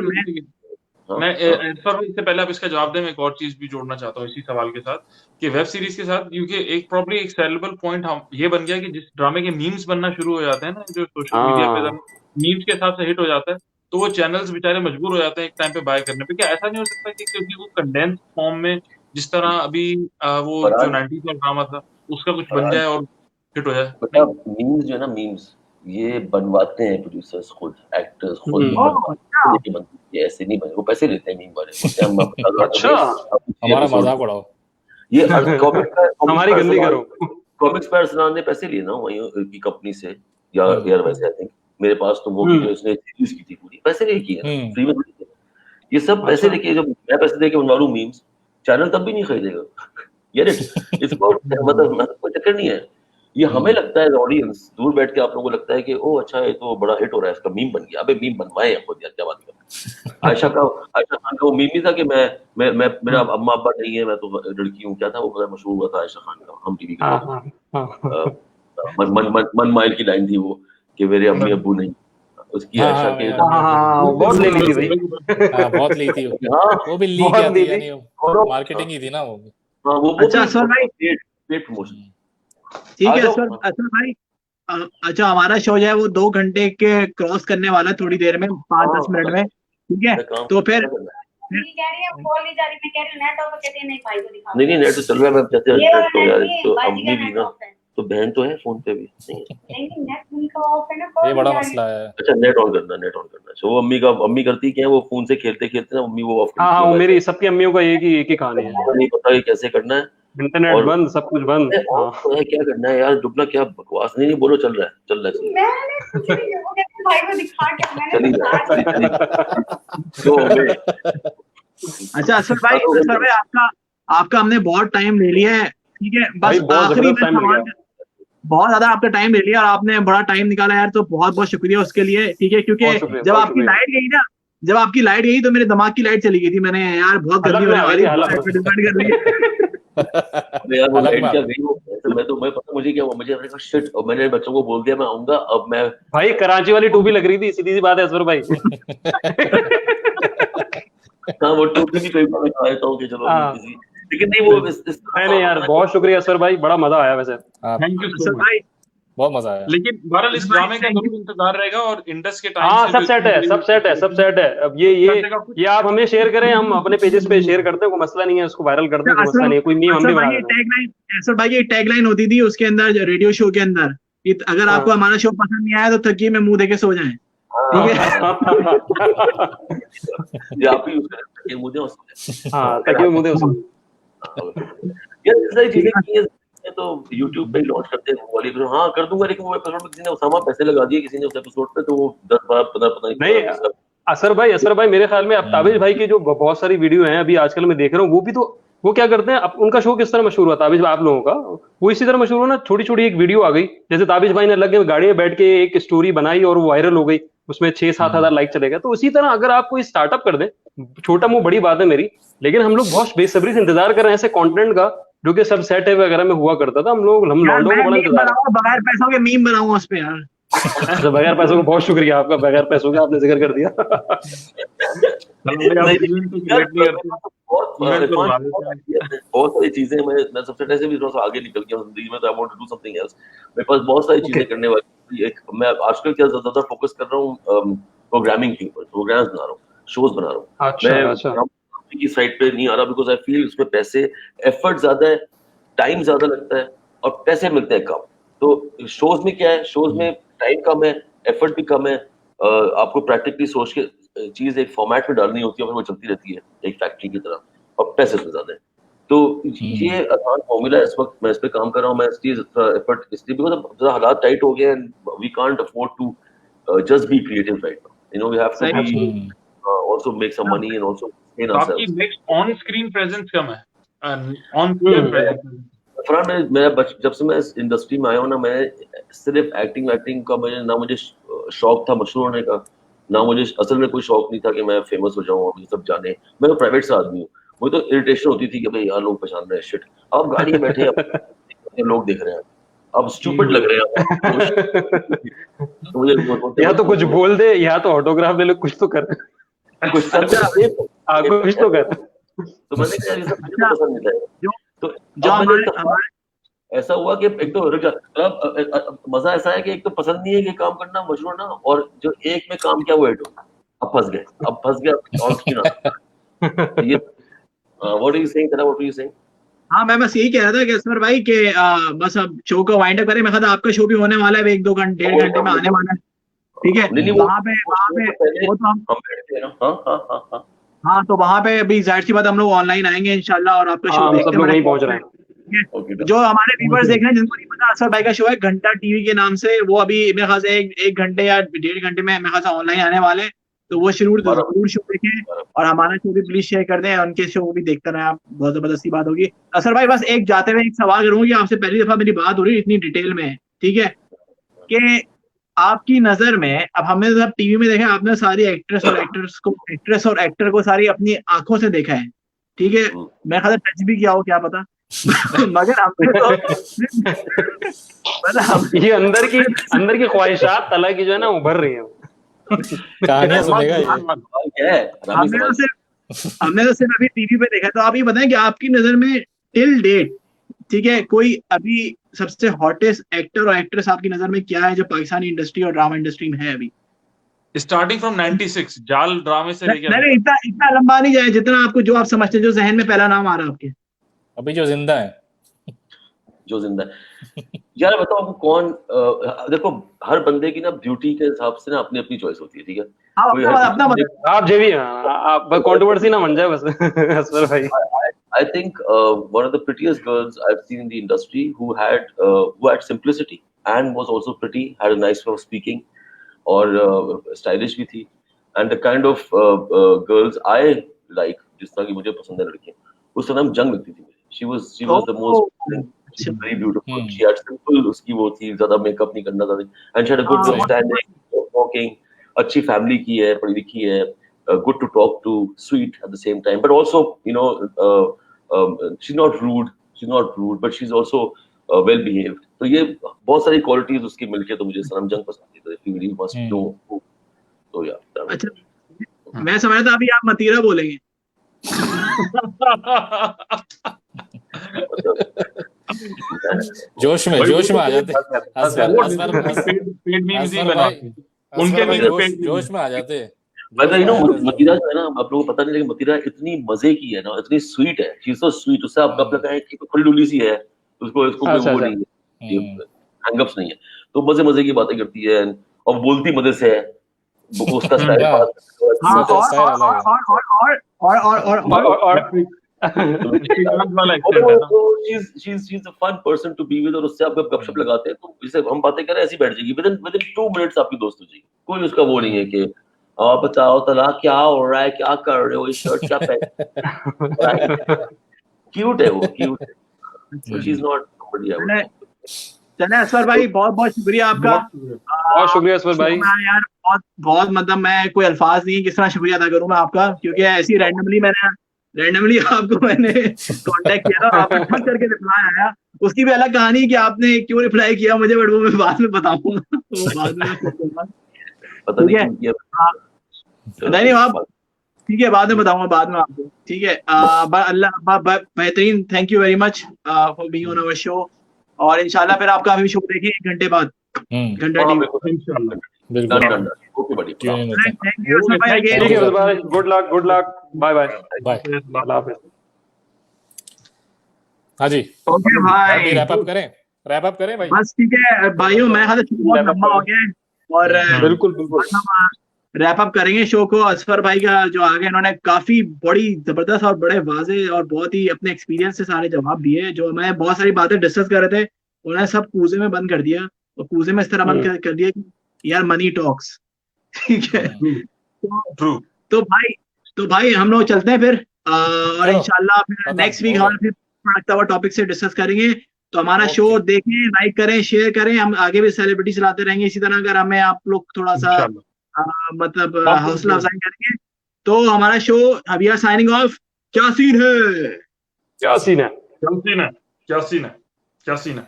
हाँ, मैं हाँ, सर इससे पहले आप इसका जवाब दें, मैं एक और चीज भी जोड़ना चाहता हूँ इसी सवाल के साथ कि वेब सीरीज के साथ, क्योंकि एक प्रॉब्ली एक सेलेबल पॉइंट हम ये बन गया कि जिस ड्रामे के मीम्स बनना शुरू हो जाते हैं ना, जो सोशल मीडिया पे हाँ मीम्स के हिसाब से हिट हो जाता है, तो वो चैनल्स बेचारे मजबूर हो जाते हैं एक टाइम पे बाय करने पे। क्या ऐसा नहीं हो सकता कि क्योंकि वो कंडेंस फॉर्म में जिस तरह अभी वो जो फरहान 90s का ड्रामा था उसका कुछ बन फरहान जाए और हिट हो जाए? बेटा, मीम्स जो है ना, मीम्स ये बनवाते हैं प्रोड्यूसर्स खुद, एक्टर्स खुद हम्म। बनवाते हैं, लेके बनते हैं। ये ऐसे नहीं बने, वो पैसे लेते हैं मीम वाले, बोलते हैं हम आपका अच्छा, हमारा मजाक उड़ाओ। ये हमारी गंदी करो। कॉमिक्स पर अरसलान ने पैसे लिए ना वहीं की कंपनी से, यार वैसे आई थिंक मेरे पास तो वो की जो इसने सीरीज की थी पूरी, पैसे लेके किए ना, फ्री में थोड़ी किए। ये सब पैसे लेके, जब मैं पैसे देके बनवा लूं मीम्स, चैनल तब भी नहीं खरीदेगा। यार इट्स मतलब कोई चक्कर नहीं है। ये हमें लगता है ऑडियंस दूर बैठ के, आप लोगों को लगता है कि ओ अच्छा ये तो बड़ा हिट हो रहा है, इसका मीम बन गया। अबे मीम बनवाए हैं खुद यार, क्या बात कर। आयशा खान का वो मीम नहीं था कि मैं मेरा अम्मा अब्बा नहीं है, मैं तो लड़की हूँ, क्या था वो, बड़ा मशहूर हुआ था आयशा खान का, हम टीवी का मन माइल की लाइन थी वो कि मेरे अम्मी अब्बू नहीं, उसकी आयशा के बहुत ले ली थी भाई। बहुत ली थी वो भी, ली क्या थी यानी मार्केटिंग ही थी ना वो भी। हाँ वो अच्छा सर भाई, पेड प्रमोशन। ठीक है सर। अच्छा भाई, अच्छा हमारा शो जो है वो 2 घंटे के क्रॉस करने वाला है थोड़ी देर में, 5-10 मिनट में, ठीक है? तो फिर नहीं नेट तो चल रहा है, मैं चाहते नेट तो यार, तो अम्मी भी ना, तो बहन तो है फोन पे भी नहीं। ये बड़ा मसला है। अच्छा नेट ऑन करना। सो वो अम्मी करती क्या है, वो फोन से खेलते खेलते ना मम्मी वो ऑफ हाँ वो मेरी सबकी अम्मियों का एक ही कहानी है, नहीं पता है कैसे करना है, इंटरनेट बंद, सब कुछ बंद। तो है क्या करना है यार, डुबना क्या बकवास, नहीं बोलो, चल रहा है। अच्छा असर भाई आपका हमने बहुत टाइम ले लिया है, ठीक है? बस आखिरी में सवाल, बहुत ज्यादा आपका टाइम ले लिया और आपने बड़ा टाइम निकाला यार, तो बहुत बहुत शुक्रिया उसके लिए, ठीक है? क्योंकि जब आपकी लाइट गई ना, जब आपकी लाइट गई तो मेरे दिमाग की लाइट चली गई थी, मैंने यार बहुत गर्मी होने वाली है, एडवर्टाइजमेंट कर ली है। यार वो लाइट क्या गई वो, मैं पता मुझे क्या हुआ, मुझे मैंने कहा शिट, और मैंने बच्चों को बोल दिया मैं आऊंगा। अब मैं भाई कराची वाली टूबी लग रही थी, सीधी सी बात है असर भाई। हाँ वो टूबी भी कई बार कहता हूँ कि चलो किसी, लेकिन नहीं वो इस नहीं यार, बहुत शुक्रिया असर भाई, बड़ा मजा आया वैसे। थैंक यू सो मच, बहुत मजा आया। लेकिन बहरहाल इस ड्रामे का जरूर इंतजार रहेगा और इंडस के टाइम हाँ सब सेट है। अब ये आप हमें शेयर करें, हम अपने पेजेस पे शेयर करते हैं, कोई मसला नहीं है, उसको वायरल करते हैं, कोई मसला नहीं है, कोई मीम हम भी बना देते हैं। असर भाई ये टैगलाइन होती थी उसके अंदर, रेडियो शो के अंदर, अगर आपको हमारा शो पसंद नहीं आया तो तकिए में मुंह देके सो जाएं, ठीक है? आप ही यूज करें मुझे, हाँ तकिए में मुंह दे। यार सारी चीजें की है तो YouTube पे लॉन्च करते हैं वाली, हाँ कर दूंगा, लेकिन वो एपिसोड में किसी ने उसामा पैसे लगा दिए किसी ने उस एपिसोड पे, तो वो 10-12 पता नहीं। असर भाई मेरे ख्याल में अब ताबिश भाई की जो बहुत सारी वीडियो हैं अभी आजकल मैं देख रहा हूँ, वो भी तो वो क्या करते हैं, उनका शो किस तरह मशहूर हुआ ताबिश भाई आप लोगों का, वो इसी तरह मशहूर हो ना, छोटी छोटी एक वीडियो आ गई, जैसे ताबिश भाई ने लगे गाड़ी में बैठ के एक स्टोरी बनाई और वो वायरल हो गई, उसमें 6-7 हजार लाइक चले गए। तो उसी तरह अगर आप कोई स्टार्टअप कर दें, छोटा मुंह बड़ी बात है मेरी, लेकिन हम लोग बहुत बेसब्री से इंतजार कर रहे हैं ऐसे कंटेंट का जो कि सब सेट है वगैरह में हुआ करता था। हम लौंडों को बड़ा इंतजार, बगैर पैसों के मीम बनाऊंगा उस पे यार। अच्छा बगैर पैसों को बहुत शुक्रिया आपका, बगैर पैसों का आपने जिक्र कर दिया। बहुत सारी चीजें, मैं सबसे ऐसे भी थोड़ा सा आगे निकल गया जिंदगी में, तो I want to do something else. मेरे पास बहुत सारी चीजें करने वाली, एक मैं आजकल क्या ज्यादा फोकस कर रहा हूँ प्रोग्रामिंग के ऊपर, प्रोग्राम्स बना रहा हूँ, शोज बना रहा हूँ। मैं की साइड पे नहीं आ रहा बिकॉज आई फील उसमें पैसे, एफर्ट ज्यादा है, टाइम ज्यादा लगता है और पैसे मिलते हैं कम। तो शोज में क्या है, शोज में टाइम कम है, एफर्ट भी कम है, आपको प्रैक्टिकली सोच के चीज एक फॉर्मेट में डालनी होती है और वो चलती रहती है एक फैक्ट्री की तरह, और पैसे उसमें ज्यादा है। तो ये आसान फॉर्मूला, इस वक्त मैं इस पे काम कर रहा हूँ, मैं इसलिए एफर्ट इसलिए बिकॉज हालात टाइट हो गए and we can't afford to just be creative right now, you know we have to be also make some money and also sustain ourselves. आपकी नेक्स्ट ऑन स्क्रीन प्रेजेंस कम है, on screen presence Farhan, मैं जब से मैं इस industry में आया हूँ ना, मैं सिर्फ एक्टिंग का मुझे शौक था मशहूर होने का, ना मुझे असल में कोई शौक नहीं था कि मैं फेमस हो जाऊँ और ये सब जाने। मैं तो प्राइवेट से आदमी हूँ, वो तो इरिटेशन होती थी कि भाई यार लोग पहचान रहे हैं शिट, अब गाड़ी में बैठे अब लोग देख रहे हैं, अब स्टूपिड लग रहे हैं तो मुझे या तो कुछ बोल दे या तो ऑटोग्राफ ले लो, कुछ तो कर, कुछ कुछ तो कर। तो मैंने कहा ये सब मुझे पसंद नहीं था। तो जो हमारे ऐसा हुआ कि एक तो मजा ऐसा है कि एक तो पसंद नहीं है कि काम करना मजबूर ना, और जो एक में काम किया वो एटो, अब फंस गए और ये what are you saying, what are you saying? हाँ, मैं बस यही कह रहा था कि असफर भाई कि बस अब शो को वाइंड अप करें। मैं कहता आपका शो भी होने वाला है 1-2 घंटे, 1.5 घंटे में आने वाला है, ठीक है? नहीं, वहाँ पे वो तो हम बैठते हैं ना। हाँ, तो वहाँ पे अभी जाहिर सी बात हम लोग ऑनलाइन आएंगे इंशाल्लाह और आपका शो हम सब देखने लोग वाले नहीं पहुंच रहे हैं। हैं। जो हमारे व्यूअर्स देख रहे हैं जिनको नहीं पता, असफर भाई का शो है घंटा टीवी के नाम से, वो अभी मेरे ख्याल से एक घंटे या 1.5 घंटे में मेरे ख्याल से ऑनलाइन आने वाले हैं। तो वो जरूर शो देखें और हमारा शो भी प्लीज शेयर कर दें, उनके शो को भी देखते रहें आप, बहुत जबरदस्ती बात होगी। असर भाई बस एक जाते हुए एक सवाल करूंगी आपसे, पहली दफा मेरी बात हो रही है इतनी डिटेल में, ठीक है? कि आपकी नजर में, अब हमने जब टीवी में देखा, आपने सारी एक्ट्रेस और एक्टर को सारी अपनी आंखों से देखा है, ठीक है? मैं ख्याल टच भी किया हो, क्या पता मगर हमने तो मतलब ये अंदर की ख्वाहिशात तला की जो है ना उभर रही है। कहानियां सुनेगा ये। हमने तो सिर्फ अभी टीवी पे देखा। तो आप ये बताएं कि आपकी नजर में टिल डेट, ठीक है, कोई अभी सबसे हॉटेस्ट एक्टर और एक्ट्रेस आपकी नजर में क्या है जो पाकिस्तानी इंडस्ट्री और ड्रामा इंडस्ट्री में है अभी? स्टार्टिंग फ्रॉम 96 जाल ड्रामे से लेकर, नहीं इतना लंबा नहीं जाए, जितना आपको जो आप समझते हैं, जो जहन में पहला नाम आ रहा है आपके अभी जो जिंदा है यार बताओ आपको कौन, देखो हर बंदे की ना ब्यूटी के हिसाब से ना अपनी अपनी चॉइस होती है, ठीक है? अपना आप जो भी आप कंट्रोवर्सी ना बन जाए बस असफर भाई। I think one of the prettiest girls I've seen in the industry who had simplicity and was also pretty, had a nice way of speaking, और stylish भी थी, and the kind of girls I like, जिस तरह की मुझे पसंद है लड़कियां, उसका नाम जंग लगती थी मुझे। She was the most, she was very beautiful. She had simple, उसकी वो थी, ज्यादा मेकअप नहीं करना था, and she had a good understanding, walking, अच्छी फैमिली की है, पढ़ी लिखी है, good to talk to, sweet at the same time, but also you know she's not rude, but she's also well behaved. तो ये बहुत सारी क्वालिटीज उसकी मिलके तो मुझे सनम जंग पसंद थी। तो if you really must know, तो यार अच्छा, मैं समझ रहा था अभी आप मतीरा बोलेंगे। जोश में आ जाते जोश में आ जाते। मतीरा जो है ना, आप लोगों को पता नहीं, लेकिन मतीरा इतनी मजे की है ना, इतनी स्वीट है, शी इज सो स्वीट। उससे आप लगता है कि खुली डुली सी है, उसको वो नहीं है, हैंगअप्स नहीं है, तो मजे की बातें करती है और बोलती मजे से है, उसका style she's a fun person to be with, और उससे आप गपशप लगाते हैं तो जैसे हम बातें करें ऐसी बैठ जाएगी, within 2 minutes आपकी दोस्त हो जाएगी। कोई उसका वो नहीं है कि आप बताओ तला क्या हो रहा है, क्या कर रहे हो, इस शर्ट क्या पहन, क्यूट है वो, क्यूट है, she's not बढ़िया। चले असफर भाई, बहुत बहुत शुक्रिया आपका, बहुत शुक्रिया असफर भाई यार, बहुत मतलब मैं कोई अल्फाज नहीं किस तरह शुक्रिया अदा करूं मैं आपका, क्योंकि ऐसी रैंडमली आपको मैंने कांटेक्ट किया था, आपने ठग करके रिप्लाई आया। उसकी भी अलग कहानी है कि आपने क्यों रिप्लाई किया मुझे, बट वो मैं बाद में बताऊंगा, तो बाद में नहीं आप ठीक है, बाद में बताऊंगा बाद में आपको, ठीक है? अल्लाह बेहतरीन, thank you very much for being on our show, और इंशाल्लाह फिर आपका अभी शो देखें 1 घंटे बाद, घंटा गुड लक, बाय हाँ जी, ओके भाई, रैप अप करें भाई, बस ठीक है भाइयों, मैं बहुत लंबा हो गया और बिल्कुल रैप अप करेंगे शो को। असफर भाई का जो आगे इन्होंने काफी बड़ी जबरदस्त और बड़े वाजे और बहुत ही अपने एक्सपीरियंस से सारे जवाब दिए, जो मैं बहुत सारी बातें डिस्कस कर रहे थे उन्होंने सब कूजे में बंद कर दिया, और कूजे में इस तरह बंद कर दिया कि यार मनी टॉक्स, ठीक है? तो भाई हम लोग चलते हैं फिर, और इंशाल्लाह फिर नेक्स्ट वीक हम फिर रखता हुआ टॉपिक से डिस्कस करेंगे। तो हमारा शो देखें, लाइक करें, शेयर करें, हम आगे भी सेलिब्रिटी चलाते रहेंगे इसी तरह। अगर हमें आप लोग थोड़ा सा मतलब हौसला अफजाई करेंगे तो हमारा show, we are signing off. क्या सीन है? क्या सीन है? क्या सीन है? क्या सीन है? क्या सीन है?